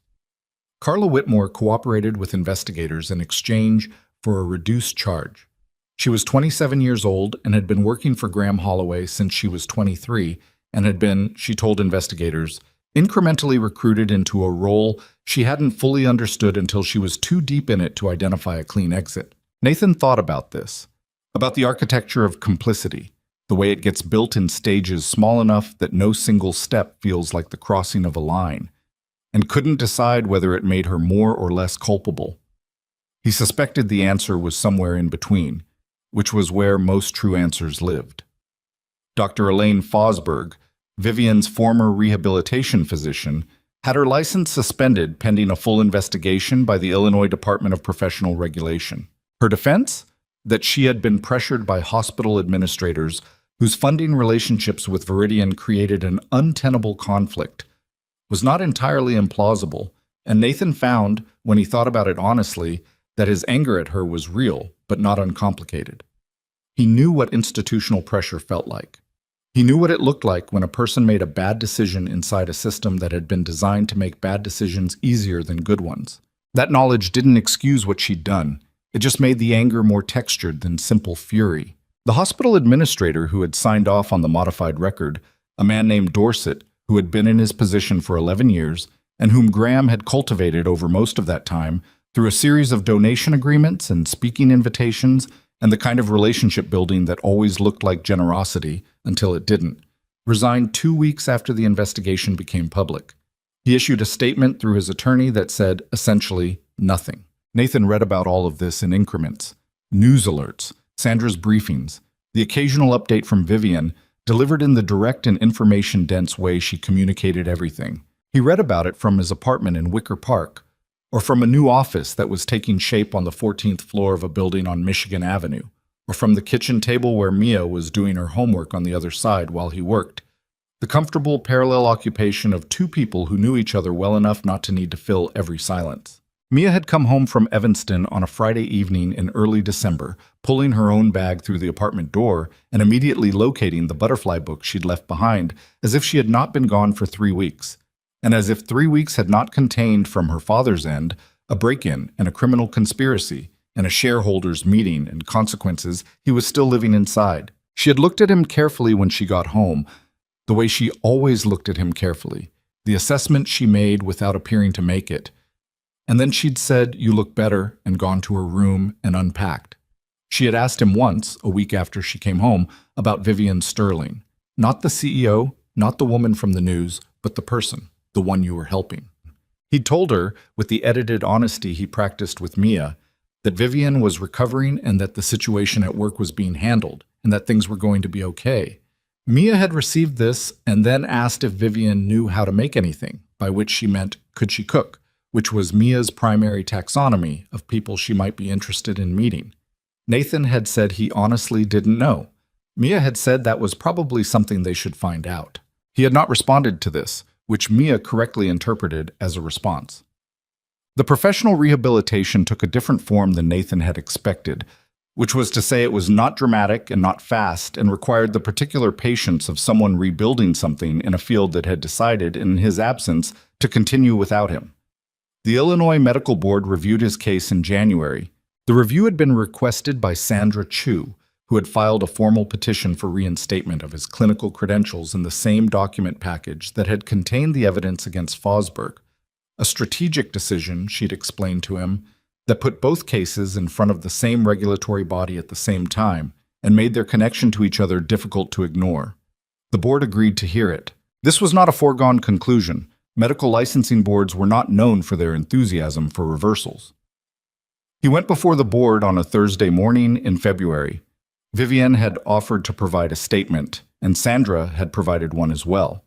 Carla Whitmore cooperated with investigators in exchange for a reduced charge. She was 27 years old and had been working for Graham Holloway since she was 23 and had been, she told investigators, incrementally recruited into a role she hadn't fully understood until she was too deep in it to identify a clean exit. Nathan thought about this, about the architecture of complicity, the way it gets built in stages small enough that no single step feels like the crossing of a line, and couldn't decide whether it made her more or less culpable. He suspected the answer was somewhere in between, which was where most true answers lived. Dr. Elaine Fosberg, Vivian's former rehabilitation physician, had her license suspended pending a full investigation by the Illinois Department of Professional Regulation. Her defense? That she had been pressured by hospital administrators whose funding relationships with Viridian created an untenable conflict, was not entirely implausible, and Nathan found, when he thought about it honestly, that his anger at her was real, but not uncomplicated. He knew what institutional pressure felt like. He knew what it looked like when a person made a bad decision inside a system that had been designed to make bad decisions easier than good ones. That knowledge didn't excuse what she'd done. It just made the anger more textured than simple fury. The hospital administrator who had signed off on the modified record, a man named Dorset, who had been in his position for 11 years, and whom Graham had cultivated over most of that time through a series of donation agreements and speaking invitations and the kind of relationship building that always looked like generosity until it didn't, resigned 2 weeks after the investigation became public. He issued a statement through his attorney that said, essentially, nothing. Nathan read about all of this in increments. News alerts, Sandra's briefings, the occasional update from Vivian, delivered in the direct and information-dense way she communicated everything. He read about it from his apartment in Wicker Park, or from a new office that was taking shape on the 14th floor of a building on Michigan Avenue, or from the kitchen table where Mia was doing her homework on the other side while he worked. The comfortable parallel occupation of two people who knew each other well enough not to need to fill every silence. Mia had come home from Evanston on a Friday evening in early December, pulling her own bag through the apartment door and immediately locating the butterfly book she'd left behind, as if she had not been gone for 3 weeks. And as if 3 weeks had not contained, from her father's end, a break-in and a criminal conspiracy and a shareholders' meeting and consequences, he was still living inside. She had looked at him carefully when she got home, the way she always looked at him carefully, the assessment she made without appearing to make it. And then she'd said, "You look better," and gone to her room and unpacked. She had asked him once, a week after she came home, about Vivian Sterling. Not the CEO, not the woman from the news, but the person, the one you were helping. He'd told her, with the edited honesty he practiced with Mia, that Vivian was recovering and that the situation at work was being handled, and that things were going to be okay. Mia had received this and then asked if Vivian knew how to make anything, by which she meant, could she cook, which was Mia's primary taxonomy of people she might be interested in meeting. Nathan had said he honestly didn't know. Mia had said that was probably something they should find out. He had not responded to this, which Mia correctly interpreted as a response. The professional rehabilitation took a different form than Nathan had expected, which was to say it was not dramatic and not fast and required the particular patience of someone rebuilding something in a field that had decided, in his absence, to continue without him. The Illinois Medical Board reviewed his case in January. The review had been requested by Sandra Chu, who had filed a formal petition for reinstatement of his clinical credentials in the same document package that had contained the evidence against Fosberg. A strategic decision, she'd explained to him, that put both cases in front of the same regulatory body at the same time and made their connection to each other difficult to ignore. The board agreed to hear it. This was not a foregone conclusion. Medical licensing boards were not known for their enthusiasm for reversals. He went before the board on a Thursday morning in February. Vivian had offered to provide a statement, and Sandra had provided one as well.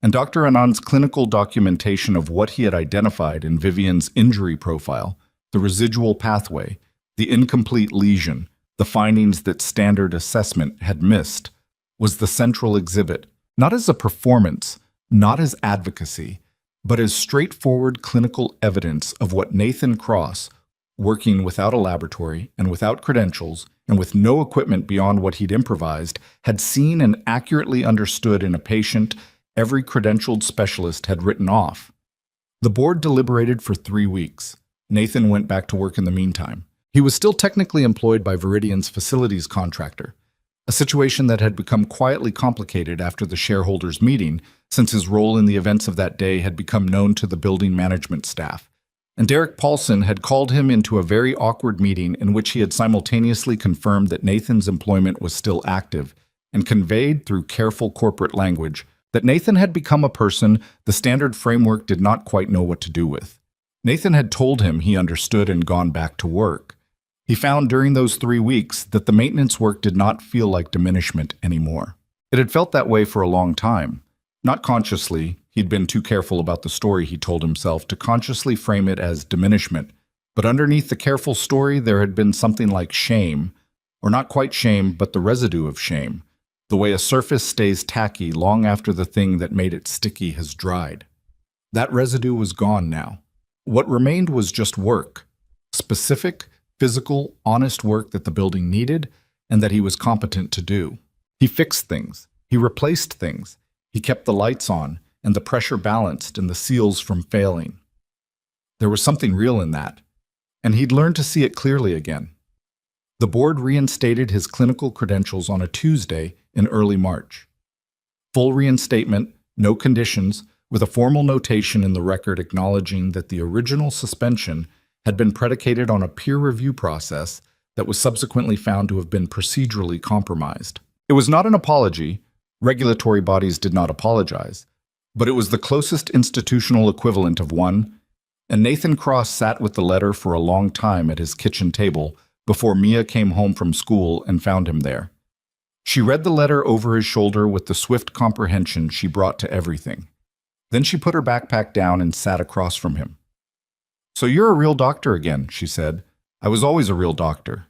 And Dr. Anand's clinical documentation of what he had identified in Vivian's injury profile, the residual pathway, the incomplete lesion, the findings that standard assessment had missed, was the central exhibit, not as a performance, not as advocacy, but as straightforward clinical evidence of what Nathan Cross, working without a laboratory and without credentials and with no equipment beyond what he'd improvised, had seen and accurately understood in a patient every credentialed specialist had written off. The board deliberated for 3 weeks. Nathan went back to work in the meantime. He was still technically employed by Viridian's facilities contractor, a situation that had become quietly complicated after the shareholders' meeting, since his role in the events of that day had become known to the building management staff. And Derek Paulson had called him into a very awkward meeting in which he had simultaneously confirmed that Nathan's employment was still active and conveyed through careful corporate language that Nathan had become a person the standard framework did not quite know what to do with. Nathan had told him he understood and gone back to work. He found during those 3 weeks that the maintenance work did not feel like diminishment anymore. It had felt that way for a long time. Not consciously, he'd been too careful about the story, he told himself, to consciously frame it as diminishment. But underneath the careful story, there had been something like shame, or not quite shame, but the residue of shame, the way a surface stays tacky long after the thing that made it sticky has dried. That residue was gone now. What remained was just work, specific, physical, honest work that the building needed and that he was competent to do. He fixed things. He replaced things. He kept the lights on and the pressure balanced and the seals from failing. There was something real in that. and he'd learned to see it clearly again. The board reinstated his clinical credentials on a Tuesday in early March. Full reinstatement, no conditions, with a formal notation in the record acknowledging that the original suspension had been predicated on a peer review process that was subsequently found to have been procedurally compromised. It was not an apology. Regulatory bodies did not apologize, but it was the closest institutional equivalent of one, and Nathan Cross sat with the letter for a long time at his kitchen table before Mia came home from school and found him there. She read the letter over his shoulder with the swift comprehension she brought to everything. Then she put her backpack down and sat across from him. "So you're a real doctor again," she said. "I was always a real doctor."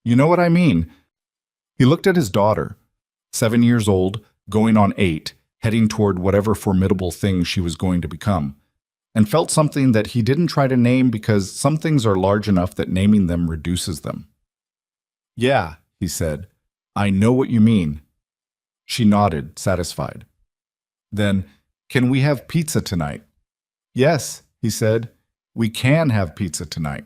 "You know what I mean." He looked at his daughter, 7 years old, going on 8, heading toward whatever formidable thing she was going to become, and felt something that he didn't try to name because some things are large enough that naming them reduces them. "Yeah," he said, "I know what you mean." She nodded, satisfied. "Then, can we have pizza tonight?" "Yes," he said, "we can have pizza tonight."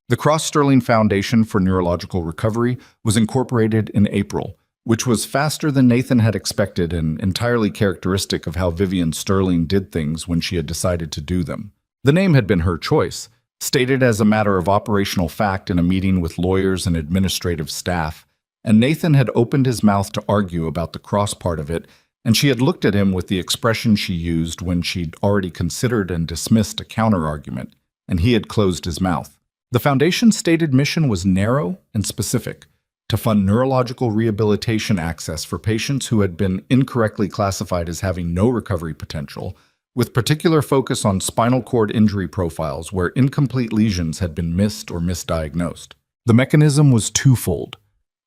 The Cross-Sterling Foundation for Neurological Recovery was incorporated in April, which was faster than Nathan had expected and entirely characteristic of how Vivian Sterling did things when she had decided to do them. The name had been her choice, stated as a matter of operational fact in a meeting with lawyers and administrative staff, and Nathan had opened his mouth to argue about the cross part of it, and she had looked at him with the expression she used when she'd already considered and dismissed a counter-argument, and he had closed his mouth. The Foundation's stated mission was narrow and specific: to fund neurological rehabilitation access for patients who had been incorrectly classified as having no recovery potential, with particular focus on spinal cord injury profiles where incomplete lesions had been missed or misdiagnosed. The mechanism was twofold: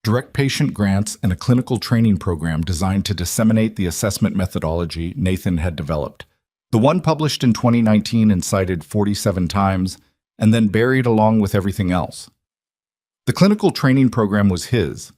direct patient grants and a clinical training program designed to disseminate the assessment methodology Nathan had developed. The one published in 2019 and cited 47 times, and then buried along with everything else. The clinical training program was his,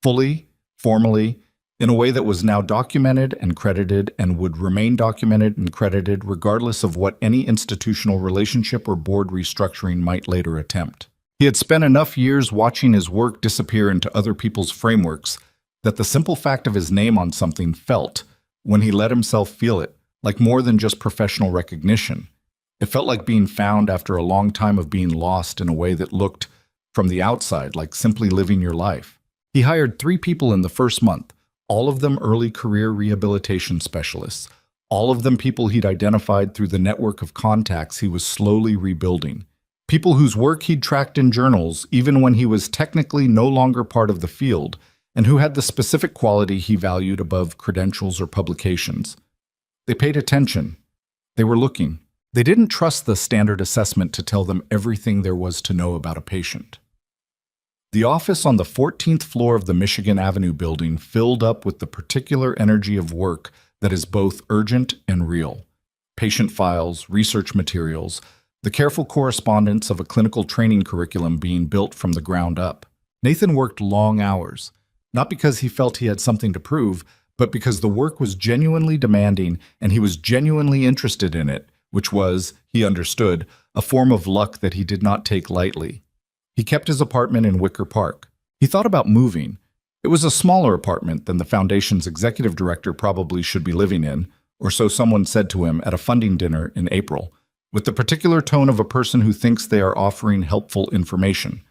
fully, formally, in a way that was now documented and credited and would remain documented and credited regardless of what any institutional relationship or board restructuring might later attempt. He had spent enough years watching his work disappear into other people's frameworks that the simple fact of his name on something felt, when he let himself feel it, like more than just professional recognition. It felt like being found after a long time of being lost in a way that looked, from the outside, like simply living your life. He hired 3 people in the first month, all of them early career rehabilitation specialists, all of them people he'd identified through the network of contacts he was slowly rebuilding. People whose work he'd tracked in journals even when he was technically no longer part of the field, and who had the specific quality he valued above credentials or publications. They paid attention. They were looking. They didn't trust the standard assessment to tell them everything there was to know about a patient. The office on the 14th floor of the Michigan Avenue building filled up with the particular energy of work that is both urgent and real. Patient files, research materials, the careful correspondence of a clinical training curriculum being built from the ground up. Nathan worked long hours, not because he felt he had something to prove, but because the work was genuinely demanding and he was genuinely interested in it, which was, he understood, a form of luck that he did not take lightly. He kept his apartment in Wicker Park. He thought about moving. It was a smaller apartment than the Foundation's executive director probably should be living in, or so someone said to him at a funding dinner in April, with the particular tone of a person who thinks they are offering helpful information.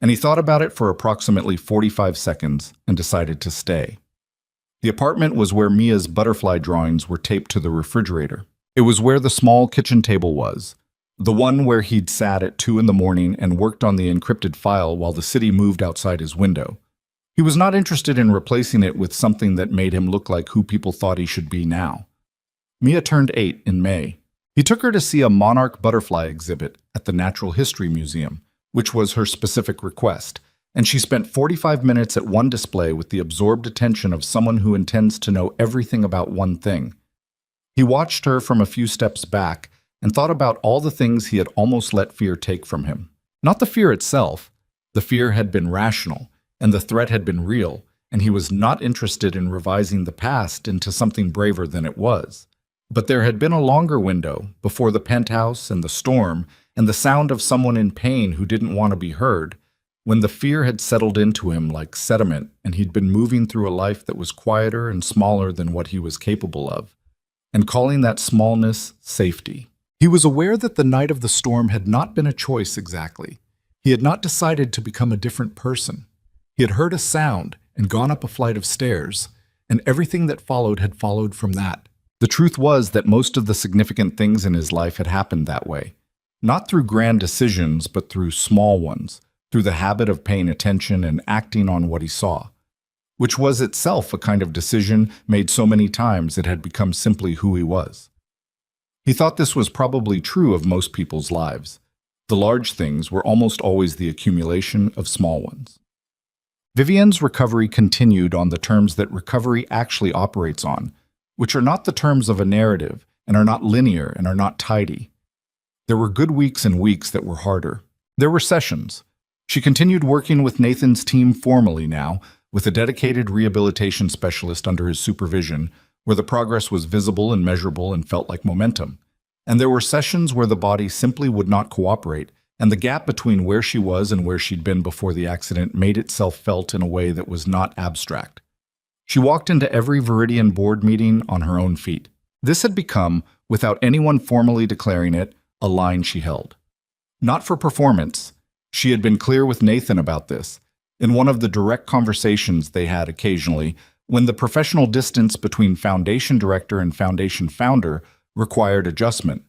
And he thought about it for approximately 45 seconds and decided to stay. The apartment was where Mia's butterfly drawings were taped to the refrigerator. It was where the small kitchen table was, the one where he'd sat at 2 in the morning and worked on the encrypted file while the city moved outside his window. He was not interested in replacing it with something that made him look like who people thought he should be now. Mia turned 8 in May. He took her to see a monarch butterfly exhibit at the Natural History Museum, which was her specific request, and she spent 45 minutes at one display with the absorbed attention of someone who intends to know everything about one thing. He watched her from a few steps back and thought about all the things he had almost let fear take from him. Not the fear itself. The fear had been rational, and the threat had been real, and he was not interested in revising the past into something braver than it was. But there had been a longer window before the penthouse and the storm and the sound of someone in pain who didn't want to be heard, when the fear had settled into him like sediment and he'd been moving through a life that was quieter and smaller than what he was capable of, and calling that smallness safety. He was aware that the night of the storm had not been a choice exactly. He had not decided to become a different person. He had heard a sound and gone up a flight of stairs, and everything that followed had followed from that. The truth was that most of the significant things in his life had happened that way, not through grand decisions, but through small ones, through the habit of paying attention and acting on what he saw, which was itself a kind of decision made so many times it had become simply who he was. He thought this was probably true of most people's lives. The large things were almost always the accumulation of small ones. Vivienne's recovery continued on the terms that recovery actually operates on, which are not the terms of a narrative and are not linear and are not tidy. There were good weeks and weeks that were harder. There were sessions. She continued working with Nathan's team formally now, with a dedicated rehabilitation specialist under his supervision, where the progress was visible and measurable and felt like momentum. And there were sessions where the body simply would not cooperate, and the gap between where she was and where she'd been before the accident made itself felt in a way that was not abstract. She walked into every Viridian board meeting on her own feet. This had become, without anyone formally declaring it, a line she held. Not for performance. She had been clear with Nathan about this, in one of the direct conversations they had occasionally, when the professional distance between foundation director and foundation founder required adjustment.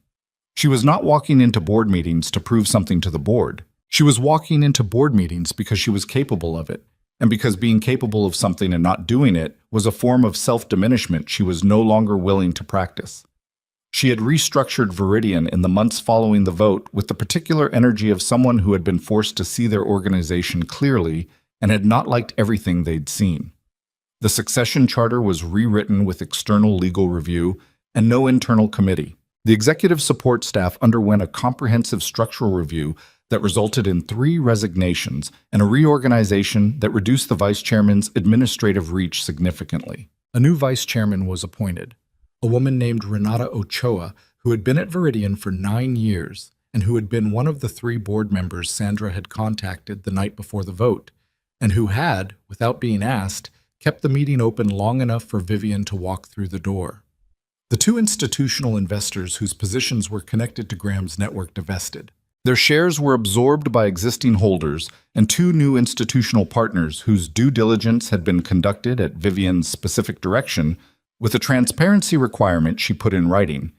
She was not walking into board meetings to prove something to the board. She was walking into board meetings because she was capable of it, and because being capable of something and not doing it was a form of self-diminishment she was no longer willing to practice. She had restructured Viridian in the months following the vote with the particular energy of someone who had been forced to see their organization clearly and had not liked everything they'd seen. The succession charter was rewritten with external legal review and no internal committee. The executive support staff underwent a comprehensive structural review that resulted in 3 resignations and a reorganization that reduced the vice chairman's administrative reach significantly. A new vice chairman was appointed, a woman named Renata Ochoa, who had been at Viridian for 9 years and who had been one of the 3 board members Sandra had contacted the night before the vote, and who had, without being asked, kept the meeting open long enough for Vivian to walk through the door. The 2 institutional investors whose positions were connected to Graham's network divested. Their shares were absorbed by existing holders and 2 new institutional partners whose due diligence had been conducted at Vivian's specific direction with a transparency requirement she put in writing.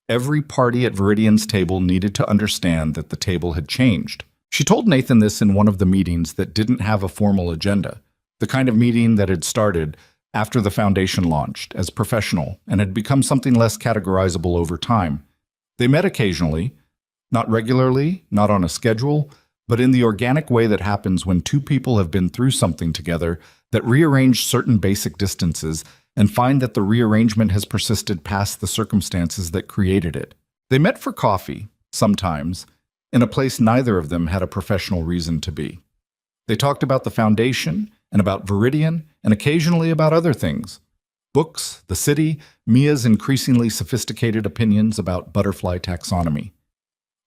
Every party at Viridian's table needed to understand that the table had changed. She told Nathan this in one of the meetings that didn't have a formal agenda, the kind of meeting that had started after the foundation launched, as professional, and had become something less categorizable over time. They met occasionally, not regularly, not on a schedule, but in the organic way that happens when 2 people have been through something together that rearrange certain basic distances and find that the rearrangement has persisted past the circumstances that created it. They met for coffee, sometimes, in a place neither of them had a professional reason to be. They talked about the foundation and about Viridian and occasionally about other things. Books, the city, Mia's increasingly sophisticated opinions about butterfly taxonomy.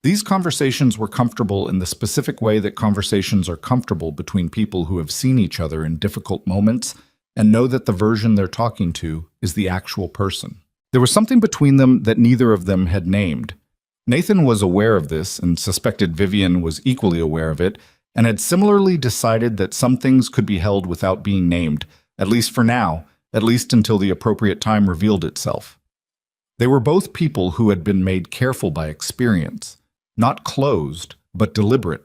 These conversations were comfortable in the specific way that conversations are comfortable between people who have seen each other in difficult moments and know that the version they're talking to is the actual person. There was something between them that neither of them had named. Nathan was aware of this and suspected Vivian was equally aware of it, and had similarly decided that some things could be held without being named, at least for now, at least until the appropriate time revealed itself. They were both people who had been made careful by experience, not closed, but deliberate.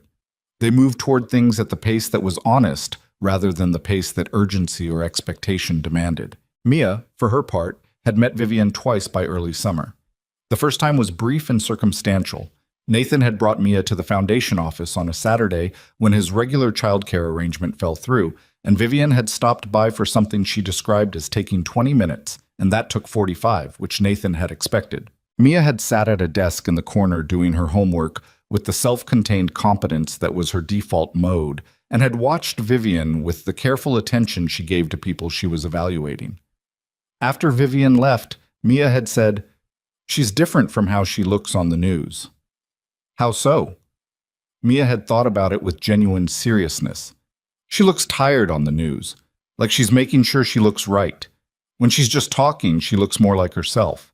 They moved toward things at the pace that was honest rather than the pace that urgency or expectation demanded. Mia, for her part, had met Vivian twice by early summer. The first time was brief and circumstantial. Nathan had brought Mia to the foundation office on a Saturday when his regular childcare arrangement fell through, and Vivian had stopped by for something she described as taking 20 minutes, and that took 45, which Nathan had expected. Mia had sat at a desk in the corner doing her homework with the self-contained competence that was her default mode, and had watched Vivian with the careful attention she gave to people she was evaluating. After Vivian left, Mia had said, She's different from how she looks on the news. How so? Mia had thought about it with genuine seriousness. She looks tired on the news, like she's making sure she looks right. When she's just talking, she looks more like herself.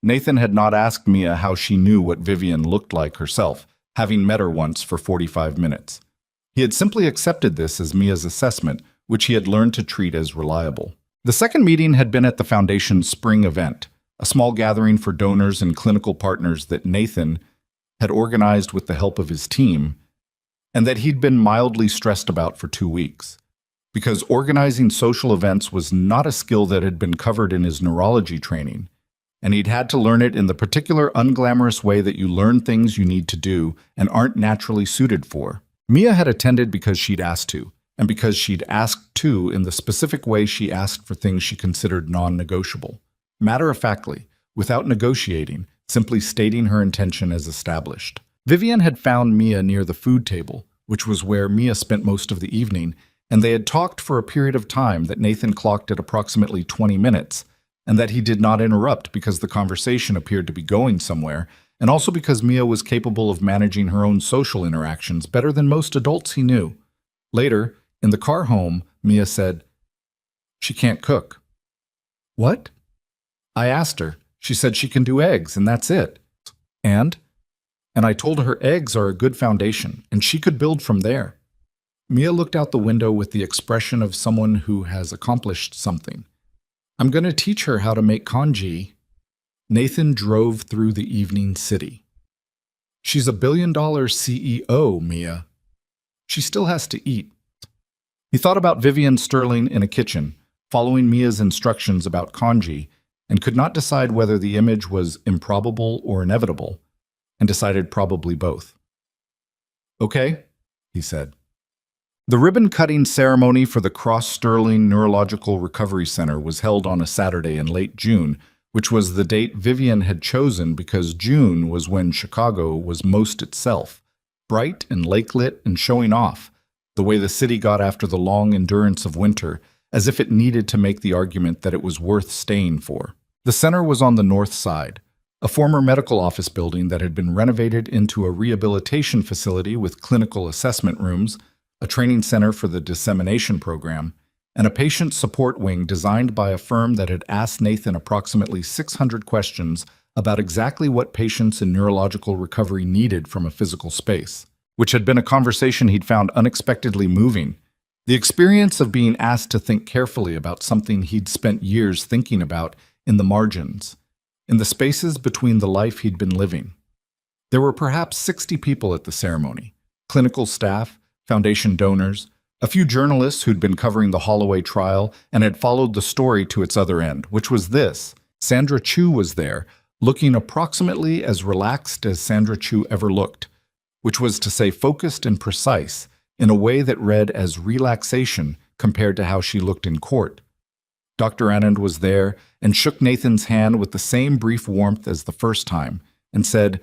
Nathan had not asked Mia how she knew what Vivian looked like herself, having met her once for 45 minutes. He had simply accepted this as Mia's assessment, which he had learned to treat as reliable. The second meeting had been at the Foundation's spring event, a small gathering for donors and clinical partners that Nathan had organized with the help of his team, and that he'd been mildly stressed about for 2 weeks. Because organizing social events was not a skill that had been covered in his neurology training, and he'd had to learn it in the particular unglamorous way that you learn things you need to do and aren't naturally suited for. Mia had attended because she'd asked to, and because she'd asked to in the specific way she asked for things she considered non-negotiable. Matter-of-factly, without negotiating, simply stating her intention as established. Vivian had found Mia near the food table, which was where Mia spent most of the evening, and they had talked for a period of time that Nathan clocked at approximately 20 minutes, and that he did not interrupt because the conversation appeared to be going somewhere, and also because Mia was capable of managing her own social interactions better than most adults he knew. Later, in the car home, Mia said, "She can't cook." "What?" "I asked her. She said she can do eggs, and that's it." And I told her eggs are a good foundation, and she could build from there." Mia looked out the window with the expression of someone who has accomplished something. "I'm going to teach her how to make congee." Nathan drove through the evening city. "She's a billion-dollar CEO, Mia. She still has to eat." He thought about Vivian Sterling in a kitchen, following Mia's instructions about congee, and could not decide whether the image was improbable or inevitable, and decided probably both. "Okay," he said. The ribbon-cutting ceremony for the Cross-Sterling Neurological Recovery Center was held on a Saturday in late June, which was the date Vivian had chosen because June was when Chicago was most itself, bright and lake-lit and showing off, the way the city got after the long endurance of winter, as if it needed to make the argument that it was worth staying for. The center was on the north side, a former medical office building that had been renovated into a rehabilitation facility with clinical assessment rooms, a training center for the dissemination program, and a patient support wing designed by a firm that had asked Nathan approximately 600 questions about exactly what patients in neurological recovery needed from a physical space, which had been a conversation he'd found unexpectedly moving. The experience of being asked to think carefully about something he'd spent years thinking about in the margins, in the spaces between the life he'd been living. There were perhaps 60 people at the ceremony, clinical staff, foundation donors, a few journalists who'd been covering the Holloway trial and had followed the story to its other end, which was this. Sandra Chu was there, looking approximately as relaxed as Sandra Chu ever looked, which was to say focused and precise, in a way that read as relaxation compared to how she looked in court. Dr. Anand was there and shook Nathan's hand with the same brief warmth as the first time, and said,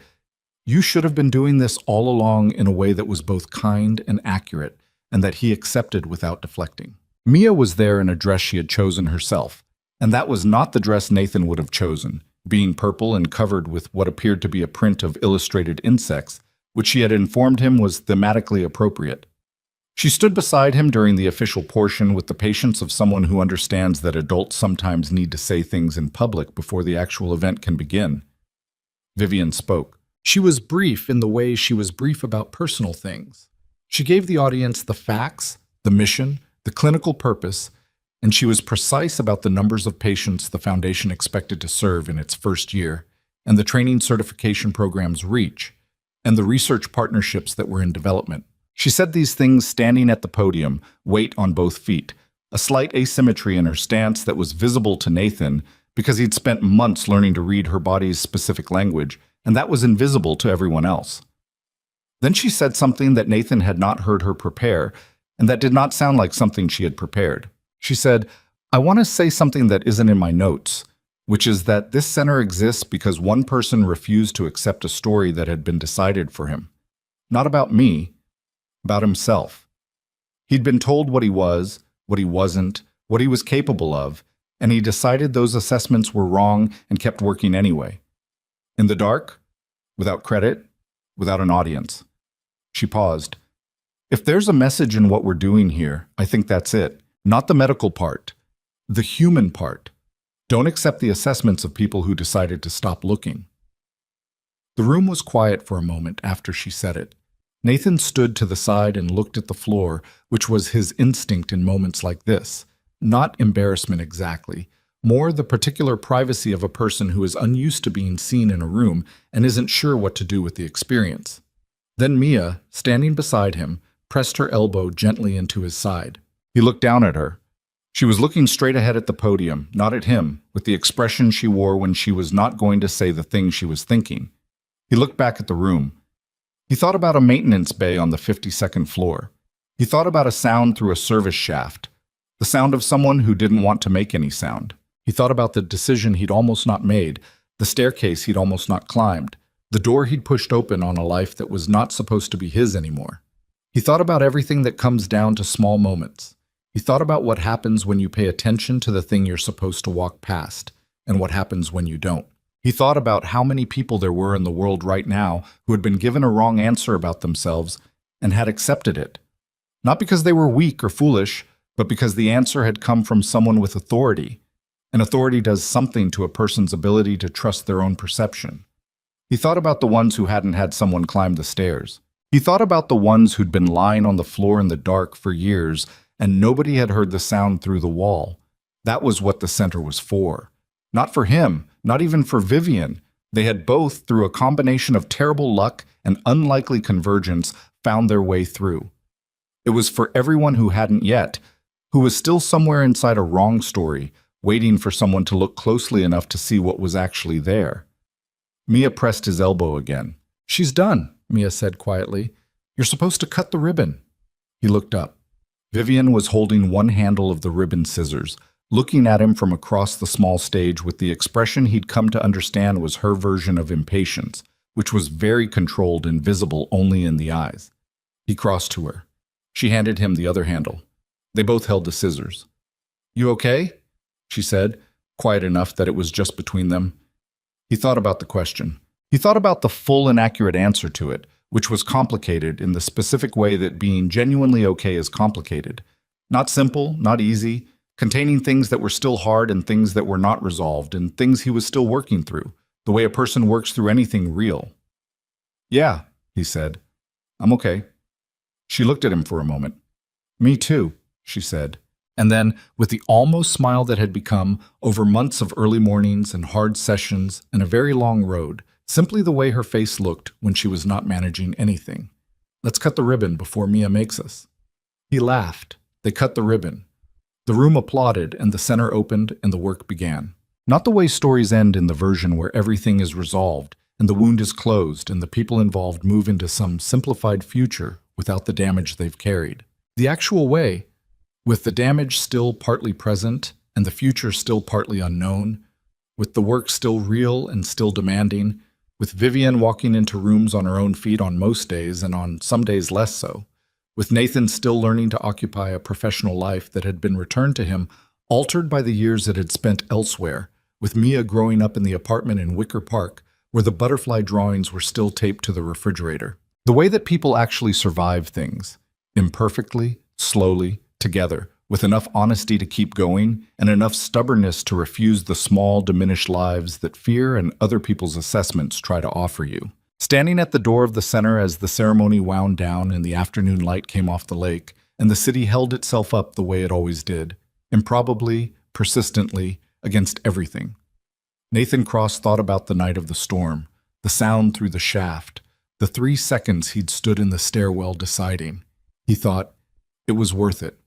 "You should have been doing this all along in a way that was both kind and accurate, and that he accepted without deflecting." Mia was there in a dress she had chosen herself, and that was not the dress Nathan would have chosen, being purple and covered with what appeared to be a print of illustrated insects, which she had informed him was thematically appropriate. She stood beside him during the official portion with the patience of someone who understands that adults sometimes need to say things in public before the actual event can begin. Vivian spoke. She was brief in the way she was brief about personal things. She gave the audience the facts, the mission, the clinical purpose, and she was precise about the numbers of patients the foundation expected to serve in its first year, and the training certification program's reach, and the research partnerships that were in development. She said these things standing at the podium, weight on both feet, a slight asymmetry in her stance that was visible to Nathan because he'd spent months learning to read her body's specific language, and that was invisible to everyone else. Then she said something that Nathan had not heard her prepare, and that did not sound like something she had prepared. She said, "I want to say something that isn't in my notes, which is that this center exists because one person refused to accept a story that had been decided for him. Not about me, about himself. He'd been told what he was, what he wasn't, what he was capable of, and he decided those assessments were wrong and kept working anyway. In the dark, without credit, without an audience. She paused. If there's a message in what we're doing here, I think that's it. Not the medical part, the human part. Don't accept the assessments of people who decided to stop looking. The room was quiet for a moment after she said it. Nathan stood to the side and looked at the floor, which was his instinct in moments like this. Not embarrassment exactly, more the particular privacy of a person who is unused to being seen in a room and isn't sure what to do with the experience. Then Mia, standing beside him, pressed her elbow gently into his side. He looked down at her. She was looking straight ahead at the podium, not at him, with the expression she wore when she was not going to say the thing she was thinking. He looked back at the room. He thought about a maintenance bay on the 52nd floor. He thought about a sound through a service shaft, the sound of someone who didn't want to make any sound. He thought about the decision he'd almost not made, the staircase he'd almost not climbed, the door he'd pushed open on a life that was not supposed to be his anymore. He thought about everything that comes down to small moments. He thought about what happens when you pay attention to the thing you're supposed to walk past, and what happens when you don't. He thought about how many people there were in the world right now who had been given a wrong answer about themselves and had accepted it. Not because they were weak or foolish, but because the answer had come from someone with authority. And authority does something to a person's ability to trust their own perception. He thought about the ones who hadn't had someone climb the stairs. He thought about the ones who'd been lying on the floor in the dark for years and nobody had heard the sound through the wall. That was what the center was for. Not for him, not even for Vivian. They had both, through a combination of terrible luck and unlikely convergence, found their way through. It was for everyone who hadn't yet, who was still somewhere inside a wrong story, waiting for someone to look closely enough to see what was actually there. Mia pressed his elbow again. "She's done," Mia said quietly. "You're supposed to cut the ribbon." He looked up. Vivian was holding one handle of the ribbon scissors, looking at him from across the small stage with the expression he'd come to understand was her version of impatience, which was very controlled and visible only in the eyes. He crossed to her. She handed him the other handle. They both held the scissors. "You okay?" she said, quiet enough that it was just between them. He thought about the question. He thought about the full and accurate answer to it, which was complicated in the specific way that being genuinely okay is complicated. Not simple, not easy, containing things that were still hard and things that were not resolved and things he was still working through, the way a person works through anything real. "Yeah," he said. "I'm okay." She looked at him for a moment. "Me too," she said. And then, with the almost smile that had become, over months of early mornings and hard sessions and a very long road, simply the way her face looked when she was not managing anything. "Let's cut the ribbon before Mia makes us." He laughed. They cut the ribbon. The room applauded and the center opened and the work began. Not the way stories end in the version where everything is resolved and the wound is closed and the people involved move into some simplified future without the damage they've carried. The actual way, with the damage still partly present and the future still partly unknown, with the work still real and still demanding, with Vivian walking into rooms on her own feet on most days and on some days less so, with Nathan still learning to occupy a professional life that had been returned to him, altered by the years it had spent elsewhere, with Mia growing up in the apartment in Wicker Park, where the butterfly drawings were still taped to the refrigerator. The way that people actually survive things, imperfectly, slowly, together, with enough honesty to keep going and enough stubbornness to refuse the small, diminished lives that fear and other people's assessments try to offer you. Standing at the door of the center as the ceremony wound down and the afternoon light came off the lake, and the city held itself up the way it always did, improbably, persistently, against everything. Nathan Cross thought about the night of the storm, the sound through the shaft, the 3 seconds he'd stood in the stairwell deciding. He thought, it was worth it.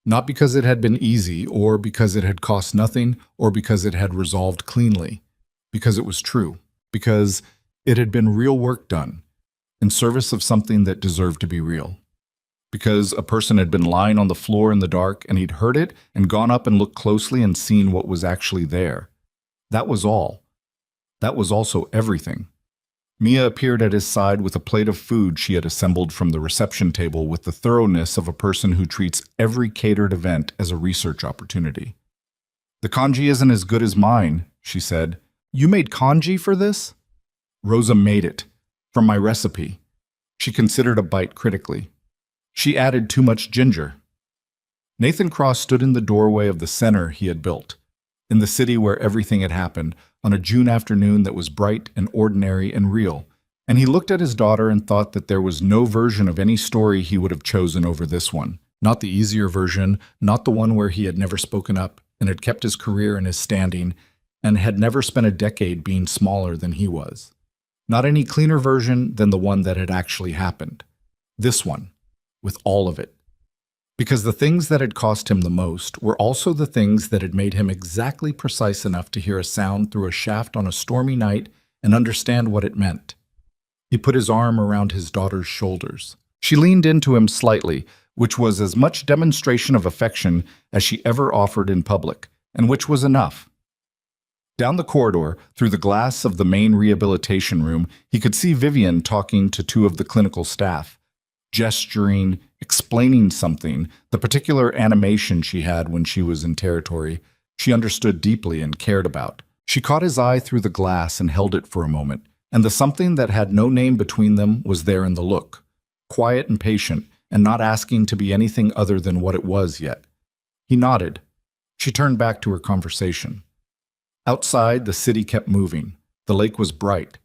Not because it had been easy, or because it had cost nothing, or because it had resolved cleanly. Because it was true. Because it had been real work done, in service of something that deserved to be real. Because a person had been lying on the floor in the dark, and he'd heard it, and gone up and looked closely and seen what was actually there. That was all. That was also everything. Mia appeared at his side with a plate of food she had assembled from the reception table with the thoroughness of a person who treats every catered event as a research opportunity. "The congee isn't as good as mine," she said. "You made congee for this?" Rosa made it. From my recipe. She considered a bite critically. She added too much ginger. Nathan Cross stood in the doorway of the center he had built, in the city where everything had happened, on a June afternoon that was bright and ordinary and real, and he looked at his daughter and thought that there was no version of any story he would have chosen over this one. Not the easier version, not the one where he had never spoken up and had kept his career and his standing, and had never spent a decade being smaller than he was. Not any cleaner version than the one that had actually happened. This one, with all of it. Because the things that had cost him the most were also the things that had made him exactly precise enough to hear a sound through a shaft on a stormy night and understand what it meant. He put his arm around his daughter's shoulders. She leaned into him slightly, which was as much demonstration of affection as she ever offered in public, and which was enough. Down the corridor, through the glass of the main rehabilitation room, he could see Vivian talking to two of the clinical staff, gesturing, explaining something, the particular animation she had when she was in territory, she understood deeply and cared about. She caught his eye through the glass and held it for a moment, and the something that had no name between them was there in the look, quiet and patient, and not asking to be anything other than what it was yet. He nodded. She turned back to her conversation. Outside, the city kept moving. The lake was bright.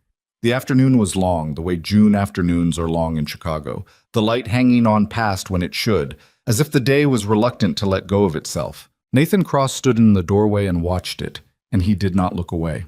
The afternoon was long, the way June afternoons are long in Chicago, the light hanging on past when it should, as if the day was reluctant to let go of itself. Nathan Cross stood in the doorway and watched it, and he did not look away.